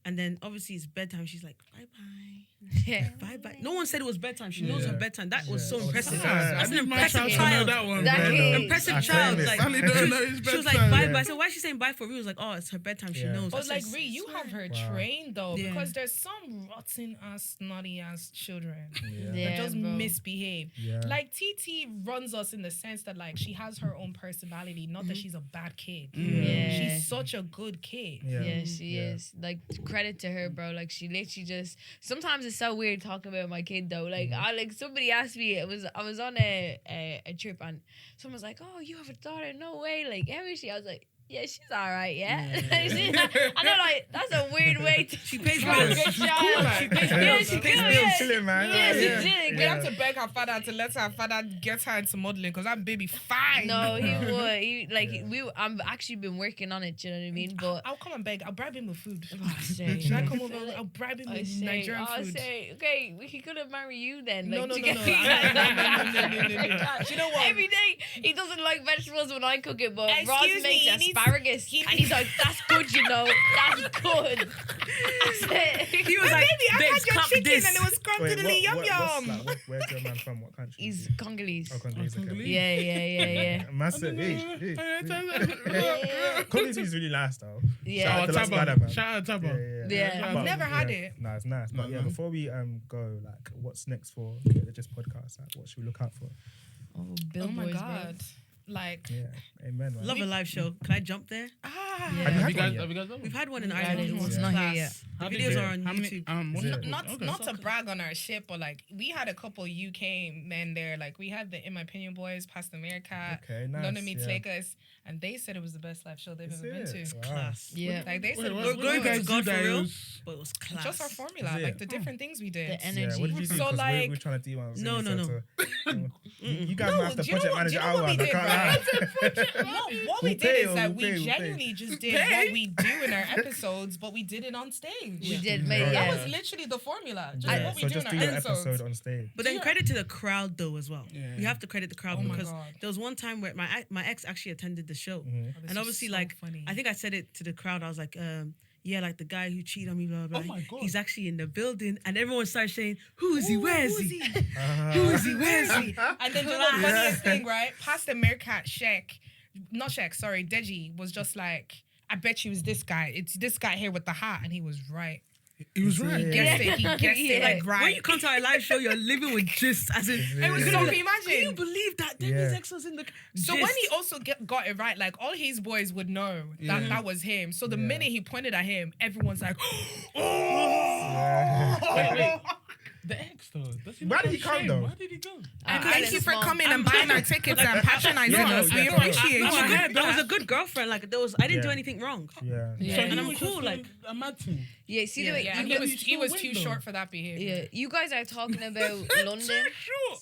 And then obviously it's bedtime. She's like, bye-bye. Bye-bye. No one said it was bedtime. She knows her bedtime. That was so impressive. That's an impressive child. That one. Impressive child. Like, she was like, bye-bye. I said, why is she saying bye for? Ree was like, oh, it's her bedtime. She knows. But like, Ree, you have her trained though, because there's some rotten ass, snotty ass children that just misbehave. Like, TT runs us in the sense that like she has her own personality, not that she's a bad kid. She's such a good kid. Yeah, she is. Like, credit to her, bro. Like, she literally just, sometimes it's so weird talking about my kid though. Like, somebody asked me, I was on a trip and someone was like, oh, you have a daughter? No way. Like, how is she? I was like, yeah, she's all right, and I'm like, that's a weird way to she pays bills. She's cool, man. She pays bills. She pays bills, chilling, man. Yeah, she did. We have to beg her father to let her father get her into modeling because that baby fine. No, he would. I've actually been working on it. Do you know what I mean? But I'll come and beg. I'll bribe him with food. Should I come over? I'll bribe him with Nigerian food. I'll say, okay, he could have married you then. Like, No. You know what? Every day he doesn't like vegetables when I cook it, but Ross Excuse makes me, asparagus, and he's like, "That's good, you know. That's good." He was like, baby, I had your chicken this. and it was scrumptious yum yum. Where's your man from? What country? He's Congolese. Oh, Congolese. Okay. Yeah. Massive. Congolese is really nice though. Yeah. Shout out to Taba. Yeah. I've never had it. No, it's nice. But before we go, like, what's next for the Just podcast? Like, what should we look out for? Bill Oh my Boys, God. Like, amen, man. Love a live show. Can I jump there? Have you guys done We've had one in We've Ireland. had it. It was It's not here class. yet. The videos are on YouTube. not to brag on our shit, but like we had a couple UK men there. Like we had the In My Opinion boys, Pastor Meerkat, London Meets Lakers, and they said it was the best live show they've ever been to. Wow. Class. Yeah. Like they said, We're going to God for real, but it was class. just our formula, like the different things we did. The energy. What did you do? So, 'Cause like- we're trying to do one. No. You guys might have to do you know project what- manager do you know our what we one. I did, can't right? lie. No, what we We'll did pay, is that we'll we pay, we'll genuinely just did what we do in our episodes, but we did it on stage. We did, Yeah. mate. That Yeah. was literally the formula. Just Yeah, what we so do just in do our your episodes. episode on stage. But then credit to the crowd though as well. Yeah. We have to credit the crowd Oh my because God. there was one time where my ex actually attended the show, This and is obviously so like funny. I think I said it to the crowd. I was like, yeah, like the guy who cheated on me, blah blah. Oh blah. my God. He's actually in the building, and everyone started saying, "Who is he? Where is he? Uh-huh. Who is he? Where is he?" And then the funniest thing, right? Pastor Meerkat Deji was just like, I bet you it was this guy. It's this guy here with the hat, and he was right. He was right. He guessed it like right. When you come to our live show, you're living with gist, as in. It was so, can you Can you imagine? believe that Debbie's ex was in the? So when he also got it right, like all his boys would know that that was him. So the minute he pointed at him, everyone's like, Wait. The ex though. Why did he come though? Why did he go? and thank you for coming and buying our tickets and patronizing us. We appreciate No, I you. heard there was a good girlfriend. Like there was, I didn't do anything wrong. Yeah. Yeah. And I'm cool. Like a mad thing. Yeah, see the way Yeah, you he was too short for that behavior. yeah, you guys are talking about London.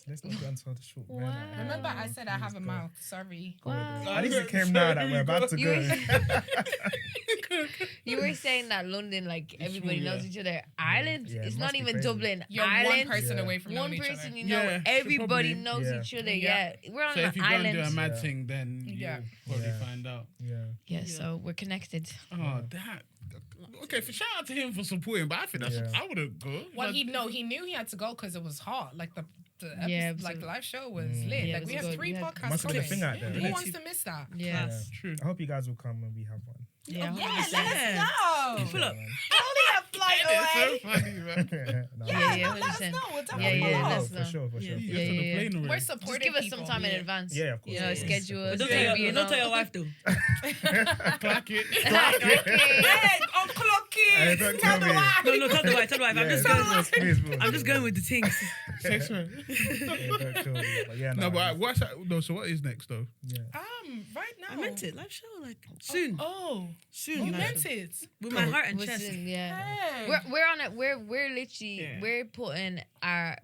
Let's not go into the short. Man. Wow. Remember, I said I have a mouth. Sorry. At least it came now that we're about to You go. You were saying that London, like everybody knows each other. Ireland, Yeah, it it's must not be even crazy. Dublin. You're Ireland, one person Yeah. away from one knowing each person other. you know. Yeah, Everybody probably. knows Yeah. each other. Yeah. Yeah, we're on So an if you go and do a island. mad Yeah. thing, then Yeah. you'll probably Yeah. find out. Yeah, so we're connected. Oh, that. Okay, for shout out to him for supporting, but I think that's I wouldn't go. Well, he knew he had to go because it was hot. Like the Yeah, like the live show was lit. Yeah, it Like was we have good. 3 We had- podcasts Must be a coming. thing out there. Who wants to miss that? Yeah. Class. True. I hope you guys will come when we have one. Yeah. Let us Yeah. know. Pull up. Only a fly away. So funny, man. No. Yeah, Let us 100%. know. We'll Yeah, definitely yeah, know. let's for know. sure. You Yeah, just on the yeah. plane already. We're Just supportive. give us some time in advance. Yeah, of course. You know, schedule But us. don't tell maybe, your, don't tell your wife though. Clack it. Hey, unclock Hey, it. don't Tell tell the me. wife. No, tell the wife. Tell the wife. I'm just going with the things. Sex man. No, So what is next though? Right now. I meant it. Live show like soon. Oh, Soon. you live meant show. it. With my heart and chest. Listen, yeah. Hey. We're on it. We're literally Yeah. we're putting our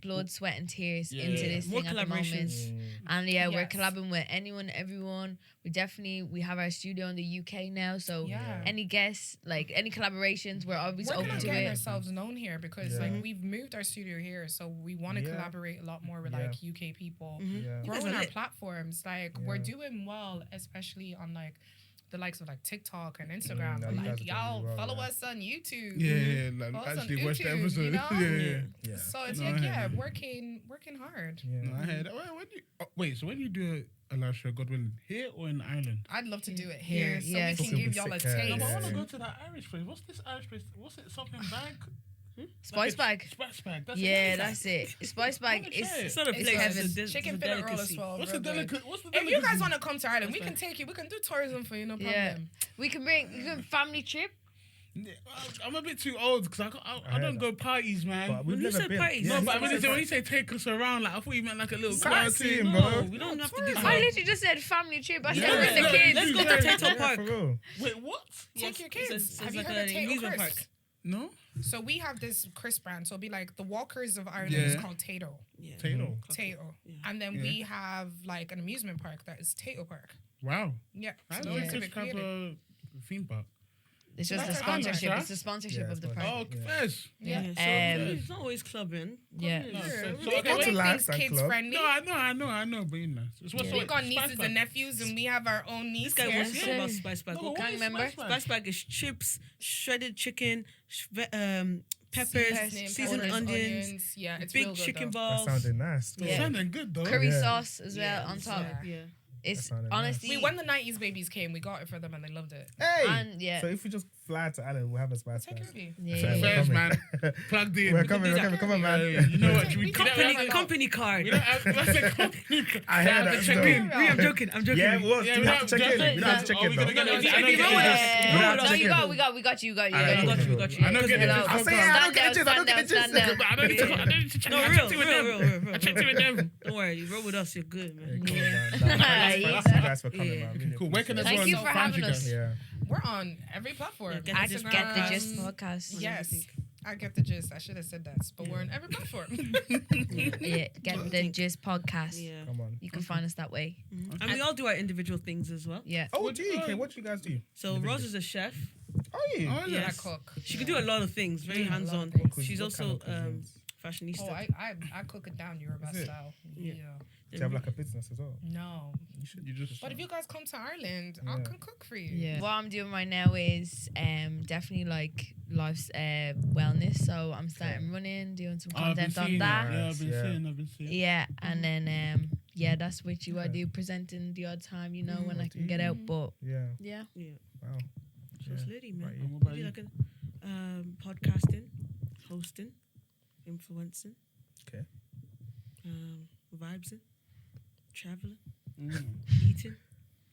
blood, sweat, and tears Yeah. into this More thing at the moment. collaborations. And yeah, we're Yes. collabing with anyone, everyone. We have our studio in the UK now, so Yeah. any guests, like any collaborations, we're always Working open on to getting it. ourselves known here because Yeah. like we've moved our studio here, so we want to Yeah. collaborate a lot more with Yeah. like UK people. Mhm. Yeah. You guys Growing are our lit. platforms, like we're doing well, especially on like the likes of like TikTok and Instagram. no, But you guys are like doing y'all well, follow yeah. us on YouTube. Yeah, Follow like us on actually watch the YouTube, episode. you know? Yeah. Yeah. So it's No, like I heard you. working hard. Yeah. No, I heard. So when you do a live show, God willing, here or in Ireland? I'd love to do it here, so Yeah, we can yeah. give y'all a Sick, taste. No, but I want to Yeah. go to that Irish place. What's this Irish place? What's it? Something bag? Spice bag. Spice bag. That's Yeah, it. that's it. Spice bag wanna is try it. It's not a It's place. heaven. It's a Chicken it's a fillet roll as delicacy. well. What's real the good. delicate? What's the If delicacy? you guys want to come to Ireland, we can take you. We can do tourism for you, no problem. Yeah. We can bring family trip. Yeah, I'm a bit too old because I don't go parties, man. But we've When you never said been. parties, No, Yeah, but I it's mean, when you say take us around, like I thought you meant like a little car Sightseeing, team, bro. No, we don't have to do I that. literally just said family trip. I said Yeah. with the No, kids. Let's go to Yeah, Tato Yeah, Park. for real. Wait, what? Take your Yes, kids. it's Have you like heard of an Tato amusement Crisp? park. No? So we have this crisp brand. So it'll be like the Walkers of Ireland Yeah. is called Tato. Yeah. Tato. Tato. Yeah. And then Yeah. we have like an amusement park that is Tato Park. Wow. Yeah. I So know those it's are just the have creative. a theme park. It's just the That's sponsorship. nice, It's the sponsorship Yeah, of the it's park. Oh, Yeah. first. Yeah. So it's not always clubbing. Yeah. Clubbing No, is- so- We okay, go wait. to things Lifestyle kids club. friendly. No, I know. But you know, it's what's We've got Spice nieces Bag. and nephews, and we have our own This niece. guy here. wants to Yes, talk about sir. Spice Bag. No, What what Can't is remember. Spice Bag? Spice Bag is chips, shredded chicken, peppers, Seasoned seasoned onions, Yeah, it's big real good, chicken though. That balls. sounded nice. Yeah. Sounding good though. Curry Yeah. sauce as well Yeah, on top. yeah. It's That sounded honestly. We when the 90s babies came, we got it for them and they loved it. Hey! And yeah. So if we just fly to Ireland, we'll have a Spice Take Bag. care of you. Yeah. We're First, coming. man. Plugged in. We're We coming, do we're that. coming. Come on, man. You know what? We can company- never- Company card. We don't have that's a company. I hear have that to check still. in. I'm joking. I'm joking. Yeah, well, Yeah, we have to check in. We don't have to check Are in, we though. gonna get No, it? if I know you get know it. it, We don't have No, to check you in. got, we got you. I got you, we got you. I know get it. I say, I don't get the gist. I don't get the gist. But I don't need to check. No, I real, checked it with real. them. I checked it with them. Don't worry, you roll with us, you're good, Hey, man. come on, man. Yeah. Thanks you guys for coming, Yeah. man. Really Cool. Where can appreciate Thank everyone you for find having guys? us. it. Yeah. We're on every platform. Yeah, At Just Get the Instagram. Gist podcast. Yes. everything. I get the gist. I should have said that. But we're on every platform. Yeah, Get the Gist podcast. Yeah. Come on. You can find us that way. And we all do our individual things as well. Yeah. Oh, okay. What do you guys do? So Rose is a chef. Oh, yeah. Oh, yeah. I Yes. cook. She can do a lot of things, very Yeah, a lot of hands-on. things. She's What also kind of cuisines? fashionista. Oh, I cook it down Yoruba Is it? style. Yeah. Yeah. Do you have like a business as well? No. You just. But if you guys come to Ireland, I Yeah. can cook for you. Yeah. What I'm doing right now is definitely like life's wellness. So I'm starting running, doing some Oh, I've been content on seeing that. Yeah, I've been Yeah. seeing. I've been seeing. Yeah, and then yeah, that's what you I do presenting the odd time, you know, when I can get out. But Yeah. yeah, Yeah. Wow. So it's litty, man. Right, And what We about do you? like podcasting, hosting, influencing, Okay. vibesing, traveling, Mm. eating,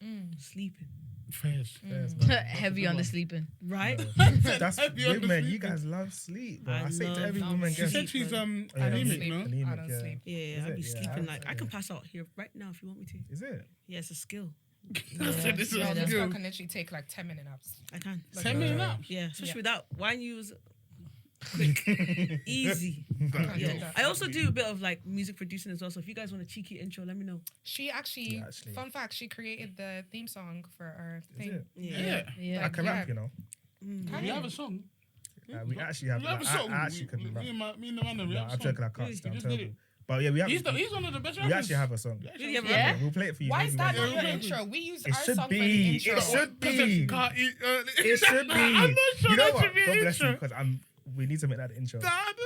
Mm. sleeping. Fairs. Yes, man. heavy on the sleeping. Right? That's Happy on the women. You sleeping. guys love sleep. Bro. I I say love to every love woman, She guess. said she's Yeah. anemic, sleep. no? Anemic, I don't yeah. sleep. Yeah, Is I'll it? be Yeah, sleeping. I- Like I can pass out here right now if you want me to. Is it? Yeah, it's a skill. I said this is Well, a this girl skill. can literally take like 10-minute naps. I can. 10 minutes naps. Yeah, especially Yeah. without wine use. Quick, easy. Can't do Yeah, that. I also do a bit of like music producing as well. So if you guys want a cheeky intro, let me know. She actually, Yeah, actually. fun fact, she created the theme song for our Is thing. it? Yeah. Yeah. I can rap, you know. We have a song. We actually have. We have a I song. actually can rap. Me and the man, we No, have a I'm song. joking. I can't. He I'm just did terrible. it. But yeah, we have. He's one of the best We rappers. actually have a song. Really have Yeah? We'll play it for you. Why maybe is that one not day. your intro? We use It our should song be. for the intro. It should be. Can't eat, It should be. I'm not sure You know that what? should be God an bless you, intro. because I'm We need to make that the intro.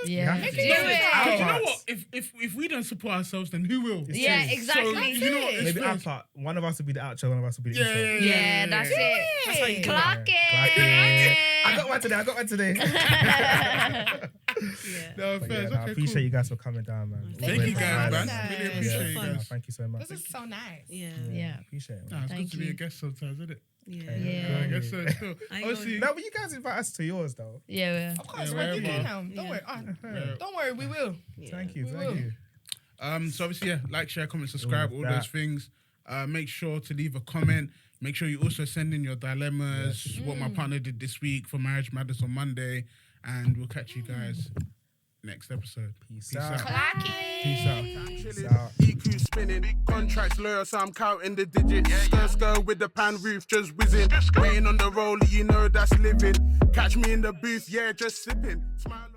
Yeah. We have to. Do it. You know what? If we don't support ourselves, then who will? Yeah, true. exactly. So, you know what? It's Maybe our first. part. One of us will be the outro. One of us will be the intro. Yeah, that's it. That's how you do Clock Clock it. it. I got one today. No, But first. yeah, I Okay, appreciate cool. you guys for coming down, man. Thank Always you guys, man. nice. Really Yeah, appreciate so you fun. guys. Thank you so much. This is so nice. Yeah. Appreciate it. Nah, Man. it's Thank good to be you. a guest sometimes, isn't it? Yeah. Yeah. I guess so. Still. I Obviously, No, but you guys invite us to yours, though. Yeah. Of course, Yeah, we're wherever. doing now. Don't Yeah. worry. Don't worry, we will. Thank you. We Thank will. you. So obviously, yeah, like, share, comment, subscribe, all that. those things. Make sure to leave a comment. Make sure you also send in your dilemmas, what my partner did this week for Marriage Madness on Monday, and we'll catch you guys next episode. Peace out. Clock it. Peace out. Peace out. EQ spinning, contracts loyal, so I'm counting the digits. Skirt with the pan roof, just whizzing. Waiting on the roller, you know that's living. Catch me in the booth, yeah, just sipping. Smile.